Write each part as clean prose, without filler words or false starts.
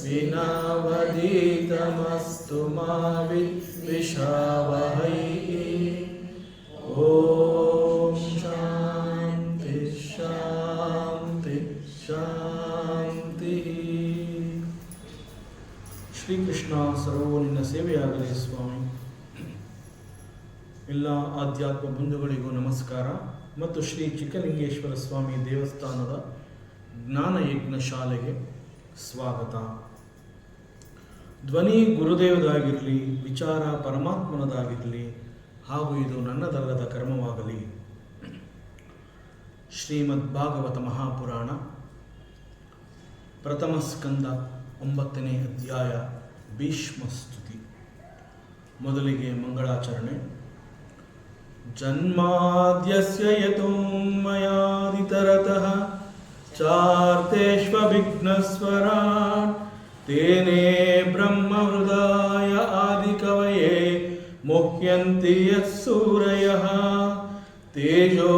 विनावधीतमस्तु मा विद्विषावहै। ओम शांति शांति शांति। ಶ್ರೀಕೃಷ್ಣ ಸರ್ವೋ ನಿನ್ನ ಸೇವೆಯಾಗಲಿ ಸ್ವಾಮಿ. ಎಲ್ಲ ಆಧ್ಯಾತ್ಮ ಬಂಧುಗಳಿಗೂ ನಮಸ್ಕಾರ ಮತ್ತು ಶ್ರೀ ಚಿಕ್ಕಲಿಂಗೇಶ್ವರ ಸ್ವಾಮಿ ದೇವಸ್ಥಾನದ ಜ್ಞಾನಯಜ್ಞ ಶಾಲೆಗೆ ಸ್ವಾಗತ. ಧ್ವನಿ ಗುರುದೇವದಾಗಿರಲಿ, ವಿಚಾರ ಪರಮಾತ್ಮನದಾಗಿರಲಿ, ಹಾಗೂ ಇದು ನನ್ನದಲ್ಲದ ಕರ್ಮವಾಗಲಿ. ಶ್ರೀಮದ್ ಭಾಗವತ ಮಹಾಪುರಾಣ ಪ್ರಥಮ ಸ್ಕಂದ 9ನೇ ಅಧ್ಯಾಯ ಭೀಷ್ಮ ಸ್ತುತಿ. ಮೊದಲಿಗೆ ಮಂಗಳಾಚರಣೆ. ಜನ್ಮಾದ್ಯಸ್ಯ ಯತೋನ್ಮಯಾದಿತರತಃ ಚಾರ್ತೇಷ್ವವಿಘ್ನಸ್ವರಾಟ್ ತೇನೇ ಬ್ರಹ್ಮಹೃದಾಯ ಆದಿಕವಯೇ ಮುಹ್ಯಂತಿ ಯತ್ಸೂರಯಃ ತೇಜೋ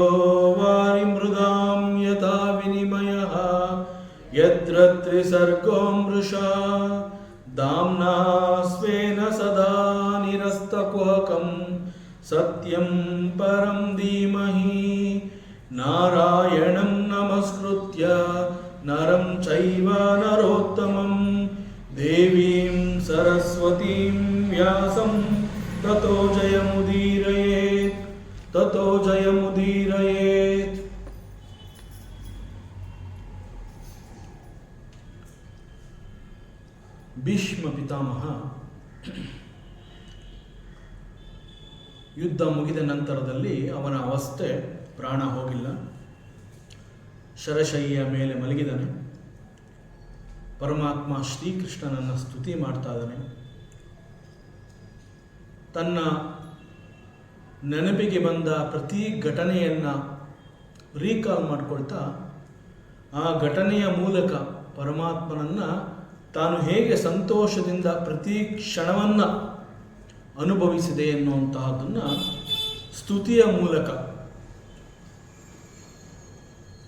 ವಾರಿಮೃದಾಂ ಯಥಾ ವಿನಿಮಯಃ ಯತ್ರ ತ್ರಿಸರ್ಗೋ ಮೃಷಾ ಧಾಮ್ನಾ ಸ್ವೇನ ಸದಾ ನಿರಸ್ತಕುಹಕಂ ಸತ್ಯಂ ಪರಂ ಧೀಮಹಿ. ನಾರಾಯಣಂ ನಮಸ್ಕೃತ್ಯ ನರಂ ಚೈವ ನರೋತ್ತಮಂ ದೇವೀಂ ಸರಸ್ವತೀಂ ವ್ಯಾಸಂ ತತೋ ಜಯಮುದೀರಯೇತ್ ತತೋ ಜಯಮುದೀರಯೇತ್. ಭೀಷ್ಮ ಪಿತಾಮಹ ಯುದ್ಧ ಮುಗಿದ ನಂತರದಲ್ಲಿ ಅವನ ಅವಸ್ಥೆ, ಪ್ರಾಣ ಹೋಗಿಲ್ಲ, ಶರಶಯ್ಯ ಮೇಲೆ ಮಲಗಿದಾನೆ. ಪರಮಾತ್ಮ ಶ್ರೀಕೃಷ್ಣನನ್ನು ಸ್ತುತಿ ಮಾಡ್ತಾ ಇದ್ದಾನೆ. ತನ್ನ ನೆನಪಿಗೆ ಬಂದ ಪ್ರತಿ ಘಟನೆಯನ್ನು ರೀಕಾಲ್ ಮಾಡಿಕೊಳ್ತಾ ಆ ಘಟನೆಯ ಮೂಲಕ ಪರಮಾತ್ಮನನ್ನು ತಾನು ಹೇಗೆ ಸಂತೋಷದಿಂದ ಪ್ರತಿ ಕ್ಷಣವನ್ನು ಅನುಭವಿಸಿದೆ ಎನ್ನುವಂತಹದ್ದನ್ನು ಸ್ತುತಿಯ ಮೂಲಕ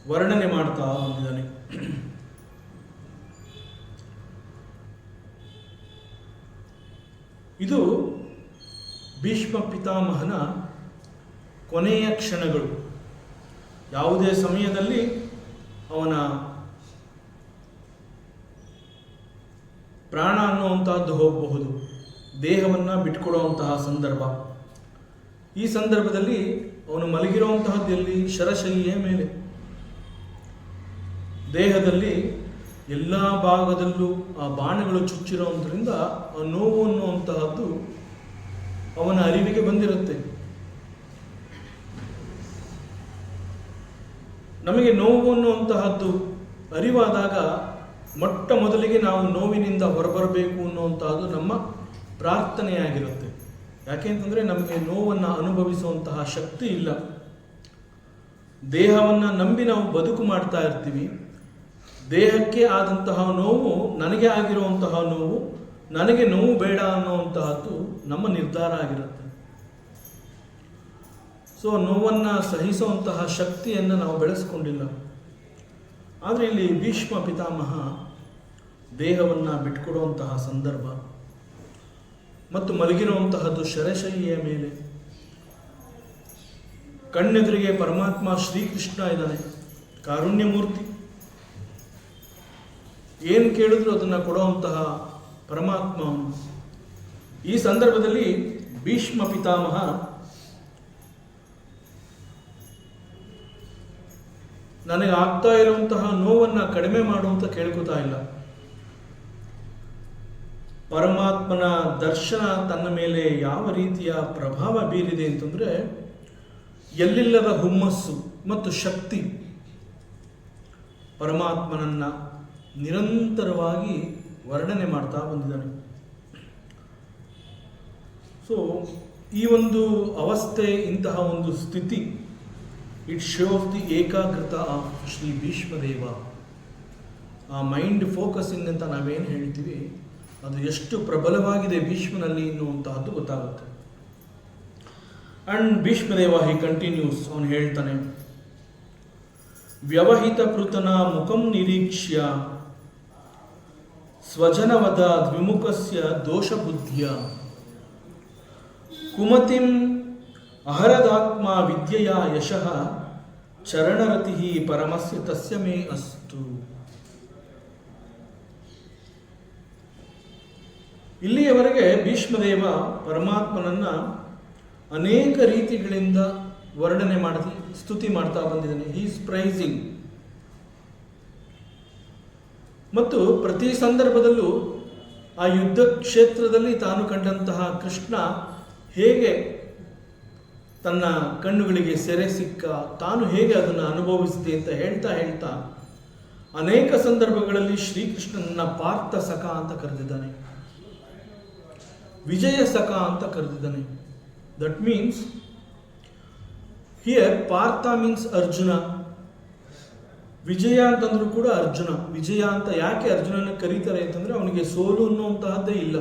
ವರ್ಣನೆ ಮಾಡ್ತಾ ಬಂದಿದ್ದಾನೆ. ಇದು ಭೀಷ್ಮ ಪಿತಾಮಹನ ಕೊನೆಯ ಕ್ಷಣಗಳು. ಯಾವುದೇ ಸಮಯದಲ್ಲಿ ಅವನ ಪ್ರಾಣ ಅನ್ನುವಂತಹದ್ದು ಹೋಗಬಹುದು, ದೇಹವನ್ನು ಬಿಟ್ಕೊಡುವಂತಹ ಸಂದರ್ಭ. ಈ ಸಂದರ್ಭದಲ್ಲಿ ಅವನು ಮಲಗಿರುವಂತಹದ್ದು ಎಲ್ಲಿ? ಶರಶಯ್ಯ ಮೇಲೆ. ದೇಹದಲ್ಲಿ ಎಲ್ಲ ಭಾಗದಲ್ಲೂ ಆ ಬಾಣಗಳು ಚುಚ್ಚಿರೋದ್ರಿಂದ ಆ ನೋವು ಅನ್ನುವಂತಹದ್ದು ಅವನ ಅರಿವಿಗೆ ಬಂದಿರುತ್ತೆ. ನಮಗೆ ನೋವು ಅನ್ನುವಂತಹದ್ದು ಅರಿವಾದಾಗ ಮೊಟ್ಟ ಮೊದಲಿಗೆ ನಾವು ನೋವಿನಿಂದ ಹೊರಬರಬೇಕು ಅನ್ನುವಂತಹದ್ದು ನಮ್ಮ ಪ್ರಾರ್ಥನೆಯಾಗಿರುತ್ತೆ. ಯಾಕೆಂತಂದರೆ ನಮಗೆ ನೋವನ್ನು ಅನುಭವಿಸುವಂತಹ ಶಕ್ತಿ ಇಲ್ಲ. ದೇಹವನ್ನು ನಂಬಿ ನಾವು ಬದುಕು ಮಾಡ್ತಾ ಇರ್ತೀವಿ. ದೇಹಕ್ಕೆ ಆದಂತಹ ನೋವು, ನನಗೆ ಆಗಿರುವಂತಹ ನೋವು, ನನಗೆ ನೋವು ಬೇಡ ಅನ್ನುವಂತಹದ್ದು ನಮ್ಮ ನಿರ್ಧಾರ ಆಗಿರುತ್ತೆ. ಸೊ ನೋವನ್ನು ಸಹಿಸುವಂತಹ ಶಕ್ತಿಯನ್ನು ನಾವು ಬೆಳೆಸ್ಕೊಂಡಿಲ್ಲ. ಆದರೆ ಇಲ್ಲಿ ಭೀಷ್ಮ ಪಿತಾಮಹ ದೇಹವನ್ನು ಬಿಟ್ಕೊಡುವಂತಹ ಸಂದರ್ಭ ಮತ್ತು ಮಲಗಿರುವಂತಹದ್ದು ಶರಶಯ್ಯ ಮೇಲೆ. ಕಣ್ಣೆದುರಿಗೆ ಪರಮಾತ್ಮ ಶ್ರೀಕೃಷ್ಣ ಇದ್ದಾನೆ, ಕಾರುಣ್ಯಮೂರ್ತಿ. ಏನು ಕೇಳಿದ್ರು ಅದನ್ನು ಕೊಡುವಂತಹ ಪರಮಾತ್ಮ. ಈ ಸಂದರ್ಭದಲ್ಲಿ ಭೀಷ್ಮ ಪಿತಾಮಹ ನನಗೆ ಆಗ್ತಾ ಇರುವಂತಹ ನೋವನ್ನು ಕಡಿಮೆ ಮಾಡುವಂತ ಕೇಳ್ಕೊತಾ ಇಲ್ಲ. ಪರಮಾತ್ಮನ ದರ್ಶನ ತನ್ನ ಮೇಲೆ ಯಾವ ರೀತಿಯ ಪ್ರಭಾವ ಬೀರಿದೆ ಅಂತಂದರೆ, ಎಲ್ಲಿಲ್ಲದ ಹುಮ್ಮಸ್ಸು ಮತ್ತು ಶಕ್ತಿ ಪರಮಾತ್ಮನನ್ನು ನಿರಂತರವಾಗಿ ವರ್ಣನೆ ಮಾಡ್ತಾ ಬಂದಿದ್ದಾನೆ. ಸೊ ಈ ಒಂದು ಅವಸ್ಥೆ, ಇಂತಹ ಒಂದು ಸ್ಥಿತಿ, ಇಟ್ ಶೋಸ್ ದಿ ಏಕಾಗ್ರತಾ ಆಫ್ ಶ್ರೀ ಭೀಷ್ಮದೇವ. ಆ ಮೈಂಡ್ ಫೋಕಸಿಂಗ್ ಅಂತ ನಾವೇನು ಹೇಳ್ತೀವಿ, ಅದು ಎಷ್ಟು ಪ್ರಬಲವಾಗಿದೆ ಭೀಷ್ಮನಲ್ಲಿ ಎನ್ನುವಂತಹದ್ದು ಗೊತ್ತಾಗುತ್ತೆ. ಅಂಡ್ ಭೀಷ್ಮದೇವ ಹಿ ಕಂಟಿನ್ಯೂಸ್, ಅವನು ಹೇಳ್ತಾನೆ, ವ್ಯವಹಿತ ಪೃತನ ಮುಖಂ ನಿರೀಕ್ಷ್ಯ ಸ್ವಜನವದ ದ್ವಿಮುಖಸ್ಯ ದೋಷಬುದ್ಧಿಯ ಕುಮತಿಂ ಅಹರದಾತ್ಮ ವಿದ್ಯೆಯ ಯಶಃ ಚರಣರತಿ ಪರಮಸ್ಯ ತಸ್ಯ ಮೇ ಅಸ್ತು. ಇಲ್ಲಿಯವರೆಗೆ ಭೀಷ್ಮದೇವ ಪರಮಾತ್ಮನನ್ನ ಅನೇಕ ರೀತಿಗಳಿಂದ ವರ್ಣನೆ ಮಾಡಿ ಸ್ತುತಿ ಮಾಡ್ತಾ ಬಂದಿದ್ದಾನೆ. He is pricing. ಮತ್ತು ಪ್ರತಿ ಸಂದರ್ಭದಲ್ಲೂ ಆ ಯುದ್ಧ ಕ್ಷೇತ್ರದಲ್ಲಿ ತಾನು ಕಂಡಂತಹ ಕೃಷ್ಣ ಹೇಗೆ ತನ್ನ ಕಣ್ಣುಗಳಿಗೆ ಸೆರೆ ಸಿಕ್ಕ, ತಾನು ಹೇಗೆ ಅದನ್ನು ಅನುಭವಿಸಿದೆ ಅಂತ ಹೇಳ್ತಾ ಹೇಳ್ತಾ ಅನೇಕ ಸಂದರ್ಭಗಳಲ್ಲಿ ಶ್ರೀಕೃಷ್ಣನನ್ನ ಪಾರ್ಥ ಸಖ ಅಂತ ಕರೆದಿದ್ದಾನೆ, ವಿಜಯ ಸಖ ಅಂತ ಕರೆದಿದ್ದಾನೆ. That means here Partha means Arjuna, Vijaya ಅಂತಂದ್ರೂ ಕೂಡ ಅರ್ಜುನ. ವಿಜಯ ಅಂತ ಯಾಕೆ ಅರ್ಜುನನ ಕರೀತಾರೆ ಅಂತಂದ್ರೆ ಅವನಿಗೆ ಸೋಲು ಅನ್ನುವಂತಹದ್ದೇ ಇಲ್ಲ,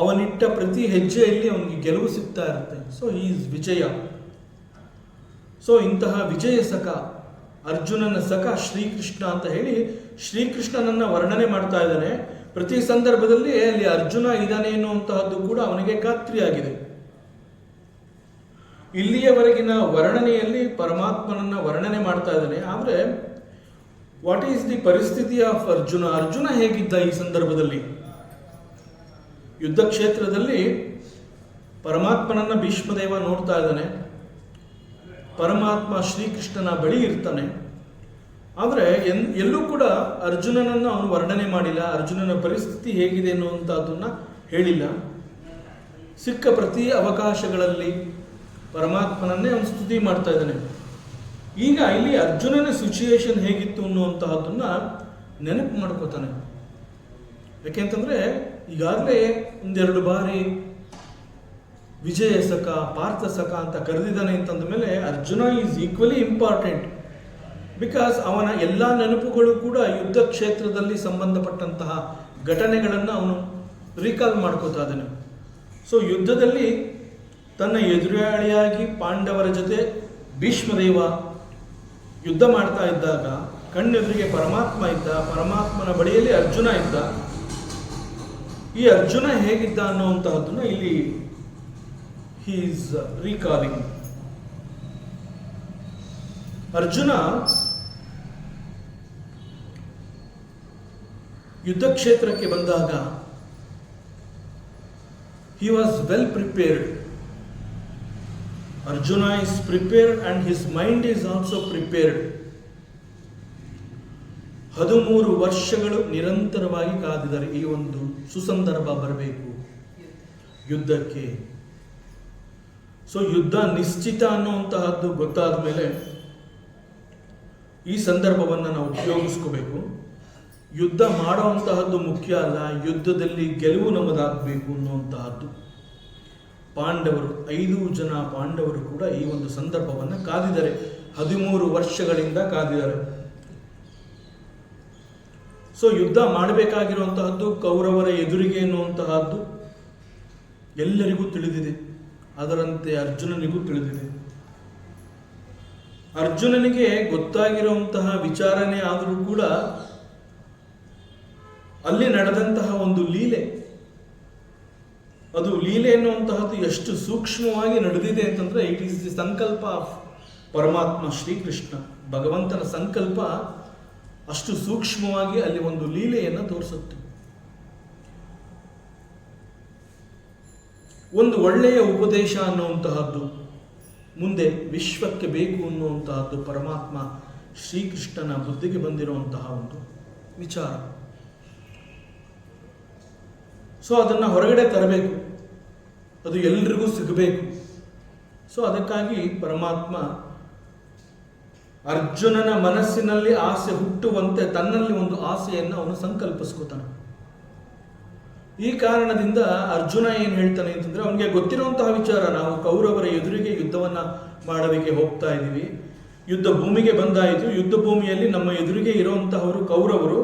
ಅವನಿಟ್ಟ ಪ್ರತಿ ಹೆಜ್ಜೆಯಲ್ಲಿ ಅವನಿಗೆ ಗೆಲುವು ಸಿಗ್ತಾ ಇರುತ್ತೆ. So he is Vijaya. So ಇಂತಹ ವಿಜಯ ಸಖ, ಅರ್ಜುನನ ಸಖ ಶ್ರೀಕೃಷ್ಣ ಅಂತ ಹೇಳಿ ಶ್ರೀಕೃಷ್ಣನನ್ನ ವರ್ಣನೆ ಮಾಡ್ತಾ ಇದ್ದಾನೆ. ಪ್ರತಿ ಸಂದರ್ಭದಲ್ಲಿ ಅಲ್ಲಿ ಅರ್ಜುನ ಇದ್ದಾನೆ ಎನ್ನುವಂತಹದ್ದು ಕೂಡ ಅವನಿಗೆ ಖಾತ್ರಿಯಾಗಿದೆ. ಇಲ್ಲಿಯವರೆಗಿನ ವರ್ಣನೆಯಲ್ಲಿ ಪರಮಾತ್ಮನನ್ನ ವರ್ಣನೆ ಮಾಡ್ತಾ ಇದ್ದಾನೆ. ಆದರೆ ವಾಟ್ ಈಸ್ ದಿ ಪರಿಸ್ಥಿತಿ ಆಫ್ ಅರ್ಜುನ? ಅರ್ಜುನ ಹೇಗಿದ್ದ ಈ ಸಂದರ್ಭದಲ್ಲಿ? ಯುದ್ಧ ಕ್ಷೇತ್ರದಲ್ಲಿ ಪರಮಾತ್ಮನನ್ನ ಭೀಷ್ಮದೇವ ನೋಡ್ತಾ ಇದ್ದಾನೆ, ಪರಮಾತ್ಮ ಶ್ರೀಕೃಷ್ಣನ ಬಳಿ ಇರ್ತಾನೆ. ಆದರೆ ಎಲ್ಲೂ ಕೂಡ ಅರ್ಜುನನನ್ನು ಅವನು ವರ್ಣನೆ ಮಾಡಿಲ್ಲ, ಅರ್ಜುನನ ಪರಿಸ್ಥಿತಿ ಹೇಗಿದೆ ಅನ್ನುವಂಥದ್ದನ್ನ ಹೇಳಿಲ್ಲ. ಸಿಕ್ಕ ಪ್ರತಿ ಅವಕಾಶಗಳಲ್ಲಿ ಪರಮಾತ್ಮನನ್ನೇ ಅವನು ಸ್ತುತಿ ಮಾಡ್ತಾ ಇದ್ದಾನೆ. ಈಗ ಇಲ್ಲಿ ಅರ್ಜುನನ ಸಿಚುಯೇಷನ್ ಹೇಗಿತ್ತು ಅನ್ನುವಂತಹದ್ದನ್ನ ನೆನಪು ಮಾಡ್ಕೋತಾನೆ. ಯಾಕೆಂತಂದ್ರೆ ಈಗಾಗಲೇ ಒಂದೆರಡು ಬಾರಿ ವಿಜಯ ಸಖ, ಪಾರ್ಥ ಸಖ ಅಂತ ಕರೆದಿದ್ದಾನೆ ಅಂತಂದ ಮೇಲೆ Arjuna is equally important. Because ಅವನ ಎಲ್ಲ ನೆನಪುಗಳು ಕೂಡ ಯುದ್ಧ ಕ್ಷೇತ್ರದಲ್ಲಿ ಸಂಬಂಧಪಟ್ಟಂತಹ ಘಟನೆಗಳನ್ನು ಅವನು ರೀಕಾಲ್ ಮಾಡ್ಕೋತಾ ಇದ್ದಾನೆ. ಸೊ ಯುದ್ಧದಲ್ಲಿ ತನ್ನ ಎದುರಾಳಿಯಾಗಿ ಪಾಂಡವರ ಜೊತೆ ಭೀಷ್ಮದೇವ ಯುದ್ಧ ಮಾಡ್ತಾ ಇದ್ದಾಗ ಕಣ್ಣೆದುರಿಗೆ ಪರಮಾತ್ಮ ಇದ್ದ, ಪರಮಾತ್ಮನ ಬಳಿಯಲ್ಲಿ ಅರ್ಜುನ ಇದ್ದ. ಈ ಅರ್ಜುನ ಹೇಗಿದ್ದ ಅನ್ನುವಂತಹದ್ದನ್ನ ಇಲ್ಲಿ ಹಿ ಈಸ್ ರೀಕಾಲಿಂಗ್. ಅರ್ಜುನ ಯುದ್ಧ ಕ್ಷೇತ್ರಕ್ಕೆ ಬಂದಾಗ he was well prepared. Arjuna is prepared and his mind is also prepared. 13 ವರ್ಷಗಳು ನಿರಂತರವಾಗಿ ಕಾದಿದ್ದಾರೆ ಈ ಒಂದು ಸುಸಂದರ್ಭ ಬರಬೇಕು ಯುದ್ಧಕ್ಕೆ. ಸೊ ಯುದ್ಧ ನಿಶ್ಚಿತ ಅನ್ನುವಂತಹದ್ದು ಗೊತ್ತಾದ ಮೇಲೆ ಈ ಸಂದರ್ಭವನ್ನು ನಾವು ಉಪಯೋಗಿಸ್ಕೋಬೇಕು. ಯುದ್ಧ ಮಾಡುವಂತಹದ್ದು ಮುಖ್ಯ ಅಲ್ಲ, ಯುದ್ಧದಲ್ಲಿ ಗೆಲುವು ನಮ್ಮದಾಗಬೇಕು ಅನ್ನುವಂತಹದ್ದು. ಪಾಂಡವರು 5 ಜನ ಪಾಂಡವರು ಕೂಡ ಈ ಒಂದು ಸಂದರ್ಭವನ್ನು ಕಾದಿದ್ದಾರೆ, 13 ವರ್ಷಗಳಿಂದ ಕಾದಿದ್ದಾರೆ. ಸೊ ಯುದ್ಧ ಮಾಡಬೇಕಾಗಿರುವಂತಹದ್ದು ಕೌರವರ ಎದುರಿಗೆ ಎನ್ನುವಂತಹದ್ದು ಎಲ್ಲರಿಗೂ ತಿಳಿದಿದೆ, ಅದರಂತೆ ಅರ್ಜುನನಿಗೂ ತಿಳಿದಿದೆ. ಅರ್ಜುನನಿಗೆ ಗೊತ್ತಾಗಿರುವಂತಹ ವಿಚಾರಣೆ ಆದರೂ ಕೂಡ ಅಲ್ಲಿ ನಡೆದಂತಹ ಒಂದು ಲೀಲೆ, ಅದು ಲೀಲೆ ಎನ್ನುವಂತಹದ್ದು ಎಷ್ಟು ಸೂಕ್ಷ್ಮವಾಗಿ ನಡೆದಿದೆ ಅಂತಂದ್ರೆ ಇಟ್ ಈಸ್ ದಿ ಸಂಕಲ್ಪ ಆಫ್ ಪರಮಾತ್ಮ ಶ್ರೀಕೃಷ್ಣ. ಭಗವಂತನ ಸಂಕಲ್ಪ ಅಷ್ಟು ಸೂಕ್ಷ್ಮವಾಗಿ ಅಲ್ಲಿ ಒಂದು ಲೀಲೆಯನ್ನು ತೋರಿಸುತ್ತೆ. ಒಂದು ಒಳ್ಳೆಯ ಉಪದೇಶ ಅನ್ನುವಂತಹದ್ದು ಮುಂದೆ ವಿಶ್ವಕ್ಕೆ ಬೇಕು ಅನ್ನುವಂತಹದ್ದು ಪರಮಾತ್ಮ ಶ್ರೀಕೃಷ್ಣನ ಬುದ್ಧಿಗೆ ಬಂದಿರುವಂತಹ ಒಂದು ವಿಚಾರ. ಸೊ ಅದನ್ನು ಹೊರಗಡೆ ತರಬೇಕು, ಅದು ಎಲ್ರಿಗೂ ಸಿಗಬೇಕು. ಸೊ ಅದಕ್ಕಾಗಿ ಪರಮಾತ್ಮ ಅರ್ಜುನನ ಮನಸ್ಸಿನಲ್ಲಿ ಆಸೆ ಹುಟ್ಟುವಂತೆ ತನ್ನಲ್ಲಿ ಒಂದು ಆಸೆಯನ್ನು ಅವನು ಸಂಕಲ್ಪಿಸ್ಕೋತಾನೆ. ಈ ಕಾರಣದಿಂದ ಅರ್ಜುನ ಏನು ಹೇಳ್ತಾನೆ ಅಂತಂದ್ರೆ, ಅವನಿಗೆ ಗೊತ್ತಿರುವಂತಹ ವಿಚಾರ, ನಾವು ಕೌರವರ ಎದುರಿಗೆ ಯುದ್ಧವನ್ನ ಮಾಡೋದಕ್ಕೆ ಹೋಗ್ತಾ ಇದ್ದೀವಿ, ಯುದ್ಧ ಭೂಮಿಗೆ ಬಂದಾಯಿತು, ಯುದ್ಧ ಭೂಮಿಯಲ್ಲಿ ನಮ್ಮ ಎದುರಿಗೆ ಇರುವಂತಹವರು ಕೌರವರು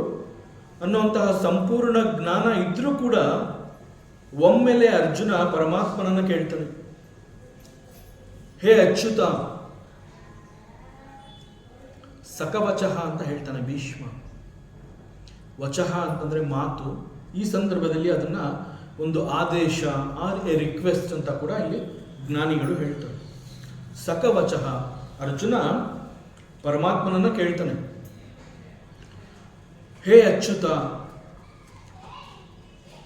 ಅನ್ನುವಂತಹ ಸಂಪೂರ್ಣ ಜ್ಞಾನ ಇದ್ರೂ ಕೂಡ ಒಮ್ಮೆಲೆ ಅರ್ಜುನ ಪರಮಾತ್ಮನನ್ನು ಕೇಳ್ತಾನೆ, ಹೇ ಅಚ್ಯುತ, ಸಕವಚಃ ಅಂತ ಹೇಳ್ತಾನೆ ಭೀಷ್ಮ. ವಚಃ ಅಂತಂದರೆ ಮಾತು. ಈ ಸಂದರ್ಭದಲ್ಲಿ ಅದನ್ನು ಒಂದು ಆದೇಶ ಆರ್ ಎ ರಿಕ್ವೆಸ್ಟ್ ಅಂತ ಕೂಡ ಇಲ್ಲಿ ಜ್ಞಾನಿಗಳು ಹೇಳ್ತಾರೆ. ಸಕವಚಃ, ಅರ್ಜುನ ಪರಮಾತ್ಮನನ್ನು ಕೇಳ್ತಾನೆ, ಹೇ ಅಚ್ಯುತ,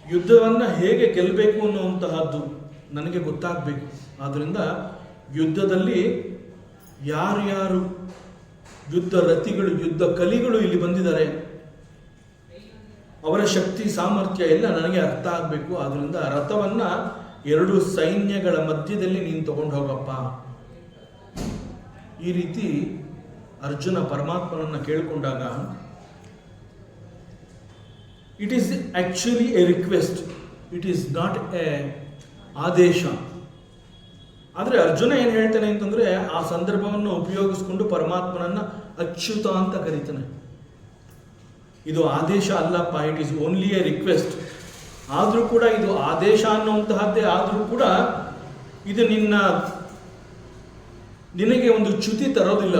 ಯುದ್ಧವನ್ನು ಹೇಗೆ ಗೆಲ್ಲಬೇಕು ಅನ್ನುವಂತಹದ್ದು ನನಗೆ ಗೊತ್ತಾಗಬೇಕು. ಆದ್ದರಿಂದ ಯುದ್ಧದಲ್ಲಿ ಯಾರ್ಯಾರು ಯುದ್ಧ ರಥಿಗಳು, ಯುದ್ಧ ಕಲಿಗಳು ಇಲ್ಲಿ ಬಂದಿದ್ದಾರೆ, ಅವರ ಶಕ್ತಿ ಸಾಮರ್ಥ್ಯ ಎಲ್ಲ ನನಗೆ ಅರ್ಥ ಆಗಬೇಕು. ಆದ್ದರಿಂದ ರಥವನ್ನು 2 ಸೈನ್ಯಗಳ ಮಧ್ಯದಲ್ಲಿ ನೀನು ತಗೊಂಡು ಹೋಗಪ್ಪ. ಈ ರೀತಿ ಅರ್ಜುನ ಪರಮಾತ್ಮನನ್ನು ಕೇಳಿಕೊಂಡಾಗ it is actually a request, it is not a ಆದೇಶ. ಆದರೆ ಅರ್ಜುನ ಏನು ಹೇಳ್ತಾನೆ ಅಂತಂದರೆ, ಆ ಸಂದರ್ಭವನ್ನು ಉಪಯೋಗಿಸ್ಕೊಂಡು ಪರಮಾತ್ಮನನ್ನು ಅಚ್ಯುತ ಅಂತ ಕರೀತಾನೆ. ಇದು ಆದೇಶ ಅಲ್ಲಪ್ಪ, it is only A request. ಆದರೂ ಕೂಡ ಇದು ಆದೇಶ ಅನ್ನುವಂತಹದ್ದೇ ಆದರೂ ಕೂಡ ಇದು ನಿನಗೆ ಒಂದು ಚ್ಯುತಿ ತರೋದಿಲ್ಲ.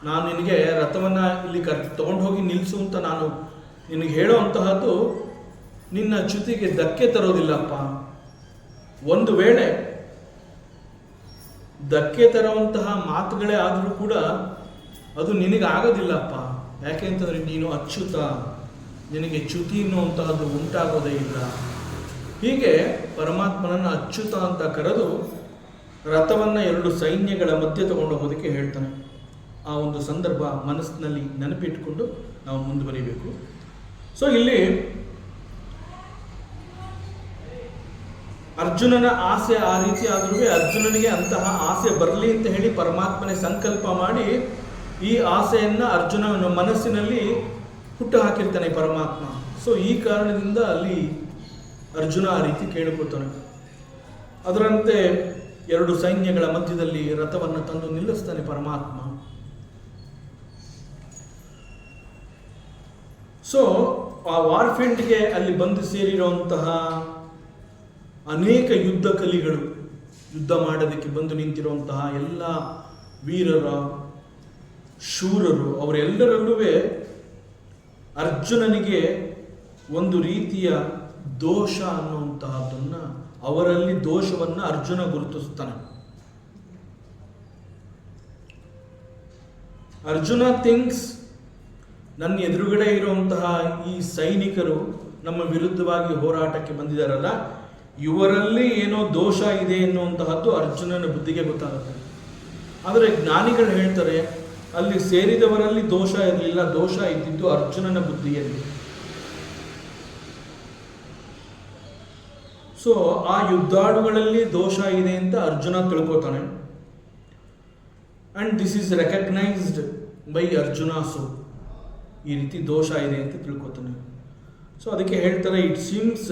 ನಾನು ನಿನಗೆ ರಥವನ್ನು ಇಲ್ಲಿ ತಗೊಂಡು ಹೋಗಿ ನಿಲ್ಲಿಸು ಅಂತ ನಾನು ನಿನಗೆ ಹೇಳೋವಂತಹದ್ದು ನಿನ್ನ ಚ್ಯುತಿಗೆ ಧಕ್ಕೆ ತರೋದಿಲ್ಲಪ್ಪ. ಒಂದು ವೇಳೆ ಧಕ್ಕೆ ತರುವಂತಹ ಮಾತುಗಳೇ ಆದರೂ ಕೂಡ ಅದು ನಿನಗಾಗೋದಿಲ್ಲಪ್ಪ. ಯಾಕೆ ಅಂತಂದರೆ ನೀನು ಅಚ್ಯುತ, ನಿನಗೆ ಚ್ಯುತಿ ಅನ್ನುವಂತಹದ್ದು ಉಂಟಾಗೋದೇ ಇಲ್ಲ. ಹೀಗೆ ಪರಮಾತ್ಮನನ್ನು ಅಚ್ಯುತ ಅಂತ ಕರೆದು ರಥವನ್ನು 2 ಸೈನ್ಯಗಳ ಮಧ್ಯೆ ತಗೊಂಡು ಹೋಗೋದಕ್ಕೆ ಹೇಳ್ತಾನೆ. ಆ ಒಂದು ಸಂದರ್ಭ ಮನಸ್ಸಿನಲ್ಲಿ ನೆನಪಿಟ್ಟುಕೊಂಡು ನಾವು ಮುಂದುವರಿಬೇಕು. ಸೊ ಇಲ್ಲಿ ಅರ್ಜುನನ ಆಸೆ ಆ ರೀತಿ ಆದರೂ ಅರ್ಜುನನಿಗೆ ಅಂತಹ ಆಸೆ ಬರಲಿ ಅಂತ ಹೇಳಿ ಪರಮಾತ್ಮನೇ ಸಂಕಲ್ಪ ಮಾಡಿ ಈ ಆಸೆಯನ್ನು ಅರ್ಜುನನ ಮನಸ್ಸಿನಲ್ಲಿ ಹುಟ್ಟು ಹಾಕಿರ್ತಾನೆ ಪರಮಾತ್ಮ. ಸೊ ಈ ಕಾರಣದಿಂದ ಅಲ್ಲಿ ಅರ್ಜುನ ಆ ರೀತಿ ಕೇಳಿಕೊಳ್ತಾನೆ. ಅದರಂತೆ 2 ಸೈನ್ಯಗಳ ಮಧ್ಯದಲ್ಲಿ ರಥವನ್ನು ತಂದು ನಿಲ್ಲಿಸ್ತಾನೆ ಪರಮಾತ್ಮ. ಸೊ ಆ ವಾರ್ಫೀಲ್ಡ್ಗೆ ಅಲ್ಲಿ ಬಂದು ಸೇರಿರುವಂತಹ ಅನೇಕ ಯುದ್ಧ ಕಲಿಗಳು, ಯುದ್ಧ ಮಾಡೋದಕ್ಕೆ ಬಂದು ನಿಂತಿರುವಂತಹ ಎಲ್ಲ ವೀರರ ಶೂರರು, ಅವರೆಲ್ಲರಲ್ಲೂ ಅರ್ಜುನನಿಗೆ ಒಂದು ರೀತಿಯ ದೋಷ ಅನ್ನುವಂತಹದ್ದನ್ನು, ಅವರಲ್ಲಿ ದೋಷವನ್ನು ಅರ್ಜುನ ಗುರುತಿಸ್ತಾನೆ. ಅರ್ಜುನ ಥಿಂಕ್ಸ್, ನನ್ನ ಎದುರುಗಡೆ ಇರುವಂತಹ ಈ ಸೈನಿಕರು ನಮ್ಮ ವಿರುದ್ಧವಾಗಿ ಹೋರಾಟಕ್ಕೆ ಬಂದಿದ್ದಾರಲ್ಲ, ಇವರಲ್ಲಿ ಏನೋ ದೋಷ ಇದೆ ಎನ್ನುವಂತಹದ್ದು ಅರ್ಜುನನ ಬುದ್ಧಿಗೆ ಗೊತ್ತಾಗುತ್ತೆ. ಆದರೆ ಜ್ಞಾನಿಗಳು ಹೇಳ್ತಾರೆ, ಅಲ್ಲಿ ಸೇರಿದವರಲ್ಲಿ ದೋಷ ಇರಲಿಲ್ಲ, ದೋಷ ಇದ್ದಿದ್ದು ಅರ್ಜುನನ ಬುದ್ಧಿಯಲ್ಲಿ. ಸೊ ಆ ಯುದ್ಧಾಡುಗಳಲ್ಲಿ ದೋಷ ಇದೆ ಅಂತ ಅರ್ಜುನ ತಿಳ್ಕೊತಾನೆ. And this is recognised by Arjuna. So ಈ ರೀತಿ ದೋಷ ಇದೆ ಅಂತ ತಿಳ್ಕೊತಾನೆ. ಸೊ ಅದಕ್ಕೆ ಹೇಳ್ತಾರೆ, ಇಟ್ ಸೀಮ್ಸ್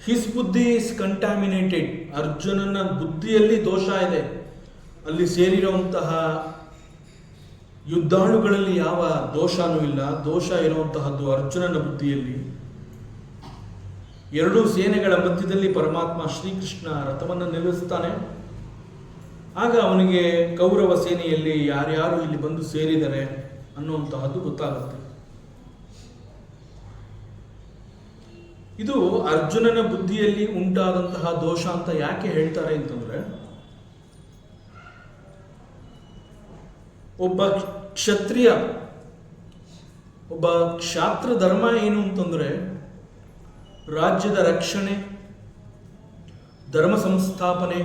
ಹಿಸ್ ಬುದ್ಧಿ ಈಸ್ ಕಂಟ್ಯಾಮಿನೇಟೆಡ್. ಅರ್ಜುನನ ಬುದ್ಧಿಯಲ್ಲಿ ದೋಷ ಇದೆ. ಅಲ್ಲಿ ಸೇರಿರುವಂತಹ ಯುದ್ಧಾಳುಗಳಲ್ಲಿ ಯಾವ ದೋಷನೂ ಇಲ್ಲ, ದೋಷ ಇರುವಂತಹದ್ದು ಅರ್ಜುನನ ಬುದ್ಧಿಯಲ್ಲಿ. 2 ಸೇನೆಗಳ ಮಧ್ಯದಲ್ಲಿ ಪರಮಾತ್ಮ ಶ್ರೀಕೃಷ್ಣ ರಥವನ್ನು ನಿಲ್ಲಿಸ್ತಾನೆ. ಆಗ ಅವನಿಗೆ ಕೌರವ ಸೇನೆಯಲ್ಲಿ ಯಾರ್ಯಾರು ಇಲ್ಲಿ ಬಂದು ಸೇರಿದರೆ ಅನ್ನುವಂತಹದ್ದು ಗೊತ್ತಾಗುತ್ತೆ. ಇದು ಅರ್ಜುನನ ಬುದ್ಧಿಯಲ್ಲಿ ಉಂಟಾದಂತಹ ದೋಷ ಅಂತ ಯಾಕೆ ಹೇಳ್ತಾರೆ ಅಂತಂದ್ರೆ, ಒಬ್ಬ ಕ್ಷತ್ರಿಯ, ಒಬ್ಬ ಕ್ಷಾತ್ರ ಧರ್ಮ ಏನು ಅಂತಂದ್ರೆ ರಾಜ್ಯದ ರಕ್ಷಣೆ, ಧರ್ಮ ಸಂಸ್ಥಾಪನೆ,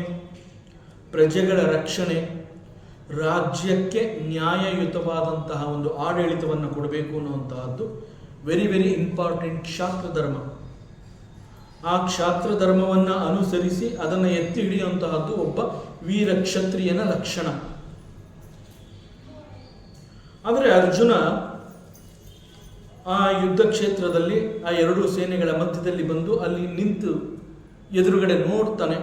ಪ್ರಜೆಗಳ ರಕ್ಷಣೆ, ರಾಜ್ಯಕ್ಕೆ ನ್ಯಾಯಯುತವಾದಂತಹ ಒಂದು ಆಡಳಿತವನ್ನು ಕೊಡಬೇಕು ಅನ್ನುವಂತಹದ್ದು ವೆರಿ ವೆರಿ ಇಂಪಾರ್ಟೆಂಟ್ ಕ್ಷಾತ್ರ ಧರ್ಮ. ಆ ಕ್ಷಾತ್ರ ಧರ್ಮವನ್ನು ಅನುಸರಿಸಿ ಅದನ್ನು ಎತ್ತಿ ಹಿಡಿಯುವಂತಹದ್ದು ಒಬ್ಬ ವೀರ ಕ್ಷತ್ರಿಯನ ಲಕ್ಷಣ. ಆದರೆ ಅರ್ಜುನ ಆ ಯುದ್ಧ ಕ್ಷೇತ್ರದಲ್ಲಿ ಆ 2 ಸೇನೆಗಳ ಮಧ್ಯದಲ್ಲಿ ಬಂದು ಅಲ್ಲಿ ನಿಂತು ಎದುರುಗಡೆ ನೋಡ್ತಾನೆ.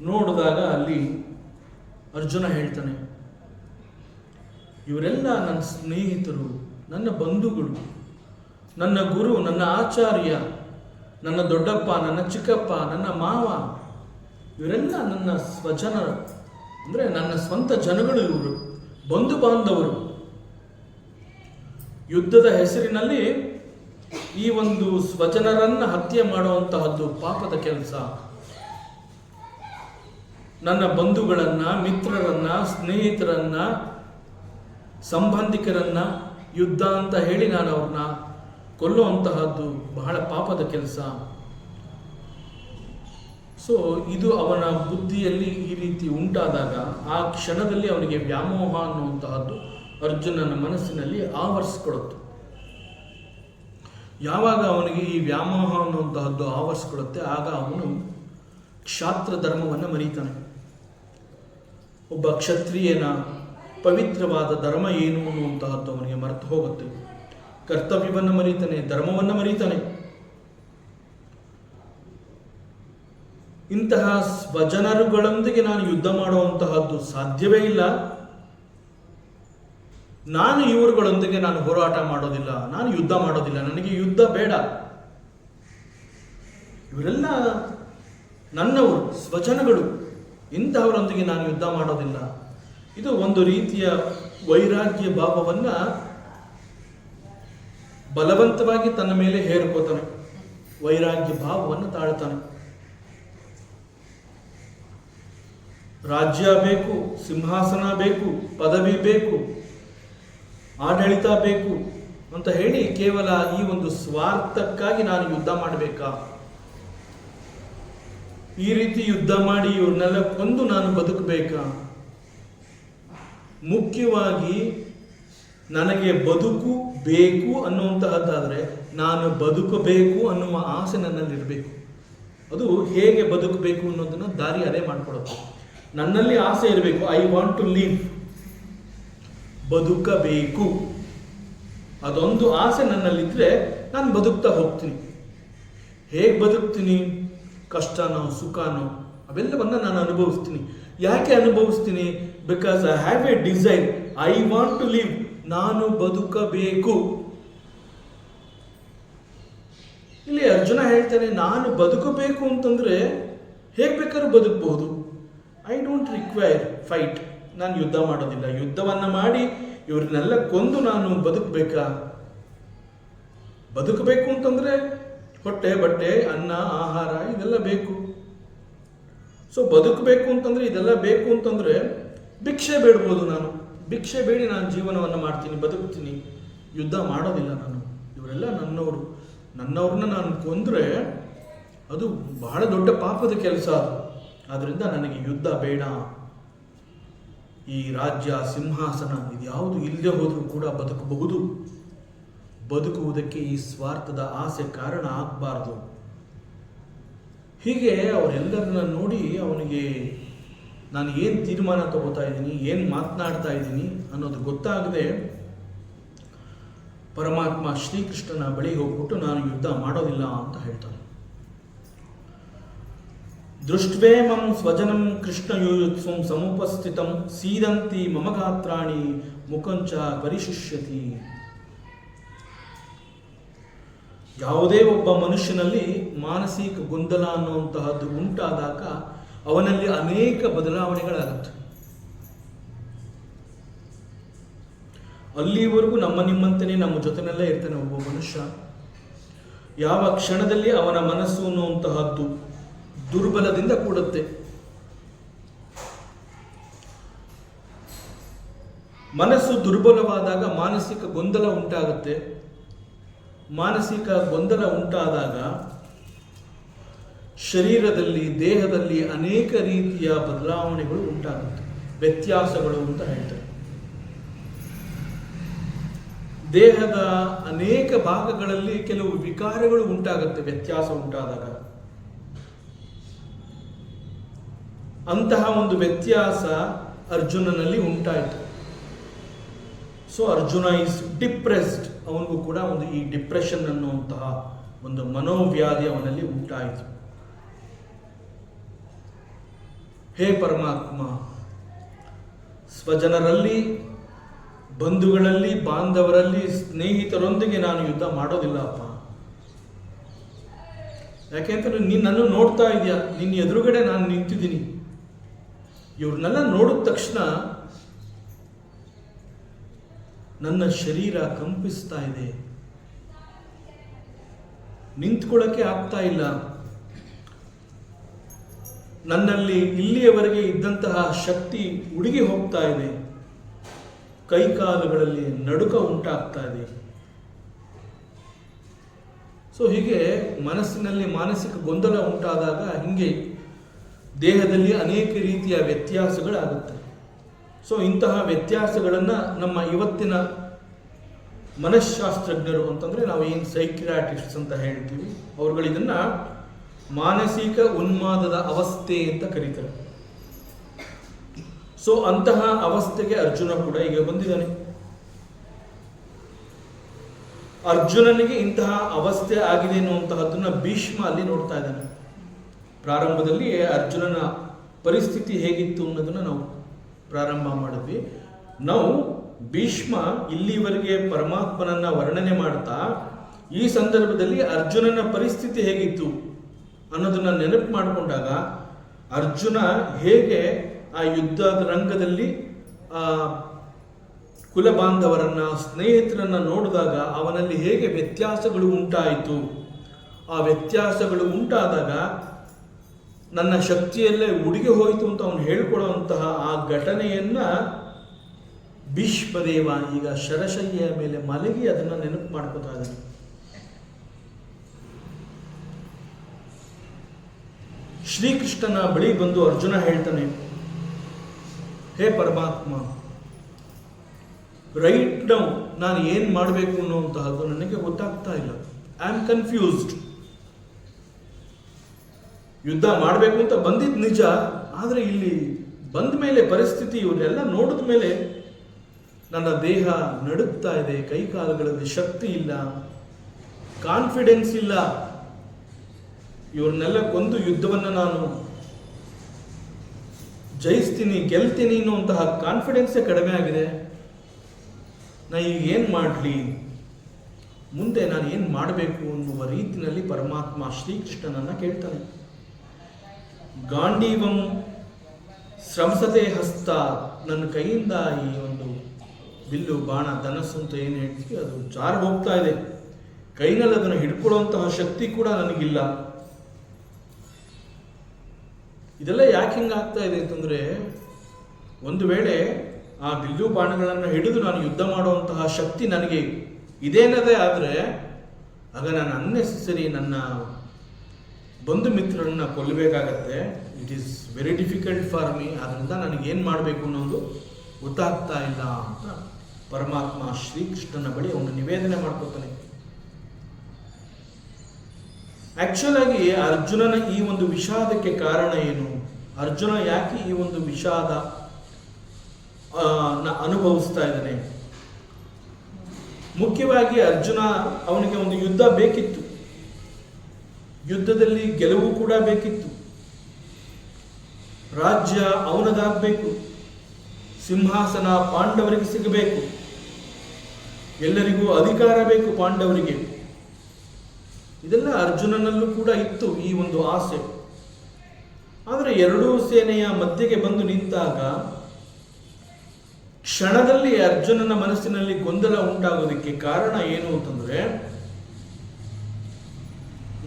ನೋಡಿದಾಗ ಅಲ್ಲಿ ಅರ್ಜುನ ಹೇಳ್ತಾನೆ, ಇವರೆಲ್ಲ ನನ್ನ ಸ್ನೇಹಿತರು, ನನ್ನ ಬಂಧುಗಳು, ನನ್ನ ಗುರು, ನನ್ನ ಆಚಾರ್ಯ, ನನ್ನ ದೊಡ್ಡಪ್ಪ, ನನ್ನ ಚಿಕ್ಕಪ್ಪ, ನನ್ನ ಮಾವ, ಇವರೆಲ್ಲ ನನ್ನ ಸ್ವಜನರು, ಅಂದರೆ ನನ್ನ ಸ್ವಂತ ಜನಗಳು, ಇವರು ಬಂಧು ಬಾಂಧವರು. ಯುದ್ಧದ ಹೆಸರಿನಲ್ಲಿ ಈ ಒಂದು ಸ್ವಜನರನ್ನ ಹತ್ಯೆ ಮಾಡುವಂತಹದ್ದು ಪಾಪದ ಕೆಲಸ. ನನ್ನ ಬಂಧುಗಳನ್ನ, ಮಿತ್ರರನ್ನ, ಸ್ನೇಹಿತರನ್ನ, ಸಂಬಂಧಿಕರನ್ನ ಯುದ್ಧ ಅಂತ ಹೇಳಿ ನಾನು ಅವ್ರನ್ನ ಕೊಲ್ಲುವಂತಹದ್ದು ಬಹಳ ಪಾಪದ ಕೆಲಸ. ಸೊ ಇದು ಅವನ ಬುದ್ಧಿಯಲ್ಲಿ ಈ ರೀತಿ ಉಂಟಾದಾಗ ಆ ಕ್ಷಣದಲ್ಲಿ ಅವನಿಗೆ ವ್ಯಾಮೋಹ ಅನ್ನುವಂತಹದ್ದು ಅರ್ಜುನನ ಮನಸ್ಸಿನಲ್ಲಿ ಆವರಿಸಿಕೊಳ್ಳುತ್ತೆ. ಯಾವಾಗ ಅವನಿಗೆ ಈ ವ್ಯಾಮೋಹ ಅನ್ನುವಂತಹದ್ದು ಆವರಿಸಿಕೊಳ್ಳುತ್ತೆ, ಆಗ ಅವನು ಕ್ಷಾತ್ರ ಧರ್ಮವನ್ನು ಮರೀತಾನೆ. ಒಬ್ಬ ಕ್ಷತ್ರಿಯನ ಪವಿತ್ರವಾದ ಧರ್ಮ ಏನು ಅನ್ನುವಂತಹದ್ದು ಅವನಿಗೆ ಮರೆತು ಹೋಗುತ್ತೆ. ಕರ್ತವ್ಯವನ್ನು ಮರೀತಾನೆ, ಧರ್ಮವನ್ನು ಮರೀತಾನೆ. ಇಂತಹ ಸ್ವಜನರುಗಳೊಂದಿಗೆ ನಾನು ಯುದ್ಧ ಮಾಡುವಂತಹದ್ದು ಸಾಧ್ಯವೇ ಇಲ್ಲ. ನಾನು ಇವರುಗಳೊಂದಿಗೆ ನಾನು ಹೋರಾಟ ಮಾಡೋದಿಲ್ಲ, ನಾನು ಯುದ್ಧ ಮಾಡೋದಿಲ್ಲ, ನನಗೆ ಯುದ್ಧ ಬೇಡ. ಇವರೆಲ್ಲ ನನ್ನವರು, ಸ್ವಜನಗಳು, ಇಂತಹವರೊಂದಿಗೆ ನಾನು ಯುದ್ಧ ಮಾಡೋದಿಲ್ಲ. ಇದು ಒಂದು ರೀತಿಯ ವೈರಾಗ್ಯ ಭಾವವನ್ನ ಬಲವಂತವಾಗಿ ತನ್ನ ಮೇಲೆ ಹೇರ್ಕೋತಾನೆ, ವೈರಾಗ್ಯ ಭಾವವನ್ನು ತಾಳ್ತಾನೆ. ರಾಜ್ಯ ಬೇಕು, ಸಿಂಹಾಸನ ಬೇಕು, ಪದವಿ ಬೇಕು, ಆಡಳಿತ ಬೇಕು ಅಂತ ಹೇಳಿ ಕೇವಲ ಈ ಒಂದು ಸ್ವಾರ್ಥಕ್ಕಾಗಿ ನಾನು ಯುದ್ಧ ಮಾಡಬೇಕಾ? ಈ ರೀತಿ ಯುದ್ಧ ಮಾಡಿ ಇವ್ರನ್ನೆಲ್ಲ ಕೊಂದು ನಾನು ಬದುಕಬೇಕಾ? ಮುಖ್ಯವಾಗಿ ನನಗೆ ಬದುಕು ಬೇಕು ಅನ್ನುವಂತಹದ್ದಾದರೆ ನಾನು ಬದುಕಬೇಕು ಅನ್ನುವ ಆಸೆ ನನ್ನಲ್ಲಿರಬೇಕು. ಅದು ಹೇಗೆ ಬದುಕಬೇಕು ಅನ್ನೋದನ್ನು ದಾರಿ ಅದೇ ಮಾಡಿಕೊಡುತ್ತೆ. ನನ್ನಲ್ಲಿ ಆಸೆ ಇರಬೇಕು, ಐ ವಾಂಟ್ ಟು ಲಿವ್, ಬದುಕಬೇಕು. ಅದೊಂದು ಆಸೆ ನನ್ನಲ್ಲಿದ್ದರೆ ನಾನು ಬದುಕ್ತಾ ಹೋಗ್ತೀನಿ. ಹೇಗೆ ಬದುಕ್ತೀನಿ? ಕಷ್ಟನೋ ಸುಖನೋ ಅವೆಲ್ಲವನ್ನ ನಾನು ಅನುಭವಿಸ್ತೀನಿ. ಯಾಕೆ ಅನುಭವಿಸ್ತೀನಿ? Because I have a desire, I want to live, ನಾನು ಬದುಕಬೇಕು. ಇಲ್ಲಿ ಅರ್ಜುನ ಹೇಳ್ತಾನೆ, ನಾನು ಬದುಕಬೇಕು ಅಂತಂದ್ರೆ ಹೇಗೆ ಬೇಕಾದ್ರೂ ಬದುಕಬಹುದು. ಐ ಡೋಂಟ್ ರಿಕ್ವೈರ್ ಫೈಟ್, ನಾನು ಯುದ್ಧ ಮಾಡೋದಿಲ್ಲ. ಯುದ್ಧವನ್ನ ಮಾಡಿ ಇವ್ರನ್ನೆಲ್ಲ ಕೊಂದು ನಾನು ಬದುಕಬೇಕಾ? ಬದುಕಬೇಕು ಅಂತಂದ್ರೆ ಹೊಟ್ಟೆ, ಬಟ್ಟೆ, ಅನ್ನ, ಆಹಾರ ಇದೆಲ್ಲ ಬೇಕು. ಸೊ ಬದುಕಬೇಕು ಅಂತಂದ್ರೆ ಇದೆಲ್ಲ ಬೇಕು ಅಂತಂದ್ರೆ ಭಿಕ್ಷೆ ಬೇಡ್ಬೋದು. ನಾನು ಭಿಕ್ಷೆ ಬೇಡಿ ನಾನು ಜೀವನವನ್ನು ಮಾಡ್ತೀನಿ, ಬದುಕ್ತೀನಿ. ಯುದ್ಧ ಮಾಡೋದಿಲ್ಲ ನಾನು. ಇವರೆಲ್ಲ ನನ್ನವರು, ನನ್ನವ್ರನ್ನ ನಾನು ಕೊಂದ್ರೆ ಅದು ಬಹಳ ದೊಡ್ಡ ಪಾಪದ ಕೆಲಸ. ಆದ್ರಿಂದ ನನಗೆ ಯುದ್ಧ ಬೇಡ. ಈ ರಾಜ್ಯ, ಸಿಂಹಾಸನ ಇದ್ಯಾವುದು ಇಲ್ಲದೆ ಹೋದರೂ ಕೂಡ ಬದುಕಬಹುದು. ಬದುಕುವುದಕ್ಕೆ ಈ ಸ್ವಾರ್ಥದ ಆಸೆ ಕಾರಣ ಆಗಬಾರ್ದು. ಹೀಗೆ ಅವರೆಲ್ಲರನ್ನ ನೋಡಿ ಅವನಿಗೆ ನಾನು ಏನು ತೀರ್ಮಾನ ತಗೋತಾ ಇದ್ದೀನಿ, ಏನು ಮಾತನಾಡ್ತಾ ಇದ್ದೀನಿ ಅನ್ನೋದು ಗೊತ್ತಾಗದೆ ಪರಮಾತ್ಮ ಶ್ರೀಕೃಷ್ಣನ ಬಳಿ ಹೋಗ್ಬಿಟ್ಟು ನಾನು ಯುದ್ಧ ಮಾಡೋದಿಲ್ಲ ಅಂತ ಹೇಳ್ತಾನೆ. ದೃಷ್ಟ್ವೇ ಮಂ ಸ್ವಜನಂ ಕೃಷ್ಣ ಯುಯುತ್ಸಂ ಸಮುಪಸ್ಥಿತಂ ಸೀದಂತಿ ಮಮ ಗಾತ್ರಾಣಿ ಮುಖಂಚ ಪರಿಶುಷ್ಯತಿ. ಯಾವುದೇ ಒಬ್ಬ ಮನುಷ್ಯನಲ್ಲಿ ಮಾನಸಿಕ ಗೊಂದಲ ಅನ್ನುವಂತಹದ್ದು ಉಂಟಾದಾಗ ಅವನಲ್ಲಿ ಅನೇಕ ಬದಲಾವಣೆಗಳಾಗುತ್ತೆ. ಅಲ್ಲಿವರೆಗೂ ನಿಮ್ಮಂತೆಯೇ ನಮ್ಮ ಜೊತೆನಲ್ಲೇ ಇರ್ತಾನೆ ಒಬ್ಬ ಮನುಷ್ಯ. ಯಾವ ಕ್ಷಣದಲ್ಲಿ ಅವನ ಮನಸ್ಸು ಅನ್ನುವಂತಹದ್ದು ದುರ್ಬಲದಿಂದ ಕೂಡುತ್ತೆ. ಮನಸ್ಸು ದುರ್ಬಲವಾದಾಗ ಮಾನಸಿಕ ಗೊಂದಲ ಉಂಟಾಗುತ್ತೆ. ಮಾನಸಿಕ ಗೊಂದಲ ಉಂಟಾದಾಗ ಶರೀರದಲ್ಲಿ, ದೇಹದಲ್ಲಿ ಅನೇಕ ರೀತಿಯ ಬದಲಾವಣೆಗಳು ಉಂಟಾಗುತ್ತೆ, ವ್ಯತ್ಯಾಸಗಳು ಅಂತ ಹೇಳ್ತಾರೆ. ದೇಹದ ಅನೇಕ ಭಾಗಗಳಲ್ಲಿ ಕೆಲವು ವಿಕಾರಗಳು ಉಂಟಾಗುತ್ತೆ ವ್ಯತ್ಯಾಸ ಉಂಟಾದಾಗ. ಅಂತಹ ಒಂದು ವ್ಯತ್ಯಾಸ ಅರ್ಜುನನಲ್ಲಿ ಉಂಟಾಯಿತು. So Arjuna is depressed. ಅವನಿಗೂ ಕೂಡ ಒಂದು ಈ ಡಿಪ್ರೆಷನ್ ಅನ್ನುವಂತಹ ಒಂದು ಮನೋವ್ಯಾಧಿ ಅವನಲ್ಲಿ ಉಂಟಾಯಿತು. ಹೇ ಪರಮಾತ್ಮ, ಸ್ವಜನರಲ್ಲಿ, ಬಂಧುಗಳಲ್ಲಿ, ಬಾಂಧವರಲ್ಲಿ, ಸ್ನೇಹಿತರೊಂದಿಗೆ ನಾನು ಯುದ್ಧ ಮಾಡೋದಿಲ್ಲಪ್ಪ. ಯಾಕೆಂತಂದ್ರೆ ನೀನು ನನ್ನ ನೋಡ್ತಾ ಇದೆಯಾ, ನಿನ್ನ ಎದುರುಗಡೆ ನಾನು ನಿಂತಿದ್ದೀನಿ. ಇವ್ರನ್ನೆಲ್ಲ ನೋಡಿದ ತಕ್ಷಣ ನನ್ನ ಶರೀರ ಕಂಪಿಸ್ತಾ ಇದೆ, ನಿಂತ್ಕೊಳ್ಳೋಕ್ಕೆ ಆಗ್ತಾ ಇಲ್ಲ, ನನ್ನಲ್ಲಿ ಇಲ್ಲಿಯವರೆಗೆ ಇದ್ದಂತಹ ಶಕ್ತಿ ಉಡುಗಿ ಹೋಗ್ತಾ ಇದೆ, ಕೈಕಾಲುಗಳಲ್ಲಿ ನಡುಕ ಉಂಟಾಗ್ತಾ ಇದೆ. ಸೊ ಹೀಗೆ ಮನಸ್ಸಿನಲ್ಲಿ ಮಾನಸಿಕ ಗೊಂದಲ ಉಂಟಾದಾಗ ಹಿಂಗೆ ದೇಹದಲ್ಲಿ ಅನೇಕ ರೀತಿಯ ವ್ಯತ್ಯಾಸಗಳಾಗುತ್ತೆ. ಸೊ ಇಂತಹ ವ್ಯತ್ಯಾಸಗಳನ್ನು ನಮ್ಮ ಇವತ್ತಿನ ಮನಃಶಾಸ್ತ್ರಜ್ಞರು ಅಂತಂದರೆ ನಾವು ಏನು ಸೈಕ್ರಿಯಾಟಿಸ್ಟ್ಸ್ ಅಂತ ಹೇಳ್ತೀವಿ, ಅವ್ರುಗಳು ಇದನ್ನು ಮಾನಸಿಕ ಉನ್ಮಾದದ ಅವಸ್ಥೆ ಅಂತ ಕರೀತಾರೆ. ಸೊ ಅಂತಹ ಅವಸ್ಥೆಗೆ ಅರ್ಜುನ ಕೂಡ ಈಗ ಬಂದಿದ್ದಾನೆ. ಅರ್ಜುನನಿಗೆ ಇಂತಹ ಅವಸ್ಥೆ ಆಗಿದೆ ಅನ್ನುವಂತಹದ್ದನ್ನು ಭೀಷ್ಮ ಅಲ್ಲಿ ನೋಡ್ತಾ ಇದ್ದಾನೆ. ಪ್ರಾರಂಭದಲ್ಲಿ ಅರ್ಜುನನ ಪರಿಸ್ಥಿತಿ ಹೇಗಿತ್ತು ಅನ್ನೋದನ್ನು ನಾವು ಪ್ರಾರಂಭ ಮಾಡಿದ್ವಿ. ನಾವು ಭೀಷ್ಮ ಇಲ್ಲಿವರೆಗೆ ಪರಮಾತ್ಮನನ್ನ ವರ್ಣನೆ ಮಾಡ್ತಾ ಈ ಸಂದರ್ಭದಲ್ಲಿ ಅರ್ಜುನನ ಪರಿಸ್ಥಿತಿ ಹೇಗಿತ್ತು ಅನ್ನೋದನ್ನ ನೆನಪು ಮಾಡಿಕೊಂಡಾಗ ಅರ್ಜುನ ಹೇಗೆ ಆ ಯುದ್ಧದ ರಂಗದಲ್ಲಿ ಕುಲ ಬಾಂಧವರನ್ನ ಸ್ನೇಹಿತರನ್ನ ನೋಡಿದಾಗ ಅವನಲ್ಲಿ ಹೇಗೆ ವ್ಯತ್ಯಾಸಗಳು ಉಂಟಾಯಿತು, ಆ ವ್ಯತ್ಯಾಸಗಳು ಉಂಟಾದಾಗ ನನ್ನ ಶಕ್ತಿಯಲ್ಲೇ ಉಡುಗಿ ಹೋಯಿತು ಅಂತ ಅವನು ಹೇಳ್ಕೊಳ್ಳುವಂತಹ ಆ ಘಟನೆಯನ್ನ ಭೀಷ್ಮದೇವ ಈಗ ಶರಶಯ್ಯ ಮೇಲೆ ಮಲಗಿ ಅದನ್ನ ನೆನಪು ಮಾಡ್ಕೋತಾ ಇದ್ದಾನೆ. ಶ್ರೀಕೃಷ್ಣನ ಬಳಿ ಬಂದು ಅರ್ಜುನ ಹೇಳ್ತಾನೆ, ಹೇ ಪರಮಾತ್ಮ, ರೈಟ್ ನೌ ನಾನು ಏನು ಮಾಡಬೇಕು ಅನ್ನುವಂತಹದ್ದು ನನಗೆ ಗೊತ್ತಾಗ್ತಾ ಇಲ್ಲ. I am confused. ಯುದ್ಧ ಮಾಡಬೇಕು ಅಂತ ಬಂದಿದ್ದು ನಿಜ, ಆದರೆ ಇಲ್ಲಿ ಬಂದ ಮೇಲೆ ಪರಿಸ್ಥಿತಿ ಇವರೆಲ್ಲ ನೋಡಿದ ಮೇಲೆ ನನ್ನ ದೇಹ ನಡುಗ್ತಾ ಇದೆ, ಕೈಕಾಲುಗಳಲ್ಲಿ ಶಕ್ತಿ ಇಲ್ಲ, ಕಾನ್ಫಿಡೆನ್ಸ್ ಇಲ್ಲ. ಇವ್ರನ್ನೆಲ್ಲ ಕೊಂದು ಯುದ್ಧವನ್ನು ನಾನು ಜಯಿಸ್ತೀನಿ, ಗೆಲ್ತೀನಿ ಅನ್ನುವಂತಹ ಕಾನ್ಫಿಡೆನ್ಸೇ ಕಡಿಮೆ ಆಗಿದೆ. ನಾ ಈಗ ಏನು ಮಾಡಲಿ, ಮುಂದೆ ನಾನು ಏನು ಮಾಡಬೇಕು ಅನ್ನುವ ರೀತಿಯಲ್ಲಿ ಪರಮಾತ್ಮ ಶ್ರೀಕೃಷ್ಣನನ್ನು ಕೇಳ್ತಾನೆ. ಗಾಂಡೀವಂ ಶ್ರಂಸತೆ ಹಸ್ತ, ನನ್ನ ಕೈಯಿಂದ ಈ ಒಂದು ಬಿಲ್ಲು ಬಾಣ ಧನಸ್ಸು ಅಂತ ಏನು ಹೇಳ್ತೀವಿ ಅದು ಜಾರು ಹೋಗ್ತಾ ಇದೆ, ಕೈನಲ್ಲಿ ಅದನ್ನು ಹಿಡ್ಕೊಳ್ಳುವಂತಹ ಶಕ್ತಿ ಕೂಡ ನನಗಿಲ್ಲ. ಇದೆಲ್ಲ ಯಾಕೆ ಹಿಂಗಾಗ್ತಾ ಇದೆ ಅಂತಂದರೆ, ಒಂದು ವೇಳೆ ಆ ಬಿಲ್ಲು ಬಾಣಗಳನ್ನು ಹಿಡಿದು ನಾನು ಯುದ್ಧ ಮಾಡುವಂತಹ ಶಕ್ತಿ ನನಗೆ ಇದೇನದೇ ಆದರೆ ಆಗ ನಾನು ಅನ್ನೆಸೆಸರಿ ನನ್ನ ಬಂಧು ಮಿತ್ರರನ್ನ ಕೊಲ್ಲಬೇಕಾಗತ್ತೆ. It is very difficult for me. ಅದರಿಂದ ನನಗೇನು ಮಾಡಬೇಕು ಅನ್ನೋದು ಗೊತ್ತಾಗ್ತಾ ಇಲ್ಲ ಅಂತ ಪರಮಾತ್ಮ ಶ್ರೀಕೃಷ್ಣನ ಬಳಿ ಅವನು ನಿವೇದನೆ ಮಾಡ್ಕೋತಾನೆ. ಆಕ್ಚುಲ್ ಆಗಿ ಅರ್ಜುನನ ಈ ಒಂದು ವಿಷಾದಕ್ಕೆ ಕಾರಣ ಏನು, ಅರ್ಜುನ ಯಾಕೆ ಈ ಒಂದು ವಿಷಾದ ಅನುಭವಿಸ್ತಾ ಇದ್ದಾನೆ? ಮುಖ್ಯವಾಗಿ ಅರ್ಜುನ ಅವನಿಗೆ ಒಂದು ಯುದ್ಧ ಬೇಕಿತ್ತು, ಯುದ್ಧದಲ್ಲಿ ಗೆಲುವು ಕೂಡ ಬೇಕಿತ್ತು, ರಾಜ್ಯ ಅವನದಾಗಬೇಕು, ಸಿಂಹಾಸನ ಪಾಂಡವರಿಗೆ ಸಿಗಬೇಕು, ಎಲ್ಲರಿಗೂ ಅಧಿಕಾರ ಬೇಕು ಪಾಂಡವರಿಗೆ. ಇದೆಲ್ಲ ಅರ್ಜುನನಲ್ಲೂ ಕೂಡ ಇತ್ತು ಈ ಒಂದು ಆಸೆ. ಆದರೆ ಎರಡೂ ಸೇನೆಯ ಮಧ್ಯೆಗೆ ಬಂದು ನಿಂತಾಗ ಕ್ಷಣದಲ್ಲಿ ಅರ್ಜುನನ ಮನಸ್ಸಿನಲ್ಲಿ ಗೊಂದಲ ಉಂಟಾಗೋದಕ್ಕೆ ಕಾರಣ ಏನು ಅಂತಂದ್ರೆ,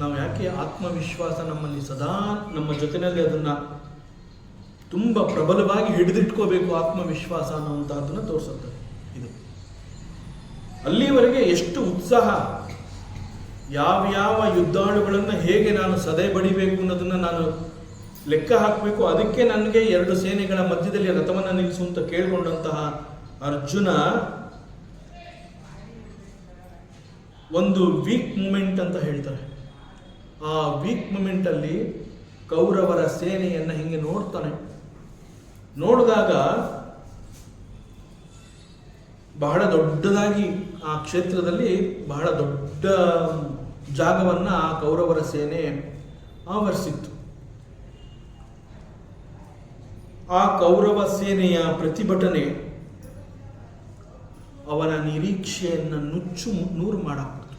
ನಾವು ಯಾಕೆ ಆತ್ಮವಿಶ್ವಾಸ ನಮ್ಮಲ್ಲಿ ಸದಾ ನಮ್ಮ ಜೊತೆಯಲ್ಲಿ ಅದನ್ನ ತುಂಬ ಪ್ರಬಲವಾಗಿ ಹಿಡಿದಿಟ್ಕೋಬೇಕು ಆತ್ಮವಿಶ್ವಾಸ ಅನ್ನುವಂತಹದನ್ನ ತೋರಿಸುತ್ತೆ. ಇದು ಅಲ್ಲಿವರೆಗೆ ಎಷ್ಟು ಉತ್ಸಾಹ, ಯಾವ್ಯಾವ ಯುದ್ಧಾಳುಗಳನ್ನು ಹೇಗೆ ನಾನು ಸದೆ ಬಡಿಬೇಕು ಅನ್ನೋದನ್ನ ನಾನು ಲೆಕ್ಕ ಹಾಕಬೇಕು, ಅದಕ್ಕೆ ನನಗೆ ಎರಡು ಸೇನೆಗಳ ಮಧ್ಯದಲ್ಲಿ ರಥವನ್ನು ನಿಲ್ಲಿಸು ಅಂತ ಕೇಳಿಕೊಂಡಂತಹ ಅರ್ಜುನ ಒಂದು ವೀಕ್ ಮೂಮೆಂಟ್ ಅಂತ ಹೇಳ್ತಾರೆ. ಆ ವೀಕ್ ಮೂಮೆಂಟ್ ಅಲ್ಲಿ ಕೌರವರ ಸೇನೆಯನ್ನ ಹಿಂಗೆ ನೋಡ್ತಾನೆ. ನೋಡಿದಾಗ ಬಹಳ ದೊಡ್ಡದಾಗಿ ಆ ಕ್ಷೇತ್ರದಲ್ಲಿ ಬಹಳ ದೊಡ್ಡ ಜಾಗವನ್ನ ಆ ಕೌರವರ ಸೇನೆ ಆವರಿಸಿತ್ತು. ಆ ಕೌರವ ಸೇನೆಯ ಪ್ರತಿಭಟನೆ ಅವನ ನಿರೀಕ್ಷೆಯನ್ನು ನುಚ್ಚು ನೂರು ಮಾಡಾಕ್ಬಿಡ್ತು.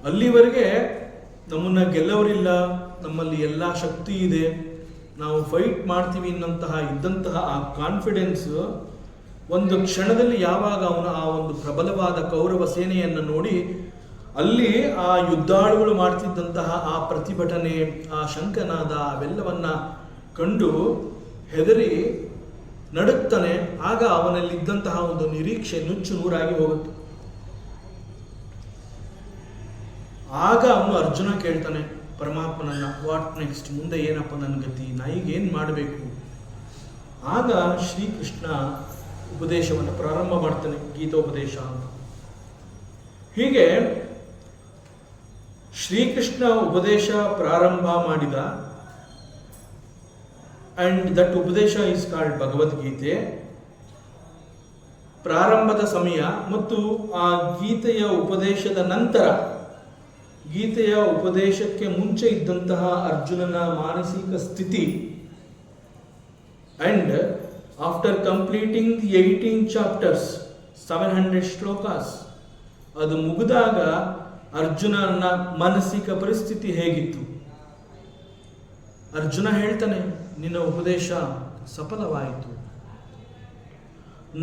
ಅಲ್ಲಿವರೆಗೆ ನಮ್ಮನ್ನ ಗೆಲ್ಲವರಿಲ್ಲ, ನಮ್ಮಲ್ಲಿ ಎಲ್ಲ ಶಕ್ತಿ ಇದೆ, ನಾವು ಫೈಟ್ ಮಾಡ್ತೀವಿ ಅನ್ನಂತಹ ಇದ್ದಂತಹ ಆ ಕಾನ್ಫಿಡೆನ್ಸ್ ಒಂದು ಕ್ಷಣದಲ್ಲಿ ಯಾವಾಗ ಅವನು ಆ ಒಂದು ಪ್ರಬಲವಾದ ಕೌರವ ಸೇನೆಯನ್ನು ನೋಡಿ ಅಲ್ಲಿ ಆ ಯುದ್ಧಾಳುಗಳು ಮಾಡ್ತಿದ್ದಂತಹ ಆ ಪ್ರತಿಭಟನೆ, ಆ ಶಂಕನಾದ, ಅವೆಲ್ಲವನ್ನ ಕಂಡು ಹೆದರಿ ನಡುಕ್ತಾನೆ. ಆಗ ಅವನಲ್ಲಿದ್ದಂತಹ ಒಂದು ನಿರೀಕ್ಷೆ ನುಚ್ಚು ನೂರಾಗಿ ಹೋಗುತ್ತೆ. ಆಗ ಅವನು ಅರ್ಜುನ ಕೇಳ್ತಾನೆ ಪರಮಾತ್ಮನನ್ನ, ವಾಟ್ ನೆಕ್ಸ್ಟ್, ಮುಂದೆ ಏನಪ್ಪ ನನ್ನ ಗತಿ, ನಾ ಈಗ ಏನು ಮಾಡಬೇಕು? ಆಗ ಶ್ರೀಕೃಷ್ಣ ಉಪದೇಶವನ್ನು ಪ್ರಾರಂಭ ಮಾಡ್ತಾನೆ, ಗೀತೋಪದೇಶ ಅಂತ. ಹೀಗೆ ಶ್ರೀಕೃಷ್ಣ ಉಪದೇಶ ಪ್ರಾರಂಭ ಮಾಡಿದ, ಅಂಡ್ ದಟ್ ಉಪದೇಶ ಇಸ್ ಕಾಲ್ಡ್ ಭಗವದ್ಗೀತೆ. ಪ್ರಾರಂಭದ ಸಮಯ ಮತ್ತು ಆ ಗೀತೆಯ ಉಪದೇಶದ ನಂತರ, ಗೀತೆಯ ಉಪದೇಶಕ್ಕೆ ಮುಂಚೆ ಇದ್ದಂತಹ ಅರ್ಜುನನ ಮಾನಸಿಕ ಸ್ಥಿತಿ, and after completing the 18 chapters 700 shlokas, ಅದು ಮುಗಿದಾಗ ಅರ್ಜುನನ ಮಾನಸಿಕ ಪರಿಸ್ಥಿತಿ ಹೇಗಿತ್ತು? ಅರ್ಜುನ ಹೇಳ್ತಾನೆ, ನಿನ್ನ ಉಪದೇಶ ಸಫಲವಾಯಿತು,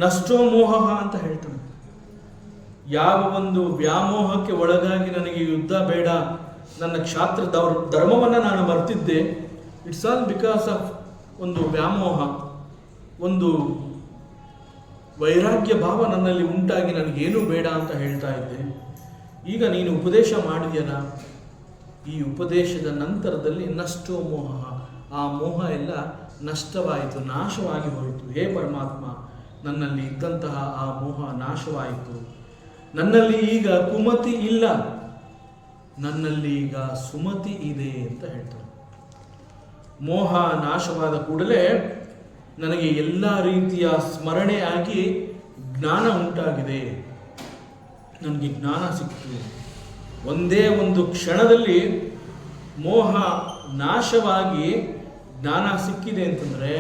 ನಷ್ಟೋ ಮೋಹ ಅಂತ ಹೇಳ್ತಾನೆ. ಯಾವ ಒಂದು ವ್ಯಾಮೋಹಕ್ಕೆ ಒಳಗಾಗಿ ನನಗೆ ಯುದ್ಧ ಬೇಡ, ನನ್ನ ಕ್ಷಾತ್ರ ಧರ್ಮವನ್ನು ನಾನು ಮರ್ತಿದ್ದೆ, ಇಟ್ಸ್ ಆಲ್ ಬಿಕಾಸ್ ಆಫ್ ಒಂದು ವ್ಯಾಮೋಹ, ಒಂದು ವೈರಾಗ್ಯ ಭಾವ ನನ್ನಲ್ಲಿ ಉಂಟಾಗಿ ನನಗೇನೂ ಬೇಡ ಅಂತ ಹೇಳ್ತಾ ಇದ್ದೆ. ಈಗ ನೀನು ಉಪದೇಶ ಮಾಡಿದೆಯಲ್ಲ, ಈ ಉಪದೇಶದ ನಂತರದಲ್ಲಿ ನಷ್ಟೋ ಮೋಹ, ಆ ಮೋಹ ಎಲ್ಲ ನಷ್ಟವಾಯಿತು, ನಾಶವಾಗಿ ಹೋಯಿತು. ಹೇ ಪರಮಾತ್ಮ, ನನ್ನಲ್ಲಿ ಇದ್ದಂತಹ ಆ ಮೋಹ ನಾಶವಾಯಿತು. ನನ್ನಲ್ಲಿ ಈಗ ಕುಮತಿ ಇಲ್ಲ, ನನ್ನಲ್ಲಿ ಈಗ ಸುಮತಿ ಇದೆ ಅಂತ ಹೇಳ್ತಾರೆ. ಮೋಹ ನಾಶವಾದ ಕೂಡಲೇ ನನಗೆ ಎಲ್ಲ ರೀತಿಯ ಸ್ಮರಣೆ ಆಗಿ ಜ್ಞಾನ ಉಂಟಾಗಿದೆ, ನನಗೆ ಜ್ಞಾನ ಸಿಕ್ತು. ಒಂದೇ ಒಂದು ಕ್ಷಣದಲ್ಲಿ ಮೋಹ ನಾಶವಾಗಿ ಜ್ಞಾನ ಸಿಕ್ಕಿದೆ ಅಂತಂದರೆ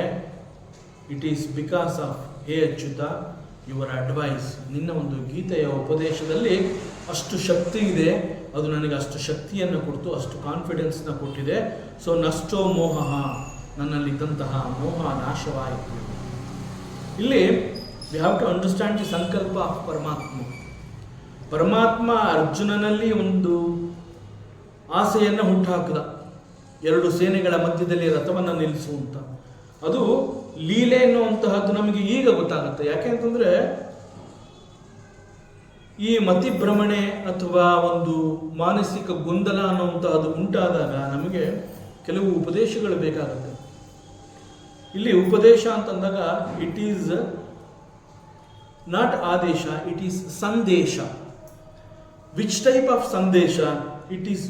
it is because of, hey Achyuta, your advice, ನಿನ್ನ ಒಂದು ಗೀತೆಯ ಉಪದೇಶದಲ್ಲಿ ಅಷ್ಟು ಶಕ್ತಿ ಇದೆ, ಅದು ನನಗೆ ಅಷ್ಟು ಶಕ್ತಿಯನ್ನು ಕೊಡ್ತು, ಅಷ್ಟು ಕಾನ್ಫಿಡೆನ್ಸ್ನ ಕೊಟ್ಟಿದೆ. ಸೊ ನಷ್ಟೋ ಮೋಹ, ನನ್ನಲ್ಲಿದ್ದಂತಹ ಮೋಹ ನಾಶವಾಯಿತು. ಇಲ್ಲಿ we have to understand the ಸಂಕಲ್ಪ ಆಫ್ ಪರಮಾತ್ಮ. ಪರಮಾತ್ಮ ಅರ್ಜುನನಲ್ಲಿ ಒಂದು ಆಸೆಯನ್ನು ಹುಟ್ಟುಹಾಕಿದ, 2 ಸೇನೆಗಳ ಮಧ್ಯದಲ್ಲಿ ರಥವನ್ನು ನಿಲ್ಲಿಸುವಂತ. ಅದು ಲೀಲೆ ಎನ್ನುವಂತಹದ್ದು ನಮಗೆ ಈಗ ಗೊತ್ತಾಗುತ್ತೆ. ಯಾಕೆ ಅಂತಂದ್ರೆ ಈ ಮತಿಭ್ರಮಣೆ ಅಥವಾ ಒಂದು ಮಾನಸಿಕ ಗೊಂದಲ ಅನ್ನುವಂತಹದ್ದು ಉಂಟಾದಾಗ ನಮಗೆ ಕೆಲವು ಉಪದೇಶಗಳು ಬೇಕಾಗುತ್ತೆ. ಇಲ್ಲಿ ಉಪದೇಶ ಅಂತಂದಾಗ ಇಟ್ ಈಸ್ ನಾಟ್ ಆದೇಶ, ಇಟ್ ಈಸ್ ಸಂದೇಶ. ವಿಚ್ ಟೈಪ್ ಆಫ್ ಸಂದೇಶ? ಇಟ್ ಈಸ್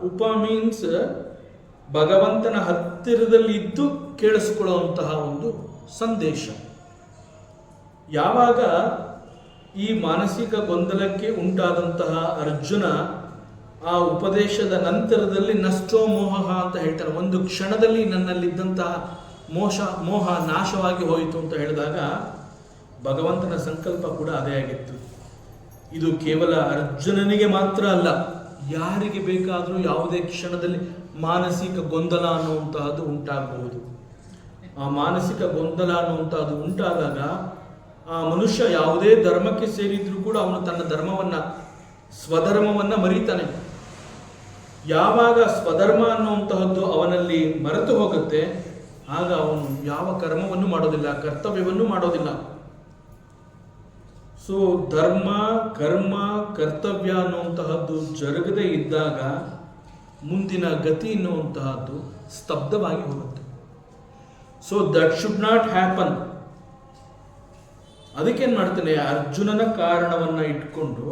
ಉಪ ಮೀನ್ಸ್ ಭಗವಂತನ ಹತ್ತಿರದಲ್ಲಿ ಇದ್ದು ಕೇಳಿಸಿಕೊಳ್ಳುವಂತಹ ಒಂದು ಸಂದೇಶ. ಯಾವಾಗ ಈ ಮಾನಸಿಕ ಗೊಂದಲಕ್ಕೆ ಉಂಟಾದಂತಹ ಅರ್ಜುನ ಆ ಉಪದೇಶದ ನಂತರದಲ್ಲಿ ನಷ್ಟೋ ಮೋಹ ಅಂತ ಹೇಳ್ತಾನೆ, ಒಂದು ಕ್ಷಣದಲ್ಲಿ ನನ್ನಲ್ಲಿದ್ದಂತಹ ಮೋಹ ನಾಶವಾಗಿ ಹೋಯಿತು ಅಂತ ಹೇಳಿದಾಗ ಭಗವಂತನ ಸಂಕಲ್ಪ ಕೂಡ ಅದೇ ಆಗಿತ್ತು. ಇದು ಕೇವಲ ಅರ್ಜುನನಿಗೆ ಮಾತ್ರ ಅಲ್ಲ, ಯಾರಿಗೆ ಬೇಕಾದರೂ ಯಾವುದೇ ಕ್ಷಣದಲ್ಲಿ ಮಾನಸಿಕ ಗೊಂದಲ ಅನ್ನುವಂತಹದ್ದು ಉಂಟಾಗಬಹುದು. ಆ ಮಾನಸಿಕ ಗೊಂದಲ ಅನ್ನುವಂತಹದ್ದು ಉಂಟಾದಾಗ ಆ ಮನುಷ್ಯ ಯಾವುದೇ ಧರ್ಮಕ್ಕೆ ಸೇರಿದ್ರೂ ಕೂಡ ಅವನು ತನ್ನ ಸ್ವಧರ್ಮವನ್ನು ಮರೀತಾನೆ. ಯಾವಾಗ ಸ್ವಧರ್ಮ ಅನ್ನುವಂತಹದ್ದು ಅವನಲ್ಲಿ ಮರೆತು ಹೋಗುತ್ತೆ, ಆಗ ಅವನು ಯಾವ ಕರ್ಮವನ್ನು ಮಾಡೋದಿಲ್ಲ, ಕರ್ತವ್ಯವನ್ನು ಮಾಡೋದಿಲ್ಲ. ಸೊ ಧರ್ಮ, ಕರ್ಮ, ಕರ್ತವ್ಯ ಅನ್ನುವಂತಹದ್ದು ಜರುಗದೇ ಇದ್ದಾಗ ಮುಂದಿನ ಗತಿ ಎನ್ನುವಂತಹದ್ದು ಸ್ತಬ್ಧವಾಗಿ ಹೋಗುತ್ತೆ. So that should not happen. ಅದಕ್ಕೇನು ಮಾಡ್ತಾನೆ, ಅರ್ಜುನನ ಕಾರಣವನ್ನು ಇಟ್ಕೊಂಡು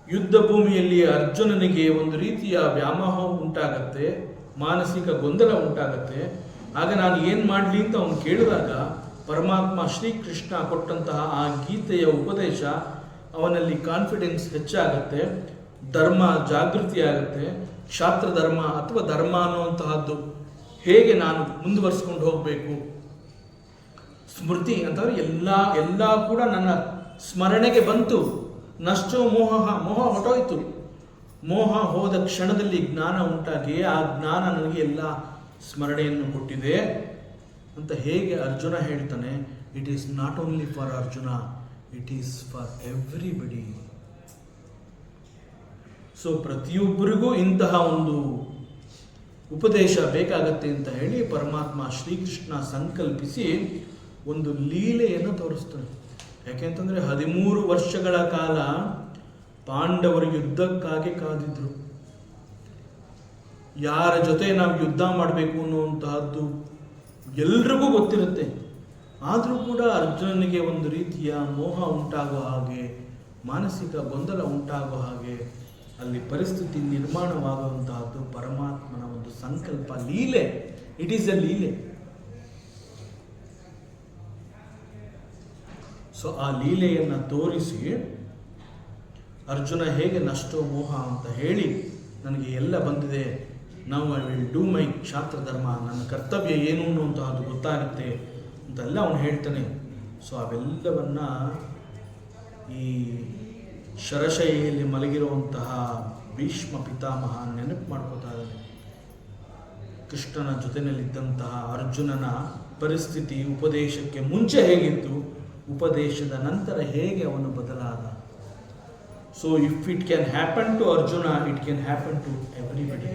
ಯುದ್ಧ ಭೂಮಿಯಲ್ಲಿ ಅರ್ಜುನನಿಗೆ ಒಂದು ರೀತಿಯ ವ್ಯಾಮೋಹ ಉಂಟಾಗತ್ತೆ, ಮಾನಸಿಕ ಗೊಂದಲ ಉಂಟಾಗತ್ತೆ. ಆಗ ನಾನು ಏನು ಮಾಡಲಿ ಅಂತ ಅವನು ಕೇಳಿದಾಗ ಪರಮಾತ್ಮ ಶ್ರೀಕೃಷ್ಣ ಕೊಟ್ಟಂತಹ ಆ ಗೀತೆಯ ಉಪದೇಶ ಅವನಲ್ಲಿ ಕಾನ್ಫಿಡೆನ್ಸ್ ಹೆಚ್ಚಾಗತ್ತೆ, ಧರ್ಮ ಜಾಗೃತಿ ಆಗುತ್ತೆ. ಕ್ಷಾತ್ರ ಧರ್ಮ ಅಥವಾ ಧರ್ಮ ಅನ್ನುವಂತಹದ್ದು ಹೇಗೆ ನಾನು ಮುಂದುವರಿಸ್ಕೊಂಡು ಹೋಗಬೇಕು, ಸ್ಮೃತಿ ಅಂತಂದರೆ ಎಲ್ಲ ಕೂಡ ನನ್ನ ಸ್ಮರಣೆಗೆ ಬಂತು. ನಷ್ಟೋ ಮೋಹ ಹೊಟ್ಟೋಯ್ತು. ಮೋಹ ಹೋದ ಕ್ಷಣದಲ್ಲಿ ಜ್ಞಾನ ಉಂಟಾಗಿ ಆ ಜ್ಞಾನ ನನಗೆ ಎಲ್ಲ ಸ್ಮರಣೆಯನ್ನು ಕೊಟ್ಟಿದೆ ಅಂತ ಹೇಗೆ ಅರ್ಜುನ ಹೇಳ್ತಾನೆ, it is not only for Arjuna, it is for everybody. So ಪ್ರತಿಯೊಬ್ಬರಿಗೂ ಇಂತಹ ಒಂದು ಉಪದೇಶ ಬೇಕಾಗತ್ತೆ ಅಂತ ಹೇಳಿ ಪರಮಾತ್ಮ ಶ್ರೀಕೃಷ್ಣ ಸಂಕಲ್ಪಿಸಿ ಒಂದು ಲೀಲೆಯನ್ನು ತೋರಿಸ್ತಾನೆ. ಯಾಕೆಂತಂದರೆ 13 ವರ್ಷಗಳ ಕಾಲ ಪಾಂಡವರು ಯುದ್ಧಕ್ಕಾಗಿ ಕಾದಿದ್ರು. ಯಾರ ಜೊತೆ ನಾವು ಯುದ್ಧ ಮಾಡಬೇಕು ಅನ್ನುವಂತಹದ್ದು ಎಲ್ರಿಗೂ ಗೊತ್ತಿರುತ್ತೆ. ಆದರೂ ಕೂಡ ಅರ್ಜುನನಿಗೆ ಒಂದು ರೀತಿಯ ಮೋಹ ಉಂಟಾಗುವ ಹಾಗೆ, ಮಾನಸಿಕ ಗೊಂದಲ ಉಂಟಾಗುವ ಹಾಗೆ ಅಲ್ಲಿ ಪರಿಸ್ಥಿತಿ ನಿರ್ಮಾಣವಾಗುವಂತಹದ್ದು ಪರಮಾತ್ಮನ ಒಂದು ಸಂಕಲ್ಪ, ಲೀಲೆ. It is A Leele. So ಆ ಲೀಲೆಯನ್ನು ತೋರಿಸಿ ಅರ್ಜುನ ಹೇಗೆ ನಷ್ಟೋ ಮೋಹ ಅಂತ ಹೇಳಿ, ನನಗೆ ಎಲ್ಲ ಬಂದಿದೆ, ನಾವು ಐ ವಿಲ್ ಡೂ ಮೈ ಕ್ಷಾತ್ರ ಧರ್ಮ, ನನ್ನ ಕರ್ತವ್ಯ ಏನು ಅನ್ನುವಂತಹದ್ದು ಗೊತ್ತಾಗುತ್ತೆ ಅಂತೆಲ್ಲ ಅವನು ಹೇಳ್ತಾನೆ. ಸೊ ಅವೆಲ್ಲವನ್ನ ಈ ಶರಶೈಯಲ್ಲಿ ಮಲಗಿರುವಂತಹ ಭೀಷ್ಮ ಪಿತಾಮಹ ನೆನಪು ಮಾಡ್ಕೋತಾ ಇದ್ದಾನೆ. ಕೃಷ್ಣನ ಜೊತೆಯಲ್ಲಿದ್ದಂತಹ ಅರ್ಜುನನ ಪರಿಸ್ಥಿತಿ ಉಪದೇಶಕ್ಕೆ ಮುಂಚೆ ಹೇಗಿತ್ತು, ಉಪದೇಶದ ನಂತರ ಹೇಗೆ ಅವನು ಬದಲಾದ. So if it can happen to Arjuna, it can happen to everybody.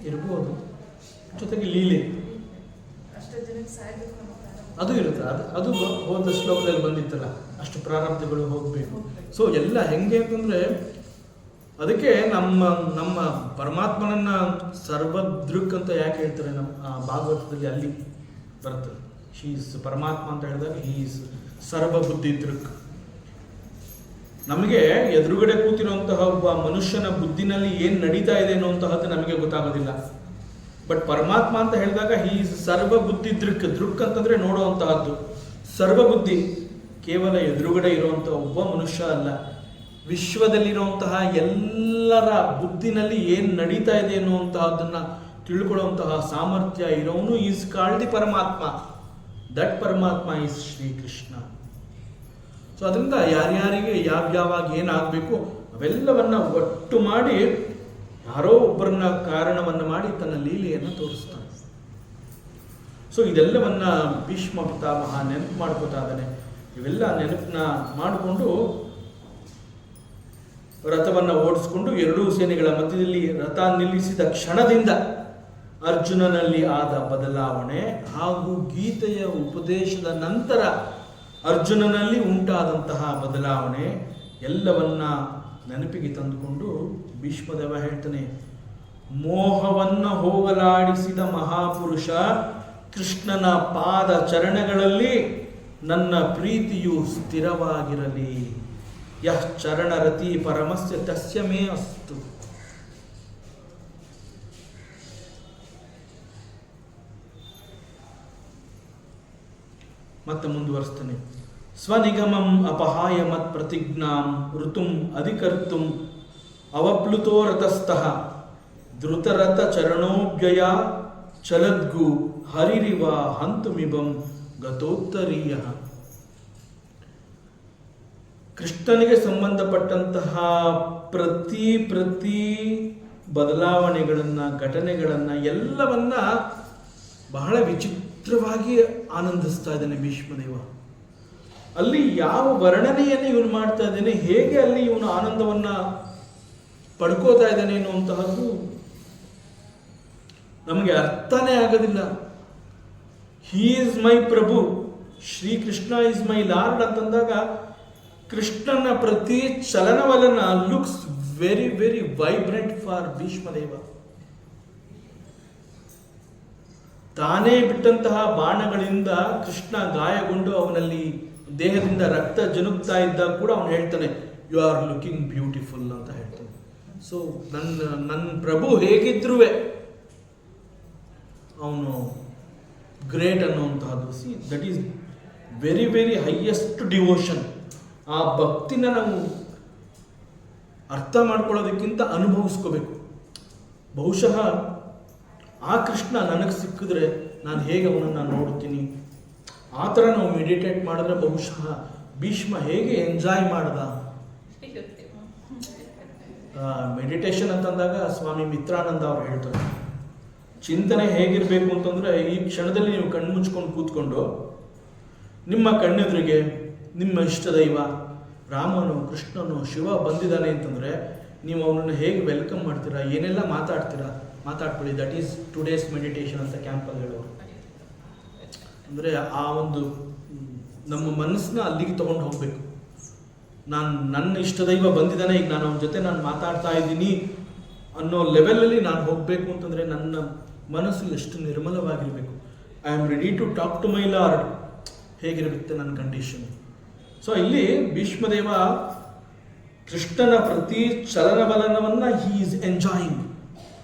ಇರ್ಬೋದು. ಜೊತೆಗೆ ಲೀಲೆ ಅದು ಇರುತ್ತೆ. ಅದು ಹೋದ ಶ್ಲೋಕದಲ್ಲಿ ಬಂದಿತ್ತಲ್ಲ, ಅಷ್ಟು ಪ್ರಾರಬ್ಧಗಳು ಹೋಗಬೇಕು. ಸೊ ಎಲ್ಲ ಹೆಂಗೆ ಅಂತಂದರೆ, ಅದಕ್ಕೆ ನಮ್ಮ ಪರಮಾತ್ಮನನ್ನ ಸರ್ವದೃಕ್ ಅಂತ ಯಾಕೆ ಹೇಳ್ತಾರೆ ನಮ್ಮ ಭಾಗವತದಲ್ಲಿ, ಅಲ್ಲಿ ಬರ್ತದೆ. ಈಸ್ ಪರಮಾತ್ಮ ಅಂತ ಹೇಳಿದಾಗ ಈಸ್ ಸರ್ವಬುದ್ಧಿ ದೃಕ್. ನಮಗೆ ಎದುರುಗಡೆ ಕೂತಿರುವಂತಹ ಒಬ್ಬ ಮನುಷ್ಯನ ಬುದ್ಧಿನಲ್ಲಿ ಏನು ನಡೀತಾ ಇದೆ ಅನ್ನುವಂತಹದ್ದು ನಮಗೆ ಗೊತ್ತಾಗೋದಿಲ್ಲ. ಬಟ್ ಪರಮಾತ್ಮ ಅಂತ ಹೇಳಿದಾಗ ಈಸ್ ಸರ್ವಬುದ್ಧಿ ದೃಕ್. ದೃಕ್ ಅಂತಂದ್ರೆ ನೋಡುವಂತಹದ್ದು. ಸರ್ವಬುದ್ಧಿ ಕೇವಲ ಎದುರುಗಡೆ ಇರುವಂತಹ ಒಬ್ಬ ಮನುಷ್ಯ ಅಲ್ಲ, ವಿಶ್ವದಲ್ಲಿರುವಂತಹ ಎಲ್ಲರ ಬುದ್ಧಿನಲ್ಲಿ ಏನು ನಡೀತಾ ಇದೆ ಅನ್ನುವಂತಹದ್ದನ್ನ ತಿಳ್ಕೊಳ್ಳುವಂತಹ ಸಾಮರ್ಥ್ಯ ಇರೋನು ಈಸ್ ಕಾಲ್ಡ್ ದಿ ಪರಮಾತ್ಮ. ದಟ್ ಪರಮಾತ್ಮ ಈಸ್ ಶ್ರೀಕೃಷ್ಣ. ಸೊ ಅದರಿಂದ ಯಾರ್ಯಾರಿಗೆ ಯಾವ್ಯಾವಾಗ ಏನಾಗಬೇಕು ಅವೆಲ್ಲವನ್ನ ಒಟ್ಟು ಮಾಡಿ ಯಾರೋ ಒಬ್ಬರನ್ನ ಕಾರಣವನ್ನು ಮಾಡಿ ತನ್ನ ಲೀಲೆಯನ್ನು ತೋರಿಸ್ತಾನೆ. ಸೊ ಇದೆಲ್ಲವನ್ನ ಭೀಷ್ಮ ಪಿತಾಮಹ ನೆನಪು ಮಾಡ್ಕೋತಾ ಇದ್ದಾನೆ. ಇವೆಲ್ಲ ನೆನಪನ್ನ ಮಾಡಿಕೊಂಡು ರಥವನ್ನು ಓಡಿಸ್ಕೊಂಡು ಎರಡೂ ಸೇನೆಗಳ ಮಧ್ಯದಲ್ಲಿ ರಥ ನಿಲ್ಲಿಸಿದ ಕ್ಷಣದಿಂದ ಅರ್ಜುನನಲ್ಲಿ ಆದ ಬದಲಾವಣೆ ಹಾಗೂ ಗೀತೆಯ ಉಪದೇಶದ ನಂತರ ಅರ್ಜುನನಲ್ಲಿ ಉಂಟಾದಂತಹ ಬದಲಾವಣೆ ಎಲ್ಲವನ್ನ ನೆನಪಿಗೆ ತಂದುಕೊಂಡು ಭೀಷ್ಮದೇವ ಹೇಳ್ತಾನೆ, ಮೋಹವನ್ನ ಹೋಗಲಾಡಿಸಿದ ಮಹಾಪುರುಷ ಕೃಷ್ಣನ ಪಾದ ಚರಣಗಳಲ್ಲಿ ನನ್ನ ಪ್ರೀತಿಯು ಸ್ಥಿರವಾಗಿರಲಿ. ಯಃ ಚರಣರತಿ ಪರಮಸ್ಯ ತಸ್ಯ ಮೇ ಅಸ್ತು. ಮತ್ತೆ ಮುಂದುವರಿಸ್ತಾನೆ, ಸ್ವನಿಗಮಂ ಅಪಹಾಯ ಮತ್ ಪ್ರತಿಜ್ಞಾಂ ಋತುಂ ಅಧಿಕರ್ತುಂ ಅವಪ್ಲುತೋ ರಥಸ್ಥಃ ಧೃತರಥ ಚರಣೋಭ್ಯಯ ಚಲದ್ಗು ಹರಿರಿವ ಹಂತುಮಿಬಂ ಗತೋತ್ತರೀಯ. ಕೃಷ್ಣನಿಗೆ ಸಂಬಂಧಪಟ್ಟಂತಹ ಪ್ರತಿ ಬದಲಾವಣೆಗಳನ್ನು, ಘಟನೆಗಳನ್ನು ಎಲ್ಲವನ್ನ ಬಹಳ ವಿಚಿತ್ರವಾಗಿ ಆನಂದಿಸ್ತಾ ಇದ್ದಾನೆ ಭೀಷ್ಮದೇವ. ಅಲ್ಲಿ ಯಾವ ವರ್ಣನೆಯನ್ನು ಇವನು ಮಾಡ್ತಾ ಇದ್ದಾನೆ, ಹೇಗೆ ಅಲ್ಲಿ ಇವನು ಆನಂದವನ್ನ ಪಡ್ಕೋತಾ ಇದ್ದಾನೆ ಅನ್ನುವಂತಹದ್ದು ನಮಗೆ ಅರ್ಥನೇ ಆಗೋದಿಲ್ಲ. ಹೀ ಈಸ್ ಮೈ ಪ್ರಭು, ಶ್ರೀಕೃಷ್ಣ ಈಸ್ ಮೈ ಲಾರ್ಡ್ ಅಂತಂದಾಗ ಕೃಷ್ಣನ ಪ್ರತಿ ಚಲನವಲನ looks very very vibrant for Bhishmadeva. ತಾನೇ ಬಿಟ್ಟಂತಹ ಬಾಣಗಳಿಂದ ಕೃಷ್ಣ ಗಾಯಗೊಂಡು ಅವನಲ್ಲಿ ದೇಹದಿಂದ ರಕ್ತ ಜನುಗ್ತಾ ಇದ್ದಾಗ ಕೂಡ ಅವನು ಹೇಳ್ತಾನೆ, ಯು ಆರ್ ಲುಕಿಂಗ್ ಬ್ಯೂಟಿಫುಲ್ ಅಂತ ಹೇಳ್ತಾನೆ. ಸೊ ನನ್ನ ಪ್ರಭು ಹೇಗಿದ್ರೂ ಅವನು ಗ್ರೇಟ್ ಅನ್ನುವಂತಹದ್ದು. See that is very very highest devotion. ಆ ಭಕ್ತಿನ ನಾವು ಅರ್ಥ ಮಾಡ್ಕೊಳ್ಳೋದಕ್ಕಿಂತ ಅನುಭವಿಸ್ಕೋಬೇಕು. ಬಹುಶಃ ಆ ಕೃಷ್ಣ ನನಗೆ ಸಿಕ್ಕಿದ್ರೆ ನಾನು ಹೇಗೆ ಅವನನ್ನು ನೋಡ್ತೀನಿ, ಆ ಥರ ನಾವು ಮೆಡಿಟೇಟ್ ಮಾಡಿದ್ರೆ ಬಹುಶಃ ಭೀಷ್ಮ ಹೇಗೆ ಎಂಜಾಯ್ ಮಾಡ್ದ. ಮೆಡಿಟೇಷನ್ ಅಂತಂದಾಗ ಸ್ವಾಮಿ ಮಿತ್ರಾನಂದ ಅವ್ರು ಹೇಳ್ತಾರೆ, ಚಿಂತನೆ ಹೇಗಿರಬೇಕು ಅಂತಂದರೆ, ಈ ಕ್ಷಣದಲ್ಲಿ ನೀವು ಕಣ್ಣು ಮುಚ್ಕೊಂಡು ಕೂತ್ಕೊಂಡು ನಿಮ್ಮ ಕಣ್ಣೆದುರಿಗೆ ನಿಮ್ಮ ಇಷ್ಟ ದೈವ ರಾಮನು, ಕೃಷ್ಣನು, ಶಿವ ಬಂದಿದ್ದಾನೆ ಅಂತಂದರೆ ನೀವು ಅವನನ್ನು ಹೇಗೆ ವೆಲ್ಕಮ್ ಮಾಡ್ತೀರಾ, ಏನೆಲ್ಲ ಮಾತಾಡ್ಕೊಳ್ಳಿ. ದಟ್ ಈಸ್ ಟುಡೇಸ್ ಮೆಡಿಟೇಷನ್ ಅಂತ ಕ್ಯಾಂಪಲ್ಲಿ ಹೇಳೋರು. ಅಂದರೆ ಆ ಒಂದು ನಮ್ಮ ಮನಸ್ಸನ್ನ ಅಲ್ಲಿಗೆ ತೊಗೊಂಡು ಹೋಗಬೇಕು. ನನ್ನ ಇಷ್ಟ ದೈವ ಬಂದಿದ್ದಾನೆ, ಈಗ ನಾನು ಅವನ ಜೊತೆ ಮಾತಾಡ್ತಾ ಇದ್ದೀನಿ ಅನ್ನೋ ಲೆವೆಲಲ್ಲಿ ನಾನು ಹೋಗಬೇಕು ಅಂತಂದರೆ ನನ್ನ ಮನಸ್ಸು ಎಷ್ಟು ನಿರ್ಮಲವಾಗಿರಬೇಕು. I am ready to talk to my lord ಹೇಗಿರುತ್ತೆ ನನ್ನ ಕಂಡೀಷನ್. ಸೊ ಇಲ್ಲಿ ಭೀಷ್ಮದೇವ ಕೃಷ್ಣನ ಪ್ರತಿ ಚಲನವಲನವನ್ನು ಹಿ ಈಸ್ ಎಂಜಾಯಿಂಗ್.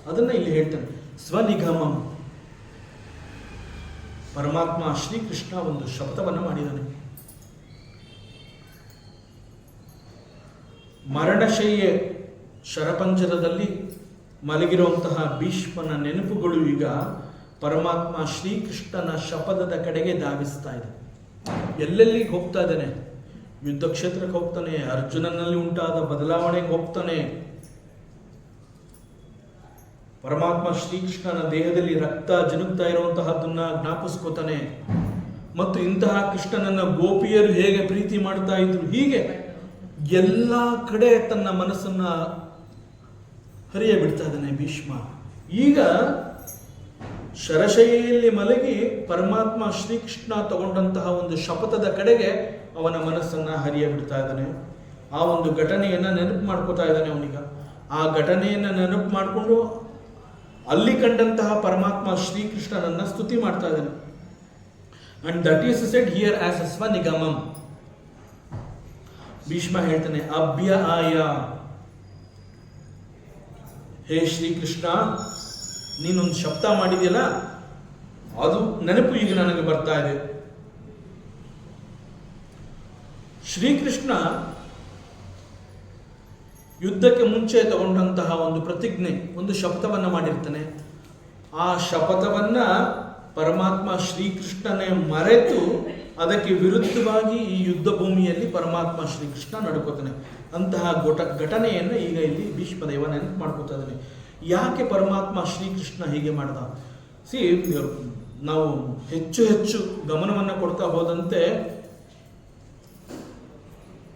ಅದನ್ನು ಇಲ್ಲಿ ಹೇಳ್ತಾನೆ. ಸ್ವನಿಗಮಂ, ಪರಮಾತ್ಮ ಶ್ರೀಕೃಷ್ಣ ಒಂದು ಶಬ್ದವನ್ನು ಮಾಡಿದ್ದಾನೆ. ಮರಣಶಯ್ಯೆ ಶರಪಂಜರದಲ್ಲಿ ಮಲಗಿರುವಂತಹ ಭೀಷ್ಮನ ನೆನಪುಗಳು ಈಗ ಪರಮಾತ್ಮ ಶ್ರೀಕೃಷ್ಣನ ಶಪಥದ ಕಡೆಗೆ ಧಾವಿಸ್ತಾ ಇದೆ. ಎಲ್ಲೆಲ್ಲಿಗೆ ಹೋಗ್ತಾ ಇದ್ದಾನೆ? ಯುದ್ಧ ಕ್ಷೇತ್ರಕ್ಕೆ ಹೋಗ್ತಾನೆ, ಅರ್ಜುನನಲ್ಲಿ ಉಂಟಾದ ಬದಲಾವಣೆಗೆ ಹೋಗ್ತಾನೆ, ಪರಮಾತ್ಮ ಶ್ರೀಕೃಷ್ಣನ ದೇಹದಲ್ಲಿ ರಕ್ತ ಜನುಗ್ತಾ ಇರುವಂತಹದ್ದನ್ನ ಜ್ಞಾಪಿಸ್ಕೋತಾನೆ. ಮತ್ತು ಇಂತಹ ಕೃಷ್ಣನನ್ನ ಗೋಪಿಯರು ಹೇಗೆ ಪ್ರೀತಿ ಮಾಡ್ತಾ ಇದ್ರು, ಹೀಗೆ ಎಲ್ಲ ಕಡೆ ತನ್ನ ಮನಸ್ಸನ್ನ ಹರಿಯ ಬಿಡ್ತಾ ಇದ್ದಾನೆ ಭೀಷ್ಮ. ಈಗ ಶರಶೈಯಲ್ಲಿ ಮಲಗಿ ಪರಮಾತ್ಮ ಶ್ರೀಕೃಷ್ಣ ತಗೊಂಡಂತಹ ಒಂದು ಶಪಥದ ಕಡೆಗೆ ಅವನ ಮನಸ್ಸನ್ನ ಹರಿಯ ಬಿಡ್ತಾ ಇದ್ದಾನೆ. ಆ ಒಂದು ಘಟನೆಯನ್ನ ನೆನಪು ಮಾಡ್ಕೋತಾ ಇದ್ದಾನೆ ಅವನೀಗ. ಆ ಘಟನೆಯನ್ನ ನೆನಪು ಮಾಡಿಕೊಂಡು ಅಲ್ಲಿ ಕಂಡಂತಹ ಪರಮಾತ್ಮ ಶ್ರೀಕೃಷ್ಣನನ್ನ ಸ್ತುತಿ ಮಾಡ್ತಾ ಇದ್ದಾನೆ. And that is said here as a ಸ್ವನಿಗಮಂ. ಭೀಷ್ಮ ಹೇಳ್ತಾನೆ, ಅಭ್ಯ ಆಯ, ಹೇ ಶ್ರೀಕೃಷ್ಣ, ನೀನೊಂದು ಶಬ್ದ ಮಾಡಿದೆಯಲ್ಲ, ಅದು ನೆನಪು ಈಗ ನನಗೆ ಬರ್ತಾ ಇದೆ. ಶ್ರೀಕೃಷ್ಣ ಯುದ್ಧಕ್ಕೆ ಮುಂಚೆ ತಗೊಂಡಂತಹ ಒಂದು ಪ್ರತಿಜ್ಞೆ, ಒಂದು ಶಪಥವನ್ನ ಮಾಡಿರ್ತಾನೆ. ಆ ಶಪಥವನ್ನ ಪರಮಾತ್ಮ ಶ್ರೀಕೃಷ್ಣನೇ ಮರೆತು ಅದಕ್ಕೆ ವಿರುದ್ಧವಾಗಿ ಈ ಯುದ್ಧ ಭೂಮಿಯಲ್ಲಿ ಪರಮಾತ್ಮ ಶ್ರೀಕೃಷ್ಣ ನಡ್ಕೋತಾನೆ. ಅಂತಹ ಘಟನೆಯನ್ನು ಈಗ ಇಲ್ಲಿ ಭೀಷ್ಮದೇವ ನೆನಪು ಮಾಡ್ಕೋತಾ ಇದ್ದಾನೆ. ಯಾಕೆ ಪರಮಾತ್ಮ ಶ್ರೀಕೃಷ್ಣ ಹೀಗೆ ಮಾಡ್ದ? ನಾವು ಹೆಚ್ಚು ಹೆಚ್ಚು ಗಮನವನ್ನು ಕೊಡ್ತಾ ಹೋದಂತೆ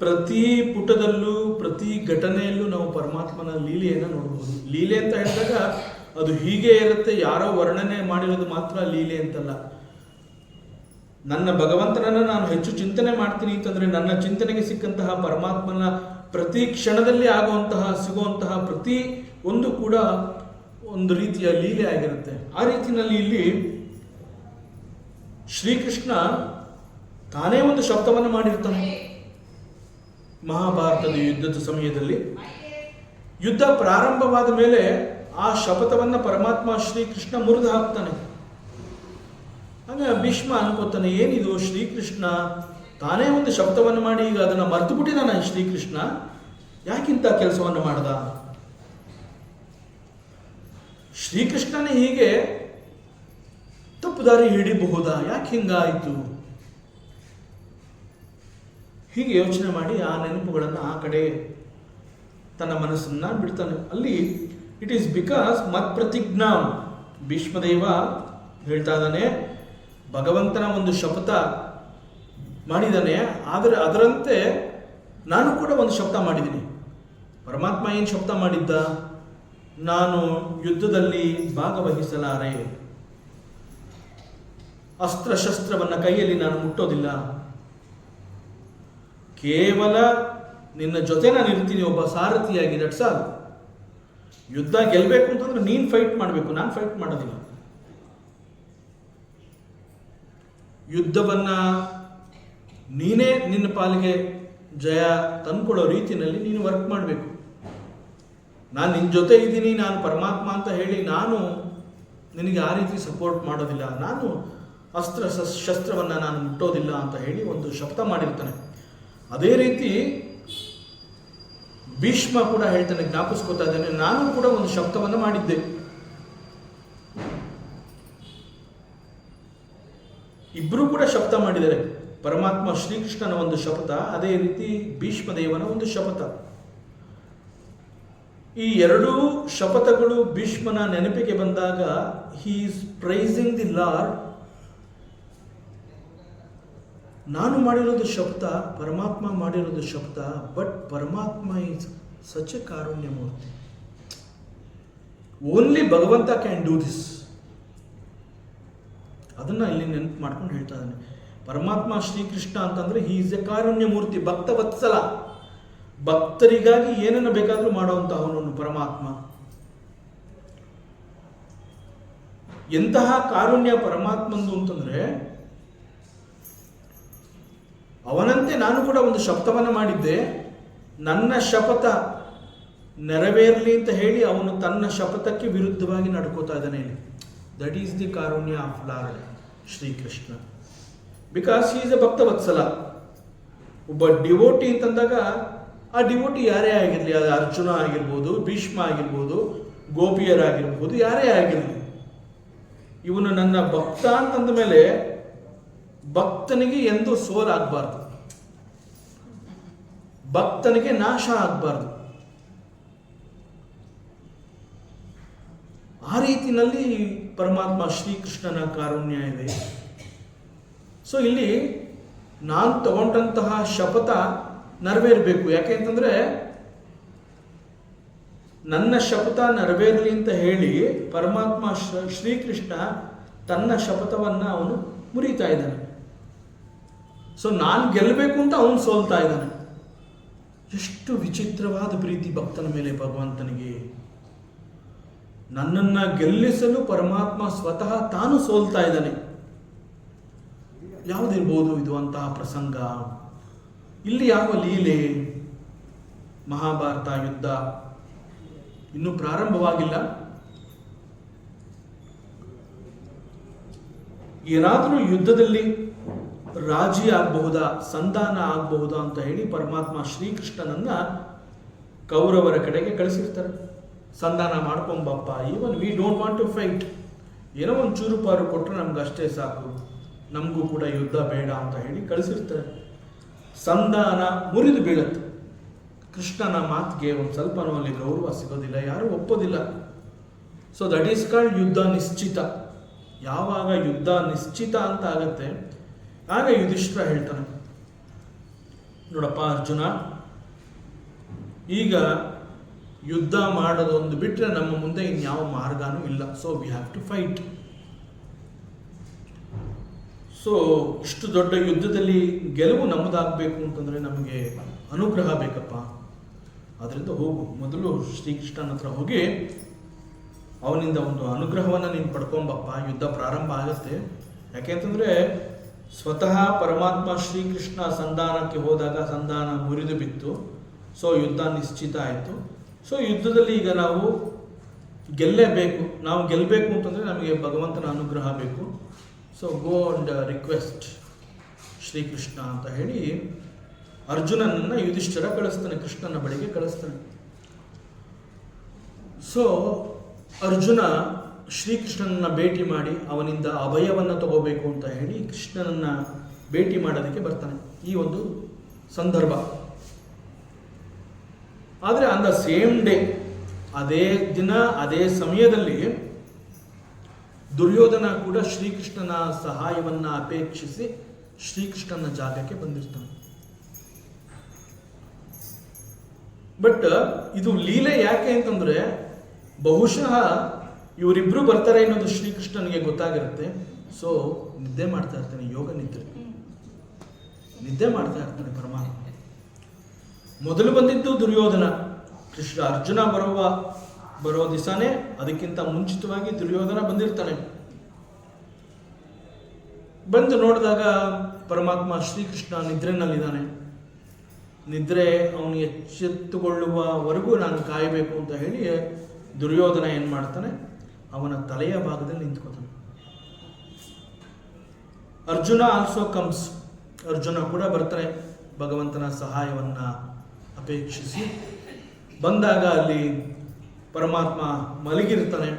ಪ್ರತಿ ಪುಟದಲ್ಲೂ ಪ್ರತಿ ಘಟನೆಯಲ್ಲೂ ನಾವು ಪರಮಾತ್ಮನ ಲೀಲೆಯನ್ನು ನೋಡಬಹುದು. ಲೀಲೆ ಅಂತ ಹೇಳಿದಾಗ ಅದು ಹೀಗೆ ಇರುತ್ತೆ, ಯಾರೋ ವರ್ಣನೆ ಮಾಡಿರೋದು ಮಾತ್ರ ಲೀಲೆ ಅಂತಲ್ಲ. ನನ್ನ ಭಗವಂತನನ್ನು ನಾನು ಹೆಚ್ಚು ಚಿಂತನೆ ಮಾಡ್ತೀನಿ ಅಂತಂದ್ರೆ ನನ್ನ ಚಿಂತನೆಗೆ ಸಿಕ್ಕಂತಹ ಪರಮಾತ್ಮನ ಪ್ರತಿ ಕ್ಷಣದಲ್ಲಿ ಸಿಗುವಂತಹ ಪ್ರತಿ ಒಂದು ಕೂಡ ಒಂದು ರೀತಿಯ ಲೀಲೆ ಆಗಿರುತ್ತೆ. ಆ ರೀತಿಯಲ್ಲಿ ಇಲ್ಲಿ ಶ್ರೀಕೃಷ್ಣ ತಾನೇ ಒಂದು ಶಬ್ದವನ್ನು ಮಾಡಿರ್ತಾನೆ. ಮಹಾಭಾರತದ ಯುದ್ಧದ ಸಮಯದಲ್ಲಿ ಯುದ್ಧ ಪ್ರಾರಂಭವಾದ ಮೇಲೆ ಆ ಶಪಥವನ್ನ ಪರಮಾತ್ಮ ಶ್ರೀಕೃಷ್ಣ ಮುರಿದು ಹಾಕ್ತಾನೆ. ಆಗ ಭೀಷ್ಮ ಅನ್ಕೋತಾನೆ, ಏನಿದು ಶ್ರೀಕೃಷ್ಣ ತಾನೇ ಒಂದು ಶಬ್ದವನ್ನು ಮಾಡಿ ಈಗ ಅದನ್ನು ಮರ್ತು ಬಿಟ್ಟಿದ್ದಾನೆ ಶ್ರೀಕೃಷ್ಣ, ಯಾಕಿಂತ ಕೆಲಸವನ್ನು ಮಾಡ್ದ? ಶ್ರೀಕೃಷ್ಣನೇ ಹೀಗೆ ತಪ್ಪು ದಾರಿ ಹಿಡಿಬಹುದಾ? ಯಾಕೆ ಹಿಂಗಾಯಿತು? ಹೀಗೆ ಯೋಚನೆ ಮಾಡಿ ಆ ನೆನಪುಗಳನ್ನು ಆ ಕಡೆ ತನ್ನ ಮನಸ್ಸನ್ನ ಬಿಡ್ತಾನೆ. ಅಲ್ಲಿ ಇಟ್ ಈಸ್ ಬಿಕಾಸ್ ಮತ್ ಪ್ರತಿಜ್ಞಾ, ಭೀಷ್ಮದೇವ ಹೇಳ್ತಾ ಇದ್ದಾನೆ, ಭಗವಂತನ ಒಂದು ಶಪಥ ಮಾಡಿದ್ದಾನೆ, ಆದರೆ ಅದರಂತೆ ನಾನು ಕೂಡ ಒಂದು ಶಬ್ದ ಮಾಡಿದ್ದೀನಿ. ಪರಮಾತ್ಮ ಏನು ಶಬ್ದ ಮಾಡಿದ್ದ? ನಾನು ಯುದ್ಧದಲ್ಲಿ ಭಾಗವಹಿಸಲಾರೆ, ಅಸ್ತ್ರಶಸ್ತ್ರವನ್ನು ಕೈಯಲ್ಲಿ ನಾನು ಮುಟ್ಟೋದಿಲ್ಲ, ಕೇವಲ ನಿನ್ನ ಜೊತೆ ನಾನು ಇರ್ತೀನಿ ಒಬ್ಬ ಸಾರಥಿಯಾಗಿ. ದಟ್ ಸಾಲ್. ಯುದ್ಧ ಗೆಲ್ಲಬೇಕು ಅಂತಂದ್ರೆ ನೀನು ಫೈಟ್ ಮಾಡಬೇಕು, ನಾನು ಫೈಟ್ ಮಾಡೋದಿಲ್ಲ. ಯುದ್ಧವನ್ನ ನೀನೇ ನಿನ್ನ ಪಾಲಿಗೆ ಜಯ ತಂದ್ಕೊಡೋ ರೀತಿಯಲ್ಲಿ ನೀನು ವರ್ಕ್ ಮಾಡಬೇಕು. ನಾನು ನಿನ್ನ ಜೊತೆ ಇದ್ದೀನಿ, ನಾನು ಪರಮಾತ್ಮ ಅಂತ ಹೇಳಿ ನಾನು ನಿನಗೆ ಆ ರೀತಿ ಸಪೋರ್ಟ್ ಮಾಡೋದಿಲ್ಲ, ನಾನು ಶಸ್ತ್ರವನ್ನು ನಾನು ಮುಟ್ಟೋದಿಲ್ಲ ಅಂತ ಹೇಳಿ ಒಂದು ಶಬ್ದ ಮಾಡಿರ್ತಾನೆ. ಅದೇ ರೀತಿ ಭೀಷ್ಮ ಕೂಡ ಹೇಳ್ತಾನೆ, ಜ್ಞಾಪಿಸ್ಕೊತಾ ಇದ್ದಾನೆ, ನಾನು ಕೂಡ ಒಂದು ಶಬ್ದವನ್ನು ಮಾಡಿದ್ದೆ. ಇಬ್ಬರು ಕೂಡ ಶಪಥ ಮಾಡಿದ್ದಾರೆ. ಪರಮಾತ್ಮ ಶ್ರೀಕೃಷ್ಣನ ಒಂದು ಶಪಥ, ಅದೇ ರೀತಿ ಭೀಷ್ಮದೇವನ ಒಂದು ಶಪಥ. ಈ ಎರಡೂ ಶಪಥಗಳು ಭೀಷ್ಮನ ನೆನಪಿಗೆ ಬಂದಾಗ he is pricing the lord. ನಾನು ಮಾಡಿರೋದು ಶಬ್ದ, ಪರಮಾತ್ಮ ಮಾಡಿರೋದು ಶಬ್ದ, ಬಟ್ ಪರಮಾತ್ಮ is such A Karunya Murthy. Only ಭಗವಂತ ಕ್ಯಾನ್ ಡೂ ದಿಸ್. ಅದನ್ನ ಇಲ್ಲಿ ನೆನಪು ಮಾಡ್ಕೊಂಡು ಹೇಳ್ತಾ ಇದ್ದಾನೆ. ಪರಮಾತ್ಮ ಶ್ರೀಕೃಷ್ಣ ಅಂತಂದ್ರೆ ಹಿ ಈಸ್ ಎ ಕಾರುಣ್ಯ ಮೂರ್ತಿ, ಭಕ್ತ ವತ್ಸಲ. ಭಕ್ತರಿಗಾಗಿ ಏನನ್ನು ಬೇಕಾದ್ರೂ ಮಾಡುವಂತ ಅವನನ್ನು ಪರಮಾತ್ಮ. ಎಂತಹ ಕಾರುಣ್ಯ ಪರಮಾತ್ಮಂದು ಅಂತಂದ್ರೆ, ಅವನಂತೆ ನಾನು ಕೂಡ ಒಂದು ಶಪಥವನ್ನು ಮಾಡಿದ್ದೆ, ನನ್ನ ಶಪಥ ನೆರವೇರಲಿ ಅಂತ ಹೇಳಿ ಅವನು ತನ್ನ ಶಪಥಕ್ಕೆ ವಿರುದ್ಧವಾಗಿ ನಡ್ಕೋತಾ ಇದ್ದಾನೆ ಇಲ್ಲಿ. ದಟ್ ಈಸ್ ದಿ ಕಾರುಣ್ಯ of Lord Shri Krishna. Because he is a ಭಕ್ತ ವತ್ಸಲ. ಒಬ್ಬ ಡಿವೋಟಿ ಅಂತಂದಾಗ ಆ ಡಿವೋಟಿ ಯಾರೇ ಆಗಿರಲಿ, ಅದು ಅರ್ಜುನ ಆಗಿರ್ಬೋದು, ಭೀಷ್ಮ ಆಗಿರ್ಬೋದು, ಗೋಪಿಯರಾಗಿರ್ಬೋದು, ಯಾರೇ ಆಗಿರಲಿ, ಇವನು ನನ್ನ ಭಕ್ತ ಅಂತಂದ ಮೇಲೆ ಭಕ್ತನಿಗೆ ಎಂದೂ ಸೋಲಾಗಬಾರ್ದು, ಭಕ್ತನಿಗೆ ನಾಶ ಆಗಬಾರ್ದು. ಆ ರೀತಿಯಲ್ಲಿ ಪರಮಾತ್ಮ ಶ್ರೀಕೃಷ್ಣನ ಕಾರುಣ್ಯ ಇದೆ. ಸೊ ಇಲ್ಲಿ ನಾನು ತಗೊಂಡಂತಹ ಶಪಥ ನೆರವೇರಬೇಕು. ಯಾಕೆ ಅಂತಂದ್ರೆ ನನ್ನ ಶಪಥ ನೆರವೇರಲಿ ಅಂತ ಹೇಳಿ ಪರಮಾತ್ಮ ಶ್ರೀಕೃಷ್ಣ ತನ್ನ ಶಪಥವನ್ನ ಅವನು ಮುರಿತಾ ಇದ್ದಾನೆ. ಸೊ ನಾನು ಗೆಲ್ಲಬೇಕು ಅಂತ ಅವನು ಸೋಲ್ತಾ ಇದ್ದಾನೆ. ಎಷ್ಟು ವಿಚಿತ್ರವಾದ ಪ್ರೀತಿ ಭಕ್ತನ ಮೇಲೆ ಭಗವಂತನಿಗೆ. ನನ್ನನ್ನು ಗೆಲ್ಲಿಸಲು ಪರಮಾತ್ಮ ಸ್ವತಃ ತಾನು ಸೋಲ್ತಾ ಇದ್ದಾನೆ. ಯಾವುದಿರ್ಬೋದು ಇದು ಅಂತಹ ಪ್ರಸಂಗ? ಇಲ್ಲಿ ಯಾವ ಲೀಲೆ? ಮಹಾಭಾರತ ಯುದ್ಧ ಇನ್ನೂ ಪ್ರಾರಂಭವಾಗಿಲ್ಲ. ಏನಾದರೂ ಯುದ್ಧದಲ್ಲಿ ರಾಜಿ ಆಗಬಹುದಾ, ಸಂಧಾನ ಆಗಬಹುದಾ ಅಂತ ಹೇಳಿ ಪರಮಾತ್ಮ ಶ್ರೀಕೃಷ್ಣನನ್ನ ಕೌರವರ ಕಡೆಗೆ ಕಳಿಸಿರ್ತಾರೆ. ಸಂಧಾನ ಮಾಡ್ಕೊಂಬಪ್ಪ, even we don't want to fight, ಏನೋ ಒಂದು ಚೂರು ಪಾರು ಕೊಟ್ಟರೆ ನಮ್ಗೆ ಅಷ್ಟೇ ಸಾಕು, ನಮಗೂ ಕೂಡ ಯುದ್ಧ ಬೇಡ ಅಂತ ಹೇಳಿ ಕಳಿಸಿರ್ತಾರೆ. ಸಂಧಾನ ಮುರಿದು ಬೀಳುತ್ತೆ. ಕೃಷ್ಣನ ಮಾತಿಗೆ ಒಂದು ಸ್ವಲ್ಪನೂ ಅಲ್ಲಿ ಗೌರವ ಸಿಗೋದಿಲ್ಲ, ಯಾರೂ ಒಪ್ಪೋದಿಲ್ಲ. ಸೊ ದಟ್ ಈಸ್ ಕಾಲ್ಡ್ ಯುದ್ಧ ನಿಶ್ಚಿತ. ಯಾವಾಗ ಯುದ್ಧ ನಿಶ್ಚಿತ ಅಂತ ಆಗತ್ತೆ, ಆಗ ಯುಧಿಷ್ಠಿರ ಹೇಳ್ತಾನೆ, ನೋಡಪ್ಪ ಅರ್ಜುನ, ಈಗ ಯುದ್ಧ ಮಾಡೋದೊಂದು ಬಿಟ್ಟರೆ ನಮ್ಮ ಮುಂದೆ ಇನ್ಯಾವ ಮಾರ್ಗನೂ ಇಲ್ಲ. So we have to fight. So ಇಷ್ಟು ದೊಡ್ಡ ಯುದ್ಧದಲ್ಲಿ ಗೆಲುವು ನಮ್ಮದಾಗಬೇಕು ಅಂತಂದರೆ ನಮಗೆ ಅನುಗ್ರಹ ಬೇಕಪ್ಪ. ಅದರಿಂದ ಹೋಗು, ಮೊದಲು ಶ್ರೀಕೃಷ್ಣನ ಹತ್ರ ಹೋಗಿ ಅವನಿಂದ ಒಂದು ಅನುಗ್ರಹವನ್ನು ನೀನು ಪಡ್ಕೊಂಬಪ್ಪ. ಯುದ್ಧ ಪ್ರಾರಂಭ ಆಗುತ್ತೆ. ಯಾಕೆಂತಂದರೆ ಸ್ವತಃ ಪರಮಾತ್ಮ ಶ್ರೀಕೃಷ್ಣ ಸಂಧಾನಕ್ಕೆ ಹೋದಾಗ ಸಂಧಾನ ಮುರಿದು ಬಿತ್ತು. ಸೊ ಯುದ್ಧ ನಿಶ್ಚಿತ ಆಯಿತು. ಸೊ ಯುದ್ಧದಲ್ಲಿ ಈಗ ನಾವು ಗೆಲ್ಲೇಬೇಕು. ನಾವು ಗೆಲ್ಲಬೇಕು ಅಂತಂದರೆ ನಮಗೆ ಭಗವಂತನ ಅನುಗ್ರಹ ಬೇಕು. So go and request Shri Krishna ಅಂತ ಹೇಳಿ ಅರ್ಜುನನನ್ನು ಯುಧಿಷ್ಠಿರ ಕಳಿಸ್ತಾನೆ, ಕೃಷ್ಣನ ಬಳಿಗೆ ಕಳಿಸ್ತಾನೆ. ಸೊ ಅರ್ಜುನ ಶ್ರೀಕೃಷ್ಣನನ್ನ ಭೇಟಿ ಮಾಡಿ ಅವನಿಂದ ಅಭಯವನ್ನು ತಗೋಬೇಕು ಅಂತ ಹೇಳಿ ಕೃಷ್ಣನನ್ನ ಭೇಟಿ ಮಾಡೋದಕ್ಕೆ ಬರ್ತಾನೆ ಈ ಒಂದು ಸಂದರ್ಭ. ಆದರೆ ಆನ್ ದ ಸೇಮ್ ಡೇ, ಅದೇ ದಿನ ಅದೇ ಸಮಯದಲ್ಲಿ ದುರ್ಯೋಧನ ಕೂಡ ಶ್ರೀಕೃಷ್ಣನ ಸಹಾಯವನ್ನ ಅಪೇಕ್ಷಿಸಿ ಶ್ರೀಕೃಷ್ಣನ ಜಾಗಕ್ಕೆ ಬಂದಿರ್ತಾನೆ. ಬಟ್ ಇದು ಲೀಲೆ ಯಾಕೆ ಅಂತಂದ್ರೆ, ಬಹುಶಃ ಇವರಿಬ್ರು ಬರ್ತಾರೆ ಅನ್ನೋದು ಶ್ರೀಕೃಷ್ಣನಿಗೆ ಗೊತ್ತಾಗಿರುತ್ತೆ. ಸೊ ನಿದ್ದೆ ಮಾಡ್ತಾ ಇರ್ತಾನೆ, ಯೋಗ ನಿದ್ದೆ ಮಾಡ್ತಾ ಇರ್ತಾನೆ ಪರಮಾತ್ಮ. ಮೊದಲು ಬಂದಿದ್ದು ದುರ್ಯೋಧನ. ಅರ್ಜುನ ಬರೋ ದಿವಸನೇ ಅದಕ್ಕಿಂತ ಮುಂಚಿತವಾಗಿ ದುರ್ಯೋಧನ ಬಂದಿರ್ತಾನೆ. ಬಂದು ನೋಡಿದಾಗ ಪರಮಾತ್ಮ ಶ್ರೀಕೃಷ್ಣ ನಿದ್ರೆನಲ್ಲಿದ್ದಾನೆ. ನಿದ್ರೆ ಅವನು ಎಚ್ಚೆತ್ತುಕೊಳ್ಳುವವರೆಗೂ ನಾನು ಕಾಯಬೇಕು ಅಂತ ಹೇಳಿ ದುರ್ಯೋಧನ ಏನು ಮಾಡ್ತಾನೆ, ಅವನ ತಲೆಯ ಭಾಗದಲ್ಲಿ ನಿಂತ್ಕೋತಾನೆ. Arjuna also comes. ಅರ್ಜುನ ಕೂಡ ಬರ್ತಾನೆ ಭಗವಂತನ ಸಹಾಯವನ್ನ ಅಪೇಕ್ಷಿಸಿ. ಬಂದಾಗ ಅಲ್ಲಿ ಪರಮಾತ್ಮ ಮಲಗಿರ್ತಾನೆ.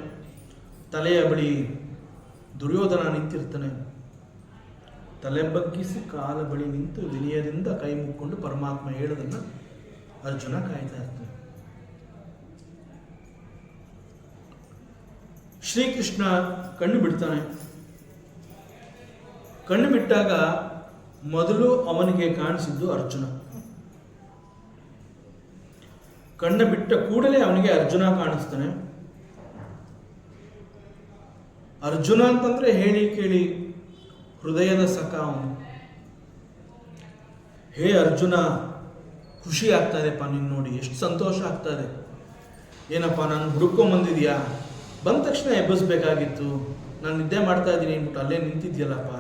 ತಲೆಯ ಬಳಿ ದುರ್ಯೋಧನ ನಿಂತಿರ್ತಾನೆ. ತಲೆ ಬಗ್ಗಿಸಿ ಕಾಲ ಬಳಿ ನಿಂತು ವಿನಯದಿಂದ ಕೈ ಮುಕ್ಕೊಂಡು ಪರಮಾತ್ಮ ಹೇಳೋದನ್ನು ಅರ್ಜುನ ಕಾಯ್ತಾ ಇರ್ತಾನೆ. ಶ್ರೀಕೃಷ್ಣ ಕಣ್ಣು ಬಿಡ್ತಾನೆ. ಕಣ್ಣು ಬಿಟ್ಟಾಗ ಮೊದಲು ಅವನಿಗೆ ಕಾಣಿಸಿದ್ದು ಅರ್ಜುನ. ಕಣ್ಣು ಬಿಟ್ಟ ಕೂಡಲೇ ಅವನಿಗೆ ಅರ್ಜುನ ಕಾಣಿಸ್ತಾನೆ. ಅರ್ಜುನ ಅಂತಂದ್ರೆ ಹೇಳಿ ಕೇಳಿ ಹೃದಯದ ಸಖ ಅವನು. ಹೇ ಅರ್ಜುನ, ಖುಷಿ ಆಗ್ತಾ ಇದೆಪ್ಪ ನಿನ್ನ ನೋಡಿ, ಎಷ್ಟು ಸಂತೋಷ ಆಗ್ತಾ ಇದೆ. ಏನಪ್ಪ ನಾನು ಹುಡುಕೊಂಬಂದಿದ್ಯಾ, ಬಂದ ತಕ್ಷಣ ಎಬ್ಬಿಸ್ಬೇಕಾಗಿತ್ತು, ನಾನು ನಿದ್ದೆ ಮಾಡ್ತಾ ಇದ್ದೀನಿ ಅಂದ್ಬಿಟ್ಟು ಅಲ್ಲೇ ನಿಂತಿದ್ಯಲ್ಲಪ್ಪ.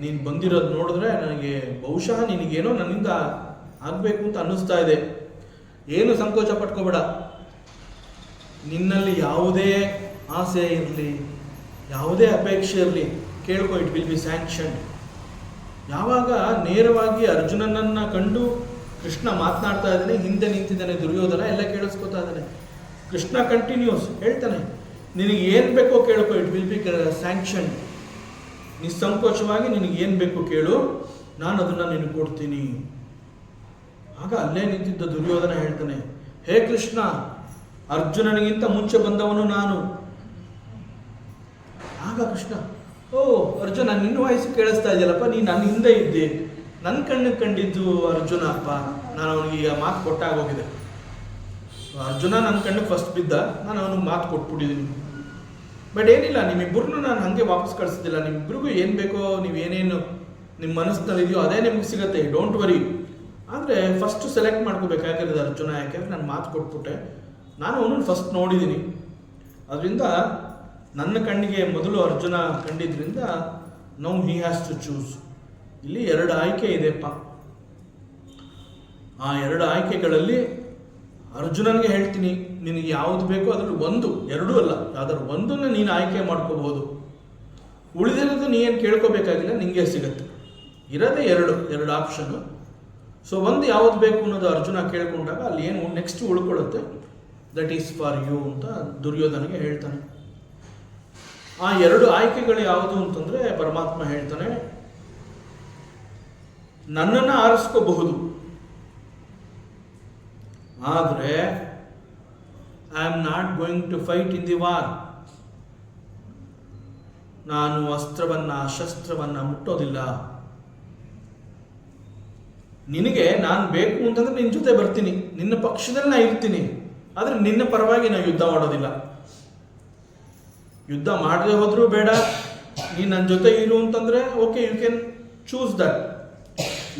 ನೀನು ಬಂದಿರೋದು ನೋಡಿದ್ರೆ ನನಗೆ ಬಹುಶಃ ನಿನಗೇನೋ ನನ್ನಿಂದ ಆಗಬೇಕು ಅಂತ ಅನ್ನಿಸ್ತಾ ಇದೆ. ಏನು ಸಂಕೋಚ ಪಟ್ಕೋಬೇಡ. ನಿನ್ನಲ್ಲಿ ಯಾವುದೇ ಆಸೆ ಇರಲಿ, ಯಾವುದೇ ಅಪೇಕ್ಷೆ ಇರಲಿ, ಕೇಳ್ಕೊ, ಇಟ್ ವಿಲ್ ಬಿ ಸ್ಯಾಂಕ್ಷನ್. ಯಾವಾಗ ನೇರವಾಗಿ ಅರ್ಜುನನನ್ನು ಕಂಡು ಕೃಷ್ಣ ಮಾತನಾಡ್ತಾ ಇದ್ದಾನೆ, ಹಿಂದೆ ನಿಂತಿದ್ದಾನೆ ದುರ್ಯೋಧನ, ಎಲ್ಲ ಕೇಳಿಸ್ಕೊತಾ ಇದ್ದಾನೆ. ಕೃಷ್ಣ ಕಂಟಿನ್ಯೂಸ್ ಹೇಳ್ತಾನೆ, ನಿನಗೆ ಏನು ಬೇಕೋ ಕೇಳ್ಕೊ, ಇಟ್ ವಿಲ್ ಬಿ ಸ್ಯಾಂಕ್ಷನ್. ನಿಸ್ಸಂಕೋಚವಾಗಿ ನಿನಗೆ ಏನು ಬೇಕು ಕೇಳು, ನಾನು ಅದನ್ನು ನಿನಗೆ ಕೊಡ್ತೀನಿ. ಆಗ ಅಲ್ಲೇ ನಿಂತಿದ್ದ ದುರ್ಯೋಧನ ಹೇಳ್ತಾನೆ, ಹೇ ಕೃಷ್ಣ, ಅರ್ಜುನನಿಗಿಂತ ಮುಂಚೆ ಬಂದವನು ನಾನು. ಆಗ ಕೃಷ್ಣ, ಓ ಅರ್ಜುನ, ನಿನ್ನ ವಾಯ್ಸು ಕೇಳಿಸ್ತಾ ಇದೆಯಲ್ಲಪ್ಪ, ನೀನು ನನ್ನ ಹಿಂದೆ ಇದ್ದೆ, ನನ್ನ ಕಣ್ಣಿಗೆ ಕಂಡಿದ್ದು ಅರ್ಜುನ ಅಪ್ಪ. ನಾನು ಅವನಿಗೆ ಈಗ ಮಾತು ಕೊಟ್ಟಾಗೋಗಿದೆ. ಅರ್ಜುನ ನನ್ನ ಕಣ್ಣಿಗೆ ಫಸ್ಟ್ ಬಿದ್ದ, ನಾನು ಅವನಿಗೆ ಮಾತು ಕೊಟ್ಬಿಟ್ಟಿದ್ದೀನಿ. ಬಟ್ ಏನಿಲ್ಲ, ನಿಮ್ಮಿಬ್ಬರನ್ನು ನಾನು ಹಾಗೆ ವಾಪಸ್ ಕಳಿಸ್ತಿಲ್ಲ. ನಿಮ್ಮಿಬ್ಬರಿಗೂ ಏನು ಬೇಕೋ, ನೀವೇನೇನು ನಿಮ್ಮ ಮನಸ್ಸಿನಲ್ಲಿದೆಯೋ ಅದೇ ನಿಮ್ಗೆ ಸಿಗುತ್ತೆ, ಡೋಂಟ್ ವರಿ. ಆದರೆ ಫಸ್ಟ್ ಸೆಲೆಕ್ಟ್ ಮಾಡ್ಕೋಬೇಕಾಗಿರೋದು ಅರ್ಜುನ. ಯಾಕೆಂದರೆ ನಾನು ಮಾತು ಕೊಟ್ಬಿಟ್ಟೆ, ನಾನು ಅವನನ್ನು ಫಸ್ಟ್ ನೋಡಿದ್ದೀನಿ. ಅದರಿಂದ ನನ್ನ ಕಣ್ಣಿಗೆ ಮೊದಲು ಅರ್ಜುನ ಕಂಡಿದ್ದರಿಂದ now he has to choose. ಇಲ್ಲಿ 2 ಆಯ್ಕೆ ಇದೆಪ್ಪ. ಆ 2 ಆಯ್ಕೆಗಳಲ್ಲಿ ಅರ್ಜುನನಿಗೆ ಹೇಳ್ತೀನಿ, ನಿನಗೆ ಯಾವುದು ಬೇಕೋ ಅದರಲ್ಲಿ ಒಂದು, 2 ಅಲ್ಲ, ಯಾವ್ದಾದ್ರು ಒಂದನ್ನು ನೀನು ಆಯ್ಕೆ ಮಾಡ್ಕೋಬಹುದು. ಉಳಿದಿರೋದು ನೀನು ಕೇಳ್ಕೋಬೇಕಾಗಿಲ್ಲ, ನಿಮಗೆ ಸಿಗುತ್ತೆ. ಇರೋದೇ 2 ಆಪ್ಷನ್ನು. ಸೊ ಒಂದು ಯಾವುದು ಬೇಕು ಅನ್ನೋದು ಅರ್ಜುನ ಕೇಳ್ಕೊಂಡಾಗ ಅಲ್ಲಿ ಏನು ನೆಕ್ಸ್ಟ್ ಉಳ್ಕೊಳ್ಳುತ್ತೆ, ದಟ್ ಈಸ್ ಫಾರ್ ಯು ಅಂತ ದುರ್ಯೋಧನಿಗೆ ಹೇಳ್ತಾನೆ. ಆ 2 ಆಯ್ಕೆಗಳು ಯಾವುದು ಅಂತಂದ್ರೆ ಪರಮಾತ್ಮ ಹೇಳ್ತಾನೆ, ನನ್ನನ್ನು ಆರಿಸ್ಕೋಬಹುದು, ಆದರೆ I am not going to fight in the war. ನಾನು ಅಸ್ತ್ರವನ್ನ ಶಸ್ತ್ರವನ್ನ ಮುಟ್ಟೋದಿಲ್ಲ. ನಿನಗೆ ನಾನು ಬೇಕು ಅಂತಂದ್ರೆ ನಿನ್ನ ಜೊತೆ ಬರ್ತೀನಿ, ನಿನ್ನ ಪಕ್ಷದಲ್ಲಿ ನಾ ಇರ್ತೀನಿ, ಆದರೆ ನಿನ್ನ ಪರವಾಗಿ ನಾವು ಯುದ್ಧ ಮಾಡೋದಿಲ್ಲ. ಯುದ್ಧ ಮಾಡದೆ ಹೋದ್ರೂ ಬೇಡ, ನೀನು ನನ್ನ ಜೊತೆ ಇರು ಅಂತಂದ್ರೆ okay, you can choose that.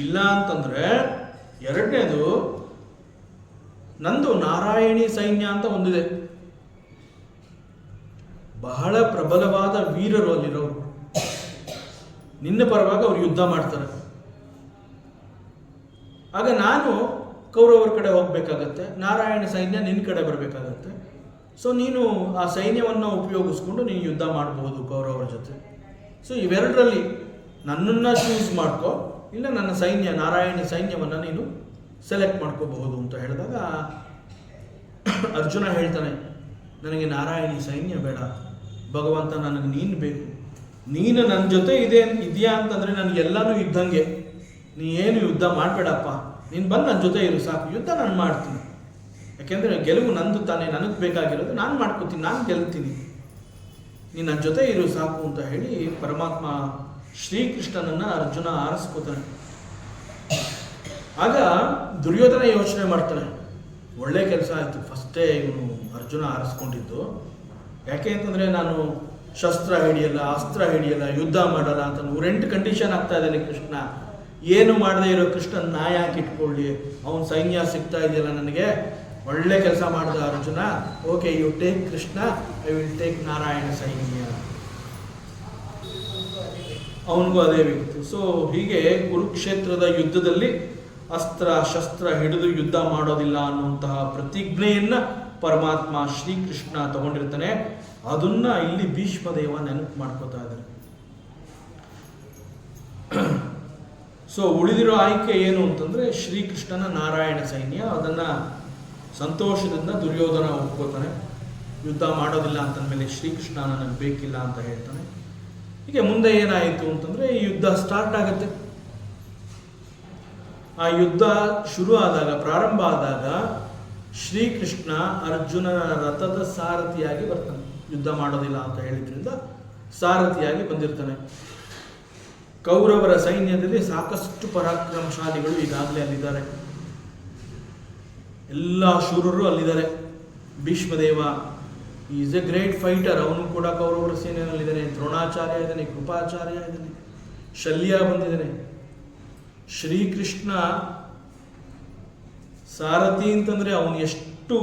ಇಲ್ಲ ಅಂತಂದ್ರೆ ಎರಡನೇದು, ನಂದು ನಾರಾಯಣಿ ಸೈನ್ಯ ಅಂತ ಒಂದಿದೆ, ಬಹಳ ಪ್ರಬಲವಾದ ವೀರರು ಅಲ್ಲಿರೋರು. ನಿನ್ನ ಪರವಾಗಿ ಅವ್ರು ಯುದ್ಧ ಮಾಡ್ತಾರೆ. ಆಗ ನಾನು ಕೌರವರ ಕಡೆ ಹೋಗ್ಬೇಕಾಗತ್ತೆ, ನಾರಾಯಣ ಸೈನ್ಯ ನಿನ್ನ ಕಡೆ ಬರಬೇಕಾಗತ್ತೆ. ಸೊ ನೀನು ಆ ಸೈನ್ಯವನ್ನು ಉಪಯೋಗಿಸ್ಕೊಂಡು ನೀನು ಯುದ್ಧ ಮಾಡಬಹುದು ಕೌರವರ ಜೊತೆ. ಸೊ ಇವೆರಡರಲ್ಲಿ ನನ್ನನ್ನು ಚೂಸ್ ಮಾಡ್ಕೋ, ಇಲ್ಲ ನನ್ನ ಸೈನ್ಯ ನಾರಾಯಣಿ ಸೈನ್ಯವನ್ನು ನೀನು ಸೆಲೆಕ್ಟ್ ಮಾಡ್ಕೋಬಹುದು ಅಂತ ಹೇಳಿದಾಗ ಅರ್ಜುನ ಹೇಳ್ತಾನೆ, ನನಗೆ ನಾರಾಯಣಿ ಸೈನ್ಯ ಬೇಡ ಭಗವಂತ, ನನಗೆ ನೀನು ಬೇಕು. ನೀನು ನನ್ನ ಜೊತೆ ಇದೆಯಾ ಅಂತಂದರೆ ನನಗೆಲ್ಲನೂ ಇದ್ದಂಗೆ. ನೀ ಏನು ಯುದ್ಧ ಮಾಡಬೇಡಪ್ಪ, ನೀನು ಬಂದು ನನ್ನ ಜೊತೆ ಇರು ಸಾಕು, ಯುದ್ಧ ನಾನು ಮಾಡ್ತೀನಿ. ಯಾಕೆಂದರೆ ಗೆಲುವು ನಂದು ತಾನೇ, ನನಗೆ ಬೇಕಾಗಿರೋದು ನಾನು ಮಾಡ್ಕೋತೀನಿ, ನಾನು ಗೆಲ್ತೀನಿ, ನೀನು ನನ್ನ ಜೊತೆ ಇರು ಸಾಕು ಅಂತ ಹೇಳಿ ಪರಮಾತ್ಮ ಶ್ರೀಕೃಷ್ಣನನ್ನು ಅರ್ಜುನ ಆರಿಸ್ಕೋತಾನೆ. ಆಗ ದುರ್ಯೋಧನ ಯೋಚನೆ ಮಾಡ್ತಾನೆ, ಒಳ್ಳೆ ಕೆಲಸ ಆಯಿತು, ಫಸ್ಟೇ ಇವನು ಅರ್ಜುನ ಆರಿಸ್ಕೊಂಡಿದ್ದು. ಯಾಕೆ ಅಂತಂದರೆ ನಾನು ಶಸ್ತ್ರ ಹಿಡಿಯಲ್ಲ, ಅಸ್ತ್ರ ಹಿಡಿಯಲ್ಲ, ಯುದ್ಧ ಮಾಡಲ್ಲ ಅಂತ 108 ಕಂಡೀಷನ್ ಆಗ್ತಾ ಇದ್ದಾನೆ ಕೃಷ್ಣ. ಏನು ಮಾಡದೇ ಇರೋ ಕೃಷ್ಣನ ನಾ ಯಾಕೆ ಇಟ್ಕೊಳ್ಳಿ, ಅವನ ಸೈನ್ಯ ಸಿಗ್ತಾ ಇದೆಯಲ್ಲ ನನಗೆ, ಒಳ್ಳೆ ಕೆಲಸ ಮಾಡಿದ Arjuna. Okay, you take Krishna, I will take Narayana ಸೈನ್ಯ. ಅವನಿಗೂ ಅದೇ ಬೇಕಿತ್ತು. ಸೊ ಹೀಗೆ ಕುರುಕ್ಷೇತ್ರದ ಯುದ್ಧದಲ್ಲಿ ಅಸ್ತ್ರ ಶಸ್ತ್ರ ಹಿಡಿದು ಯುದ್ಧ ಮಾಡೋದಿಲ್ಲ ಅನ್ನುವಂತಹ ಪ್ರತಿಜ್ಞೆಯನ್ನ ಪರಮಾತ್ಮ ಶ್ರೀಕೃಷ್ಣ ತಗೊಂಡಿರ್ತಾನೆ. ಅದನ್ನ ಇಲ್ಲಿ ಭೀಷ್ಮದೇವ ನೆನಪು ಮಾಡ್ಕೋತಾ ಇದ್ದಾರೆ. ಸೊ ಉಳಿದಿರೋ ಆಯ್ಕೆ ಏನು ಅಂತಂದ್ರೆ ಶ್ರೀಕೃಷ್ಣನ ನಾರಾಯಣ ಸೈನ್ಯ. ಅದನ್ನ ಸಂತೋಷದಿಂದ ದುರ್ಯೋಧನ ಒಪ್ಕೋತಾನೆ. ಯುದ್ಧ ಮಾಡೋದಿಲ್ಲ ಅಂತಂದ್ಮೇಲೆ ಶ್ರೀಕೃಷ್ಣ ನನಗೆ ಬೇಕಿಲ್ಲ ಅಂತ ಹೇಳ್ತಾನೆ. ಹೀಗೆ ಮುಂದೆ ಏನಾಯಿತು ಅಂತಂದ್ರೆ ಈ ಯುದ್ಧ ಸ್ಟಾರ್ಟ್ ಆಗುತ್ತೆ. ಆ ಯುದ್ಧ ಶುರು ಆದಾಗ, ಪ್ರಾರಂಭ ಆದಾಗ ಶ್ರೀಕೃಷ್ಣ ಅರ್ಜುನನ ರಥದ ಸಾರಥಿಯಾಗಿ ಬರ್ತಾನೆ. ಯುದ್ಧ ಮಾಡೋದಿಲ್ಲ ಅಂತ ಹೇಳಿದ್ರಿಂದ ಸಾರಥಿಯಾಗಿ ಬಂದಿರ್ತಾನೆ. ಕೌರವರ ಸೈನ್ಯದಲ್ಲಿ ಸಾಕಷ್ಟು ಪರಾಕ್ರಮಶಾಲಿಗಳು ಈಗಾಗಲೇ ಅಲ್ಲಿದ್ದಾರೆ, ಎಲ್ಲ ಶೂರರು ಅಲ್ಲಿದ್ದಾರೆ. ಭೀಷ್ಮದೇವ ಈಸ್ ಎ ಗ್ರೇಟ್ ಫೈಟರ್, ಅವನು ಕೂಡ ಕೌರವರ ಸೇನೆಯಲ್ಲಿದ್ದಾನೆ. ದ್ರೋಣಾಚಾರ್ಯ ಇದ್ದಾನೆ, ಕೃಪಾಚಾರ್ಯ ಇದ್ದಾನೆ, ಶಲ್ಯ ಬಂದಿದ್ದಾನೆ. ಶ್ರೀಕೃಷ್ಣ ಸಾರಥಿ ಅಂತಂದರೆ ಅವನು ಎಷ್ಟು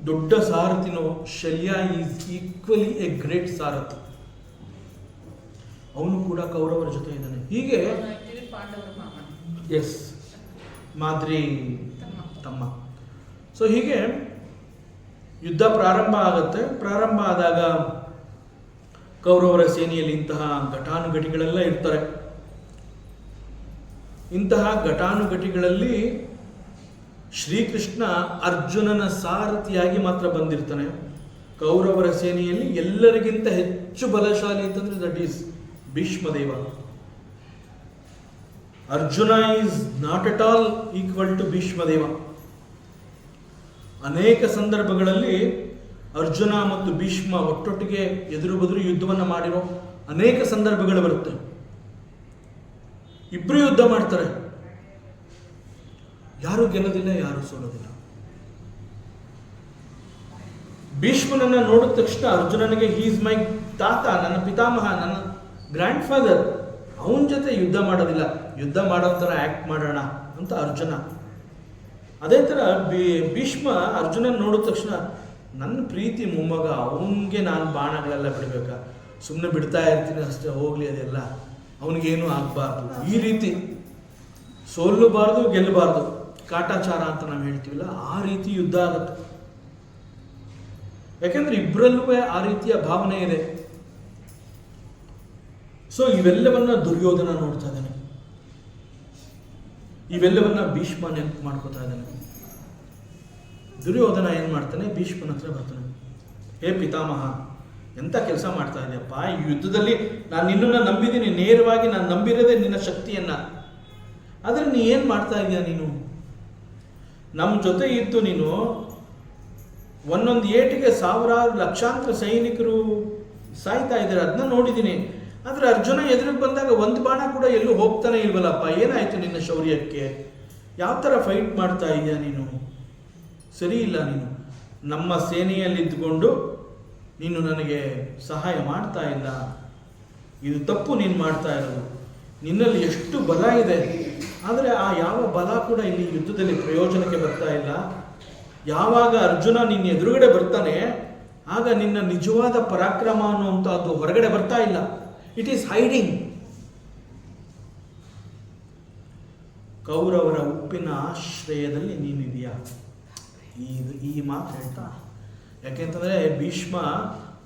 ದೊಡ್ಡ ಸಾರಥಿನೋ, ಶಲ್ಯ ಈಸ್ ಈಕ್ವಲಿ ಎ ಗ್ರೇಟ್ ಸಾರಥಿ, ಅವನು ಕೂಡ ಕೌರವರ ಜೊತೆ ಇದ್ದಾನೆ. ಹೀಗೆ ಎಸ್ ಮಾದ್ರಿ ತಮ್ಮ. ಸೊ ಹೀಗೆ ಯುದ್ಧ ಪ್ರಾರಂಭ ಆಗುತ್ತೆ. ಪ್ರಾರಂಭ ಆದಾಗ ಕೌರವರ ಸೇನೆಯಲ್ಲಿ ಇಂತಹ ಘಟಾನುಘಟಿಗಳೆಲ್ಲ ಇರ್ತಾರೆ. ಇಂತಹ ಘಟಾನುಘಟಿಗಳಲ್ಲಿ ಶ್ರೀಕೃಷ್ಣ ಅರ್ಜುನನ ಸಾರಥಿಯಾಗಿ ಮಾತ್ರ ಬಂದಿರ್ತಾನೆ. ಕೌರವರ ಸೇನೆಯಲ್ಲಿ ಎಲ್ಲರಿಗಿಂತ ಹೆಚ್ಚು ಬಲಶಾಲಿ ಅಂತಂದ್ರೆ that is Bhishmadeva. Arjuna is not at all equal to Bhishmadeva. ಅನೇಕ ಸಂದರ್ಭಗಳಲ್ಲಿ ಅರ್ಜುನ ಮತ್ತು ಭೀಷ್ಮ ಒಟ್ಟೊಟ್ಟಿಗೆ ಎದುರು ಬದುರು ಯುದ್ಧವನ್ನು ಮಾಡಿರೋ ಅನೇಕ ಸಂದರ್ಭಗಳು ಬರುತ್ತೆ. ಇಬ್ಬರು ಯುದ್ಧ ಮಾಡ್ತಾರೆ, ಯಾರು ಗೆಲ್ಲೋದಿಲ್ಲ, ಯಾರು ಸೋಲೋದಿಲ್ಲ. ಭೀಷ್ಮನನ್ನ ನೋಡಿದ ತಕ್ಷಣ ಅರ್ಜುನನಿಗೆ ಈಸ್ ಮೈ ತಾತ, ನನ್ನ ಪಿತಾಮಹ, ನನ್ನ ಗ್ರ್ಯಾಂಡ್ ಫಾದರ್, ಅವನ ಜೊತೆ ಯುದ್ಧ ಮಾಡೋದಿಲ್ಲ, ಯುದ್ಧ ಮಾಡೋ ಥರ ಆ್ಯಕ್ಟ್ ಮಾಡೋಣ ಅಂತ ಅರ್ಜುನ. ಅದೇ ಥರ ಭೀಷ್ಮ ಅರ್ಜುನನ್ ನೋಡಿದ ತಕ್ಷಣ ನನ್ನ ಪ್ರೀತಿ ಮೊಮ್ಮಗ, ಅವನಿಗೆ ನಾನು ಬಾಣಗಳೆಲ್ಲ ಬಿಡಬೇಕಾ, ಸುಮ್ಮನೆ ಬಿಡ್ತಾ ಇರ್ತೀನಿ ಅಷ್ಟೇ, ಹೋಗಲಿ ಅದೆಲ್ಲ, ಅವನಿಗೇನು ಆಗಬಾರ್ದು. ಈ ರೀತಿ ಸೋಲ್ಲಬಾರ್ದು ಗೆಲ್ಲಬಾರ್ದು, ಕಾಟಾಚಾರ ಅಂತ ನಾವು ಹೇಳ್ತೀವಲ್ಲ, ಆ ರೀತಿ ಯುದ್ಧ ಆಗುತ್ತೆ. ಯಾಕೆಂದ್ರೆ ಇಬ್ಬರಲ್ಲೂ ಆ ರೀತಿಯ ಭಾವನೆ ಇದೆ. ಸೊ ಇವೆಲ್ಲವನ್ನ ದುರ್ಯೋಧನ ನೋಡ್ತಾ ಇದ್ದಾನೆ, ಇವೆಲ್ಲವನ್ನ ಭೀಷ್ಮ ನೆನಪು ಮಾಡ್ಕೋತಾ ಇದ್ದಾನೆ. ದುರ್ಯೋಧನ ಏನ್ ಮಾಡ್ತಾನೆ, ಭೀಷ್ಮನ ಹತ್ರ ಬರ್ತಾನೆ. ಹೇ ಪಿತಾಮಹ, ಎಂತ ಕೆಲಸ ಮಾಡ್ತಾ ಇದೆಯಪ್ಪ, ಈ ಯುದ್ಧದಲ್ಲಿ ನಾನು ನಿನ್ನನ್ನು ನಂಬಿದ್ದೀನಿ, ನೇರವಾಗಿ ನಾನು ನಂಬಿರೋದೇ ನಿನ್ನ ಶಕ್ತಿಯನ್ನ, ಆದ್ರೆ ನೀ ಏನ್ ಮಾಡ್ತಾ ಇದೀಯ, ನೀನು ನಮ್ಮ ಜೊತೆ ಇದ್ದು ನೀನು ಒಂದೊಂದು ಏಟಿಗೆ ಸಾವಿರಾರು ಲಕ್ಷಾಂತರ ಸೈನಿಕರು ಸಾಯ್ತಾ ಇದ್ದಾರೆ, ಅದನ್ನ ನೋಡಿದ್ದೀನಿ. ಆದ್ರೆ ಅರ್ಜುನ ಎದುರಿಗೆ ಬಂದಾಗ ಒಂದು ಬಾಣ ಕೂಡ ಎಲ್ಲೂ ಹೋಗ್ತಾನೆ ಇಲ್ವಲ್ಲಪ್ಪ, ಏನಾಯ್ತು ನಿನ್ನ ಶೌರ್ಯಕ್ಕೆ, ಯಾವ ಥರ ಫೈಟ್ ಮಾಡ್ತಾ ಇದೆಯಾ ನೀನು, ಸರಿ ಇಲ್ಲ, ನೀನು ನಮ್ಮ ಸೇನೆಯಲ್ಲಿದ್ದುಕೊಂಡು ನೀನು ನನಗೆ ಸಹಾಯ ಮಾಡ್ತಾ ಇಲ್ಲ, ಇದು ತಪ್ಪು ನೀನು ಮಾಡ್ತಾ ಇರೋದು. ನಿನ್ನಲ್ಲಿ ಎಷ್ಟು ಬಲ ಇದೆ, ಆದರೆ ಆ ಯಾವ ಬಲ ಕೂಡ ಇಲ್ಲಿ ಯುದ್ಧದಲ್ಲಿ ಪ್ರಯೋಜನಕ್ಕೆ ಬರ್ತಾ ಇಲ್ಲ. ಯಾವಾಗ ಅರ್ಜುನ ನಿನ್ನ ಎದುರುಗಡೆ ಬರ್ತಾನೆ, ಆಗ ನಿನ್ನ ನಿಜವಾದ ಪರಾಕ್ರಮ ಅನ್ನುವಂಥದ್ದು ಹೊರಗಡೆ ಬರ್ತಾ ಇಲ್ಲ, ಇಟ್ ಈಸ್ ಹೈಡಿಂಗ್. ಕೌರವರ ಉಪ್ಪಿನ ಆಶ್ರಯದಲ್ಲಿ ನೀನಿದೆಯಾ, ಈ ಮಾತು ಹೇಳ್ತಾ. ಯಾಕೆಂತಂದ್ರೆ ಭೀಷ್ಮ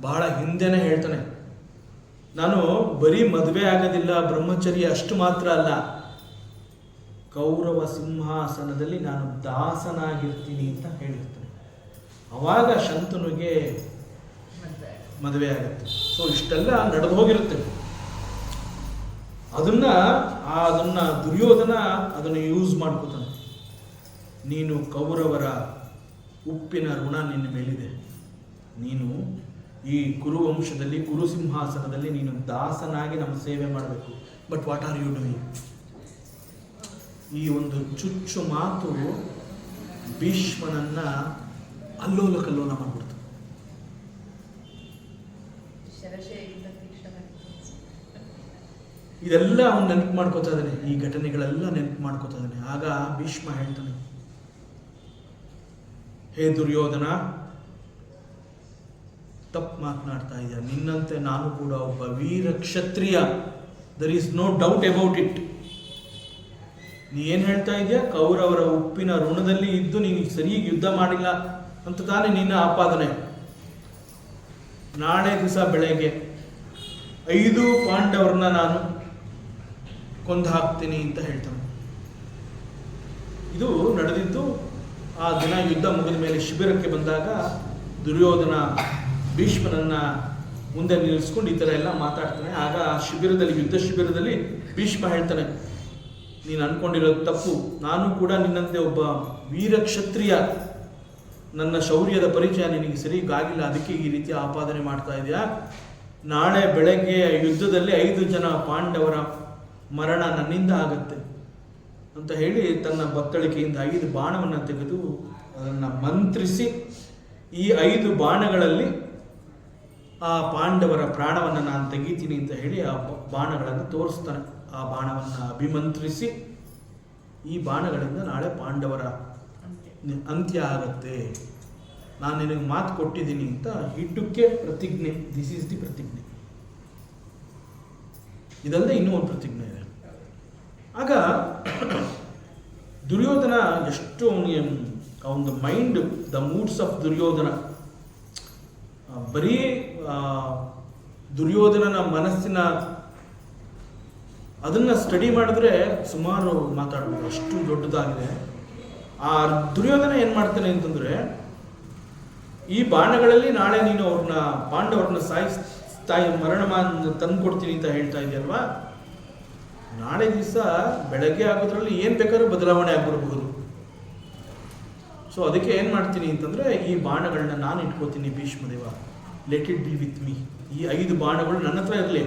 ಬಹಳ ಹಿಂದೆನೆ ಹೇಳ್ತಾನೆ, ನಾನು ಬರೀ ಮದುವೆ ಆಗೋದಿಲ್ಲ, ಬ್ರಹ್ಮಚರ್ಯ ಅಷ್ಟು ಮಾತ್ರ ಅಲ್ಲ, ಕೌರವ ಸಿಂಹಾಸನದಲ್ಲಿ ನಾನು ದಾಸನಾಗಿರ್ತೀನಿ ಅಂತ ಹೇಳಿರ್ತಾನೆ. ಅವಾಗ ಶಂತನುಗೆ ಮದುವೆ ಆಗುತ್ತೆ. ಸೊ ಇಷ್ಟೆಲ್ಲ ನಡೆದು ಹೋಗಿರುತ್ತೆ. ಅದನ್ನ ದುರ್ಯೋಧನ ಅದನ್ನು ಯೂಸ್ ಮಾಡ್ಕೋತಾನೆ. ನೀನು ಕೌರವರ ಉಪ್ಪಿನ ಋಣ ನಿನ್ನ ಮೇಲಿದೆ, ನೀನು ಈ ಕುರುವಂಶದಲ್ಲಿ ಕುರು ಸಿಂಹಾಸನದಲ್ಲಿ ನೀನು ದಾಸನಾಗಿ ನಮ್ಮ ಸೇವೆ ಮಾಡಬೇಕು. But what are you doing? ಈ ಒಂದು ಚುಚ್ಚು ಮಾತು ಭೀಷ್ಮನನ್ನ ಅಲ್ಲೋಲ ಕಲ್ಲೋಲ ಮಾಡ್ಬಿಡ್ತು. ಇದೆಲ್ಲ ಅವನು ನೆನಪು ಮಾಡ್ಕೋತಾ ಇದ್ದಾನೆ, ಈ ಘಟನೆಗಳೆಲ್ಲ ನೆನಪು ಮಾಡ್ಕೋತಾ ಇದ್ದಾನೆ. ಆಗ ಭೀಷ್ಮ ಹೇಳ್ತಾನೆ, ಹೇ ದುರ್ಯೋಧನ, ತಪ್ಪು ಮಾತನಾಡ್ತಾ ಇದೆಯಾ, ನಿನ್ನಂತೆ ನಾನು ಕೂಡ ಒಬ್ಬ ವೀರ ಕ್ಷತ್ರಿಯ, there is no doubt about it. ನೀ ಏನು ಹೇಳ್ತಾ ಇದೆಯಾ, ಕೌರವರ ಉಪ್ಪಿನ ಋಣದಲ್ಲಿ ಇದ್ದು ನೀನು ಸರಿಯಾಗಿ ಯುದ್ಧ ಮಾಡಿಲ್ಲ ಅಂತ ತಾನೇ ನಿನ್ನ ಆಪಾದನೆ. ನಾಳೆ ದಿವಸ ಬೆಳಗ್ಗೆ 5 ಪಾಂಡವರನ್ನ ನಾನು ಕೊಂದು ಹಾಕ್ತೀನಿ ಅಂತ ಹೇಳ್ತಾನೆ. ಇದು ನಡೆದಿದ್ದು ಆ ದಿನ ಯುದ್ಧ ಮುಗಿದ ಮೇಲೆ ಶಿಬಿರಕ್ಕೆ ಬಂದಾಗ ದುರ್ಯೋಧನ ಭೀಷ್ಮನನ್ನ ಮುಂದೆ ನಿಲ್ಲಿಸ್ಕೊಂಡು ಈ ಥರ ಎಲ್ಲ ಮಾತಾಡ್ತಾನೆ. ಆಗ ಆ ಶಿಬಿರದಲ್ಲಿ, ಯುದ್ಧ ಶಿಬಿರದಲ್ಲಿ ಭೀಷ್ಮ ಹೇಳ್ತಾನೆ, ನೀನು ಅನ್ಕೊಂಡಿರೋದು ತಪ್ಪು, ನಾನು ಕೂಡ ನಿನ್ನಂತೆ ಒಬ್ಬ ವೀರ ಕ್ಷತ್ರಿಯ, ನನ್ನ ಶೌರ್ಯದ ಪರಿಚಯ ನಿನಗೆ ಸರಿಗಾಗಿಲ್ಲ, ಅದಕ್ಕೆ ಈ ರೀತಿ ಆಪಾದನೆ ಮಾಡ್ತಾ ಇದೆಯಾ? ನಾಳೆ ಬೆಳಗ್ಗೆ ಯುದ್ಧದಲ್ಲಿ 5 ಜನ ಪಾಂಡವರ ಮರಣ ನನ್ನಿಂದ ಆಗತ್ತೆ ಅಂತ ಹೇಳಿ ತನ್ನ ಬತ್ತಳಿಕೆಯಿಂದ 5 ಬಾಣವನ್ನು ತೆಗೆದು ಅದನ್ನು ಮಂತ್ರಿಸಿ ಈ 5 ಬಾಣಗಳಲ್ಲಿ ಆ ಪಾಂಡವರ ಪ್ರಾಣವನ್ನು ನಾನು ತೆಗಿತೀನಿ ಅಂತ ಹೇಳಿ ಆ ಬಾಣಗಳನ್ನು ತೋರಿಸ್ತಾನೆ. ಆ ಬಾಣವನ್ನು ಅಭಿಮಂತ್ರಿಸಿ ಈ ಬಾಣಗಳಿಂದ ನಾಳೆ ಪಾಂಡವರ ಅಂತ್ಯ ಆಗತ್ತೆ, ನಾನು ನಿನಗೆ ಮಾತು ಕೊಟ್ಟಿದ್ದೀನಿ ಅಂತ ಹಿಡ್ಡುಕ್ಕೆ ಪ್ರತಿಜ್ಞೆ. ದಿಸ್ ಈಸ್ ದಿ ಪ್ರತಿಜ್ಞೆ. ಇದಲ್ಲದೆ ಇನ್ನೂ ಒಂದು ಪ್ರತಿಜ್ಞೆ ಇದೆ. ಆಗ ದುರ್ಯೋಧನ ಎಷ್ಟು ಅವನ mind, the moods of Duryodhana, ಬರೀ ದುರ್ಯೋಧನನ ಮನಸ್ಸಿನ ಅದನ್ನು ಸ್ಟಡಿ ಮಾಡಿದ್ರೆ ಸುಮಾರು ಮಾತಾಡ್ಬೋದು, ಅಷ್ಟು ದೊಡ್ಡದಾಗಿದೆ. ಆ ದುರ್ಯೋಧನ ಏನು ಮಾಡ್ತಾನೆ ಅಂತಂದರೆ, ಈ ಬಾಣಗಳಲ್ಲಿ ನಾಳೆ ನೀನು ಪಾಂಡವರನ್ನ ಮರಣ ತಂದು ಕೊಡ್ತೀನಿ ಅಂತ ಹೇಳ್ತಾ ಇದೆಯಲ್ವಾ, ನಾಳೆ ದಿವಸ ಬೆಳಗ್ಗೆ ಆಗೋದ್ರಲ್ಲಿ ಏನು ಬೇಕಾದ್ರೂ ಬದಲಾವಣೆ ಆಗಿರಬಹುದು. ಸೊ ಅದಕ್ಕೆ ಏನು ಮಾಡ್ತೀನಿ ಅಂತಂದರೆ, ಈ ಬಾಣಗಳನ್ನ ನಾನು ಇಟ್ಕೋತೀನಿ Bhishmadeva, let it be with me. ಈ 5 ಬಾಣಗಳು ನನ್ನ ಹತ್ರ ಇರಲಿ.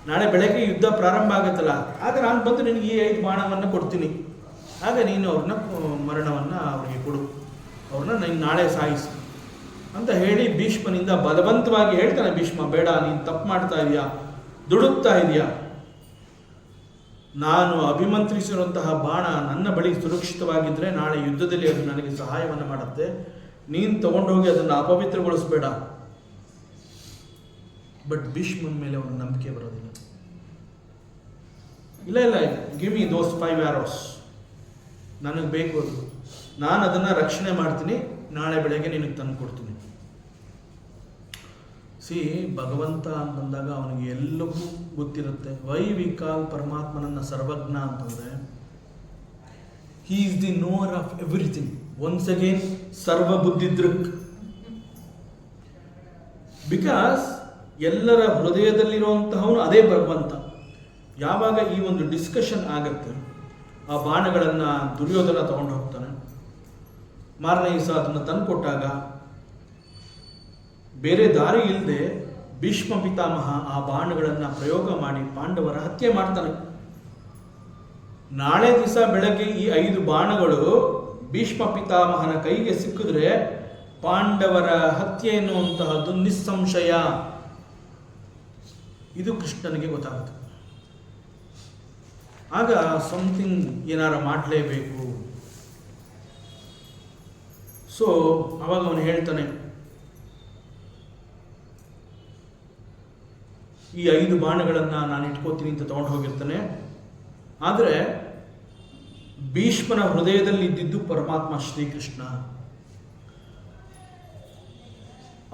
ನಾಳೆ ಬೆಳಗ್ಗೆ ಯುದ್ಧ ಪ್ರಾರಂಭ ಆಗುತ್ತಲ್ಲ, ಆಗ ನಾನು ಬಂದು ನಿನಗೆ ಈ 5 ಬಾಣವನ್ನು ಕೊಡ್ತೀನಿ. ಆಗ ನೀನು ಅವ್ರನ್ನ ಮರಣವನ್ನು ಅವರಿಗೆ ಕೊಡು, ಅವ್ರನ್ನ ನೀನು ನಾಳೆ ಸಾಯಿಸು ಅಂತ ಹೇಳಿ ಭೀಷ್ಮನಿಂದ ಬಲವಂತವಾಗಿ ಹೇಳ್ತಾನೆ. ಭೀಷ್ಮ, ಬೇಡ, ನೀನು ತಪ್ಪು ಮಾಡ್ತಾ ಇದೆಯಾ, ದುಡುಕ್ತಾ ಇದೆಯಾ, ನಾನು ಅಭಿಮಂತ್ರಿಸಿರುವಂತಹ ಬಾಣ ನನ್ನ ಬಳಿ ಸುರಕ್ಷಿತವಾಗಿದ್ದರೆ ನಾಳೆ ಯುದ್ಧದಲ್ಲಿ ಅದು ನನಗೆ ಸಹಾಯವನ್ನು ಮಾಡುತ್ತೆ. ನೀನು ತಗೊಂಡೋಗಿ ಅದನ್ನು ಅಪವಿತ್ರಗೊಳಿಸಬೇಡ. ಬಟ್ ಭೀಷ್ಮನ ಮೇಲೆ ಅವನ ನಂಬಿಕೆ ಬರೋದಿಲ್ಲ. ಇಲ್ಲ, ಗಿವ್ ಮಿ ದೋಸ್ 5 arrows, ನನಗೆ ಬೇಕು ಅದು, ನಾನು ಅದನ್ನು ರಕ್ಷಣೆ ಮಾಡ್ತೀನಿ, ನಾಳೆ ಬೆಳಗ್ಗೆ ನಿನಗೆ ತಂದು ಕೊಡ್ತೀನಿ. ಭಗವಂತ ಅಂತಂದಾಗ ಅವನಿಗೆ ಎಲ್ಲವೂ ಗೊತ್ತಿರುತ್ತೆ. ವೈ ವಿ ಕಾಲ್ ಪರಮಾತ್ಮನನ್ನ ಸರ್ವಜ್ಞ ಅಂತಂದರೆ, he is the knower of everything. Once again ಸರ್ವಬುದ್ಧಿದೃಕ್. ಬಿಕಾಸ್ ಎಲ್ಲರ ಹೃದಯದಲ್ಲಿರುವಂತಹವನು ಅದೇ ಭಗವಂತ. ಯಾವಾಗ ಈ ಒಂದು ಡಿಸ್ಕಷನ್ ಆಗತ್ತೆ, ಆ ಬಾಣಗಳನ್ನು ದುರ್ಯೋಧನ ತಗೊಂಡು ಹೋಗ್ತಾನೆ. ಮಾರನೇ ದಿವಸ ಅದನ್ನು ತಂದುಕೊಟ್ಟಾಗ ಬೇರೆ ದಾರಿ ಇಲ್ಲದೆ ಭೀಷ್ಮ ಪಿತಾಮಹ ಆ ಬಾಣಗಳನ್ನು ಪ್ರಯೋಗ ಮಾಡಿ ಪಾಂಡವರ ಹತ್ಯೆ ಮಾಡ್ತಾನೆ. ನಾಳೆ ದಿವಸ ಬೆಳಗ್ಗೆ ಈ 5 ಬಾಣಗಳು ಭೀಷ್ಮ ಪಿತಾಮಹನ ಕೈಗೆ ಸಿಕ್ಕಿದ್ರೆ ಪಾಂಡವರ ಹತ್ಯೆ ಎನ್ನುವಂತಹದ್ದು ನಿಸ್ಸಂಶಯ. ಇದು ಕೃಷ್ಣನಿಗೆ ಗೊತ್ತಾಗುತ್ತೆ. ಆಗ ಸಮಥಿಂಗ್ ಏನಾರ ಮಾಡಲೇಬೇಕು. ಸೊ ಅವಾಗ ಅವನು ಹೇಳ್ತಾನೆ, ಈ 5 ಬಾಣಗಳನ್ನು ನಾನು ಇಟ್ಕೋತೀನಿ ಅಂತ ತಗೊಂಡು ಹೋಗಿರ್ತಾನೆ. ಆದರೆ ಭೀಷ್ಮನ ಹೃದಯದಲ್ಲಿ ಇದ್ದಿದ್ದು ಪರಮಾತ್ಮ ಶ್ರೀಕೃಷ್ಣ.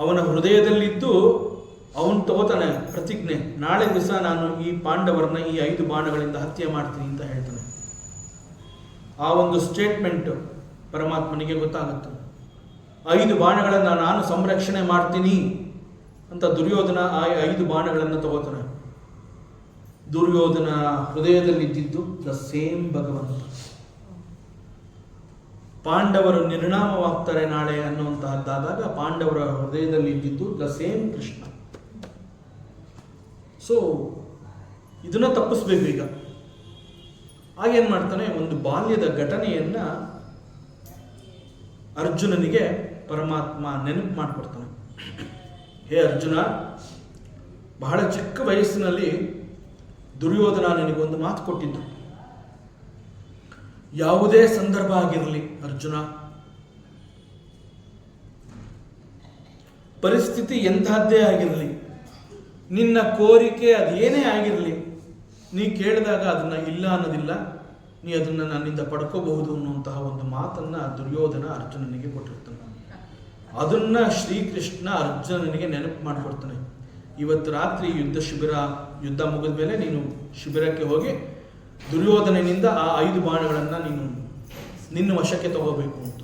ಅವನ ಹೃದಯದಲ್ಲಿದ್ದು ಅವನು ತಗೋತಾನೆ ಪ್ರತಿಜ್ಞೆ, ನಾಳೆ ದಿವಸ ನಾನು ಈ ಪಾಂಡವರನ್ನ ಈ 5 ಬಾಣಗಳಿಂದ ಹತ್ಯೆ ಮಾಡ್ತೀನಿ ಅಂತ ಹೇಳ್ತಾನೆ. ಆ ಒಂದು ಸ್ಟೇಟ್ಮೆಂಟ್ ಪರಮಾತ್ಮನಿಗೆ ಗೊತ್ತಾಗುತ್ತೆ. 5 ಬಾಣಗಳನ್ನು ನಾನು ಸಂರಕ್ಷಣೆ ಮಾಡ್ತೀನಿ ಅಂತ ದುರ್ಯೋಧನ ಆ 5 ಬಾಣಗಳನ್ನು ತಗೋತಾನೆ. ದುರ್ಯೋಧನ ಹೃದಯದಲ್ಲಿದ್ದಿದ್ದು ದ ಸೇಮ್ ಭಗವಂತ. ಪಾಂಡವರು ನಿರ್ನಾಮವಾಗ್ತಾರೆ ನಾಳೆ ಅನ್ನುವಂತಹದ್ದಾದಾಗ ಪಾಂಡವರ ಹೃದಯದಲ್ಲಿ ಇದ್ದಿದ್ದು ದ ಸೇಮ್ ಕೃಷ್ಣ. ಸೊ ಇದನ್ನ ತಪ್ಪಿಸ್ಬೇಕು. ಈಗ ಆಗೇನ್ ಮಾಡ್ತಾನೆ, ಒಂದು ಬಾಲ್ಯದ ಘಟನೆಯನ್ನ ಅರ್ಜುನನಿಗೆ ಪರಮಾತ್ಮ ನೆನಪು ಮಾಡಿಕೊಡ್ತಾನೆ. ಹೇ ಅರ್ಜುನ, ಬಹಳ ಚಿಕ್ಕ ವಯಸ್ಸಿನಲ್ಲಿ ದುರ್ಯೋಧನ ನಿನಗೊಂದು ಮಾತು ಕೊಟ್ಟಿದ್ದು. ಯಾವುದೇ ಸಂದರ್ಭ ಆಗಿರಲಿ ಅರ್ಜುನ, ಪರಿಸ್ಥಿತಿ ಎಂತಹದ್ದೇ ಆಗಿರಲಿ, ನಿನ್ನ ಕೋರಿಕೆ ಅದೇನೇ ಆಗಿರಲಿ, ನೀ ಕೇಳಿದಾಗ ಅದನ್ನ ಇಲ್ಲ ಅನ್ನೋದಿಲ್ಲ, ನೀ ಅದನ್ನ ನನ್ನಿಂದ ಪಡ್ಕೋಬಹುದು ಅನ್ನುವಂತಹ ಒಂದು ಮಾತನ್ನ ದುರ್ಯೋಧನ ಅರ್ಜುನನಿಗೆ ಕೊಟ್ಟಿರ್ತಾನೆ. ಅದನ್ನ ಶ್ರೀಕೃಷ್ಣ ಅರ್ಜುನನಿಗೆ ನೆನಪು ಮಾಡಿಕೊಡ್ತಾನೆ. ಇವತ್ತು ರಾತ್ರಿ ಯುದ್ಧ ಮುಗಿದ ಮೇಲೆ ನೀನು ಶಿಬಿರಕ್ಕೆ ಹೋಗಿ ದುರ್ಯೋಧನನಿಂದ ಆ 5 ಬಾಣಗಳನ್ನು ನೀನು ನಿನ್ನ ವಶಕ್ಕೆ ತಗೋಬೇಕು ಅಂತ.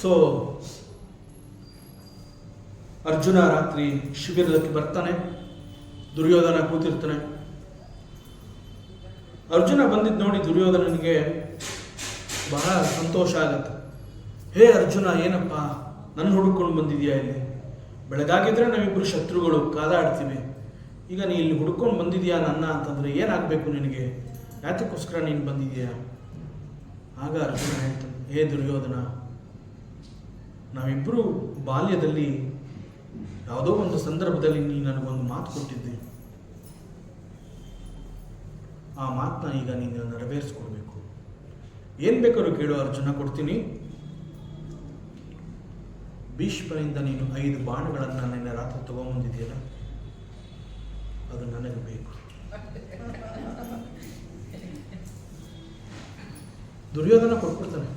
ಸೊ ಅರ್ಜುನ ರಾತ್ರಿ ಶಿಬಿರಕ್ಕೆ ಬರ್ತಾನೆ, ದುರ್ಯೋಧನ ಕೂತಿರ್ತಾನೆ. ಅರ್ಜುನ ಬಂದಿದ್ದು ನೋಡಿ ದುರ್ಯೋಧನನಿಗೆ ಬಹಳ ಸಂತೋಷ ಆಗತ್ತೆ. ಹೇ ಅರ್ಜುನ, ಏನಪ್ಪ ನನ್ನ ಹುಡುಕೊಂಡು ಬಂದಿದ್ಯಾ ಇಲ್ಲಿ? ಬೆಳಗಾಗಿದ್ರೆ ನಾವಿಬ್ಬರು ಶತ್ರುಗಳು ಕಾದಾಡ್ತೀವಿ. ಈಗ ನೀ ಇಲ್ಲಿ ಹುಡ್ಕೊಂಡು ಬಂದಿದ್ಯಾ ನನ್ನ ಅಂತಂದರೆ ಏನಾಗಬೇಕು ನಿನಗೆ? ಯಾತಕ್ಕೋಸ್ಕರ ನೀನು ಬಂದಿದ್ಯಾ? ಆಗ ಅರ್ಜುನ ಹೇಳ್ತಾನೆ, ಹೇ ದುರ್ಯೋಧನ, ನಾವಿಬ್ಬರು ಬಾಲ್ಯದಲ್ಲಿ ಯಾವುದೋ ಒಂದು ಸಂದರ್ಭದಲ್ಲಿ ನೀನು ನನಗೊಂದು ಮಾತು ಕೊಟ್ಟಿದ್ದೆ. ಆ ಮಾತನ್ನ ಈಗ ನೀನು ನೆರವೇರಿಸ್ಕೊಡ್ಬೇಕು. ಏನು ಬೇಕಾದ್ರೂ ಕೇಳು ಅರ್ಜುನ, ಕೊಡ್ತೀನಿ. ಭೀಷ್ಮನಿಂದ ನೀನು 5 ಬಾಣಗಳನ್ನು ನಿನ್ನೆ ರಾತ್ರಿ ತಗೊಂಬಂದಿದೆಯಲ್ಲ, ಅದು ನನಗೆ ಬೇಕು. ದುರ್ಯೋಧನ ಕೊಟ್ಬಿಡ್ತಾನೆ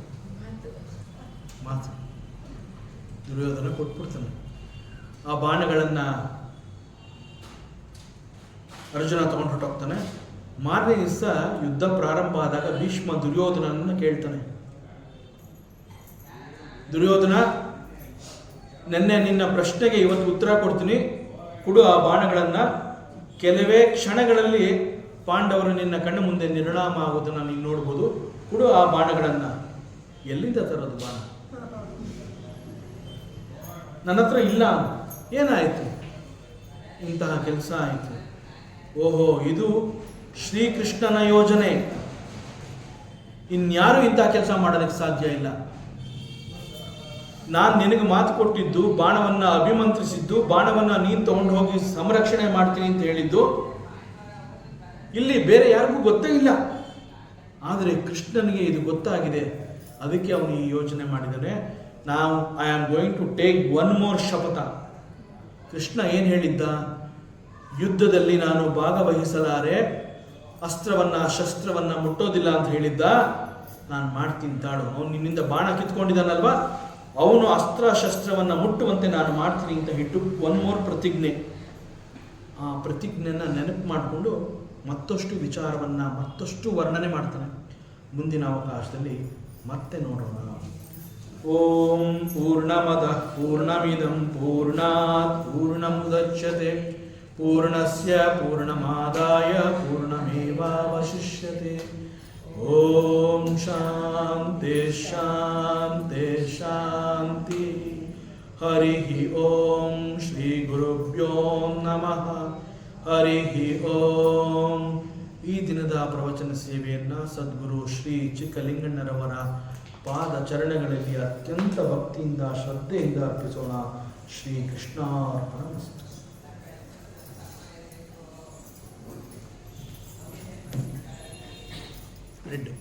ಮಾತು. ದುರ್ಯೋಧನ ಕೊಟ್ಬಿಡ್ತಾನೆ ಆ ಬಾಣಗಳನ್ನು. ಅರ್ಜುನ ತಗೊಂಡು ಹೊರಟೋಗ್ತಾನೆ. ಮಾರನೇ ದಿವಸ ಯುದ್ಧ ಪ್ರಾರಂಭ ಆದಾಗ ಭೀಷ್ಮ ದುರ್ಯೋಧನನ್ನು ಕೇಳ್ತಾನೆ, ದುರ್ಯೋಧನ, ನೆನ್ನೆ ನಿನ್ನ ಪ್ರಶ್ನೆಗೆ ಇವತ್ತು ಉತ್ತರ ಕೊಡ್ತೀನಿ, ಕೊಡು ಆ ಬಾಣಗಳನ್ನು. ಕೆಲವೇ ಕ್ಷಣಗಳಲ್ಲಿ ಪಾಂಡವರು ನಿನ್ನ ಕಣ್ಣು ಮುಂದೆ ನಿರ್ಣಾಮ ಆಗೋದನ್ನು ನೀನು ನೋಡ್ಬೋದು. ಕೊಡು ಆ ಬಾಣಗಳನ್ನು. ಎಲ್ಲಿಂದ ತರೋದು ಬಾಣ? ನನ್ನ ಹತ್ರ ಇಲ್ಲ. ಏನಾಯಿತು? ಇಂತಹ ಕೆಲಸ ಆಯಿತು. ಓಹೋ, ಇದು ಶ್ರೀಕೃಷ್ಣನ ಯೋಜನೆ. ಇನ್ಯಾರು ಇಂತಹ ಕೆಲಸ ಮಾಡೋದಕ್ಕೆ ಸಾಧ್ಯ ಇಲ್ಲ. ನಾನು ನಿನಗೆ ಮಾತು ಕೊಟ್ಟಿದ್ದು, ಬಾಣವನ್ನು ಅಭಿಮಂತ್ರಿಸಿದ್ದು, ಬಾಣವನ್ನು ನೀನು ತಗೊಂಡು ಹೋಗಿ ಸಂರಕ್ಷಣೆ ಮಾಡ್ತೀನಿ ಅಂತ ಹೇಳಿದ್ದು ಇಲ್ಲಿ ಬೇರೆ ಯಾರಿಗೂ ಗೊತ್ತೇ ಇಲ್ಲ. ಆದರೆ ಕೃಷ್ಣನಿಗೆ ಇದು ಗೊತ್ತಾಗಿದೆ. ಅದಕ್ಕೆ ಅವನು ಈ ಯೋಚನೆ ಮಾಡಿದ್ದಾನೆ. ನಾವು I am going to take 1 more ಶಪಥ. ಕೃಷ್ಣ ಏನು ಹೇಳಿದ್ದ? ಯುದ್ಧದಲ್ಲಿ ನಾನು ಭಾಗವಹಿಸಲಾರೆ, ಅಸ್ತ್ರವನ್ನು ಶಸ್ತ್ರವನ್ನು ಮುಟ್ಟೋದಿಲ್ಲ ಅಂತ ಹೇಳಿದ್ದ. ನಾನು ಮಾಡ್ತೀನಿ ತಾಳು. ಅವನು ನಿನ್ನಿಂದ ಬಾಣ ಕಿತ್ಕೊಂಡಿದ್ದಾನಲ್ವಾ, ಅವನು ಅಸ್ತ್ರ ಶಸ್ತ್ರವನ್ನು ಮುಟ್ಟುವಂತೆ ನಾನು ಮಾಡ್ತೀನಿ ಅಂತ ಹಿಟ್ಟು 1 more ಪ್ರತಿಜ್ಞೆ. ಆ ಪ್ರತಿಜ್ಞೆನ ನೆನಪು ಮಾಡಿಕೊಂಡು ಮತ್ತಷ್ಟು ವಿಚಾರವನ್ನು ಮತ್ತಷ್ಟು ವರ್ಣನೆ ಮಾಡ್ತಾನೆ. ಮುಂದಿನ ಅವಕಾಶದಲ್ಲಿ ಮತ್ತೆ ನೋಡೋಣ. ಓಂ ಪೂರ್ಣಮದಃ ಪೂರ್ಣಮಿದಂ ಪೂರ್ಣಾತ್ ಪೂರ್ಣಮುದಚ್ಯತೆ ಪೂರ್ಣಸ್ಯ ಪೂರ್ಣಮಾದಾಯ ಪೂರ್ಣಮೇವಾವಶಿಷ್ಯತೆ. ಓಂ ಶಾಂತಿ ಶಾಂತಿ ಶಾಂತಿ. ಹರಿ ಓಂ ಶ್ರೀ ಗುರುಭ್ಯೋ ನಮಃ. ಹರಿ ಓಂ. ಈ ದಿನದ ಪ್ರವಚನ ಸೇವೆಯನ್ನು ಸದ್ಗುರು ಶ್ರೀ ಚಿಕ್ಕಲಿಂಗಣ್ಣರವರ ಪಾದ ಚರಣಗಳಲ್ಲಿ ಅತ್ಯಂತ ಭಕ್ತಿಯಿಂದ ಶ್ರದ್ಧೆಯಿಂದ ಅರ್ಪಿಸೋಣ. ಶ್ರೀ ಕೃಷ್ಣಾರ್ಪಣಮಸ್ತು. ರೆಡ್ಡು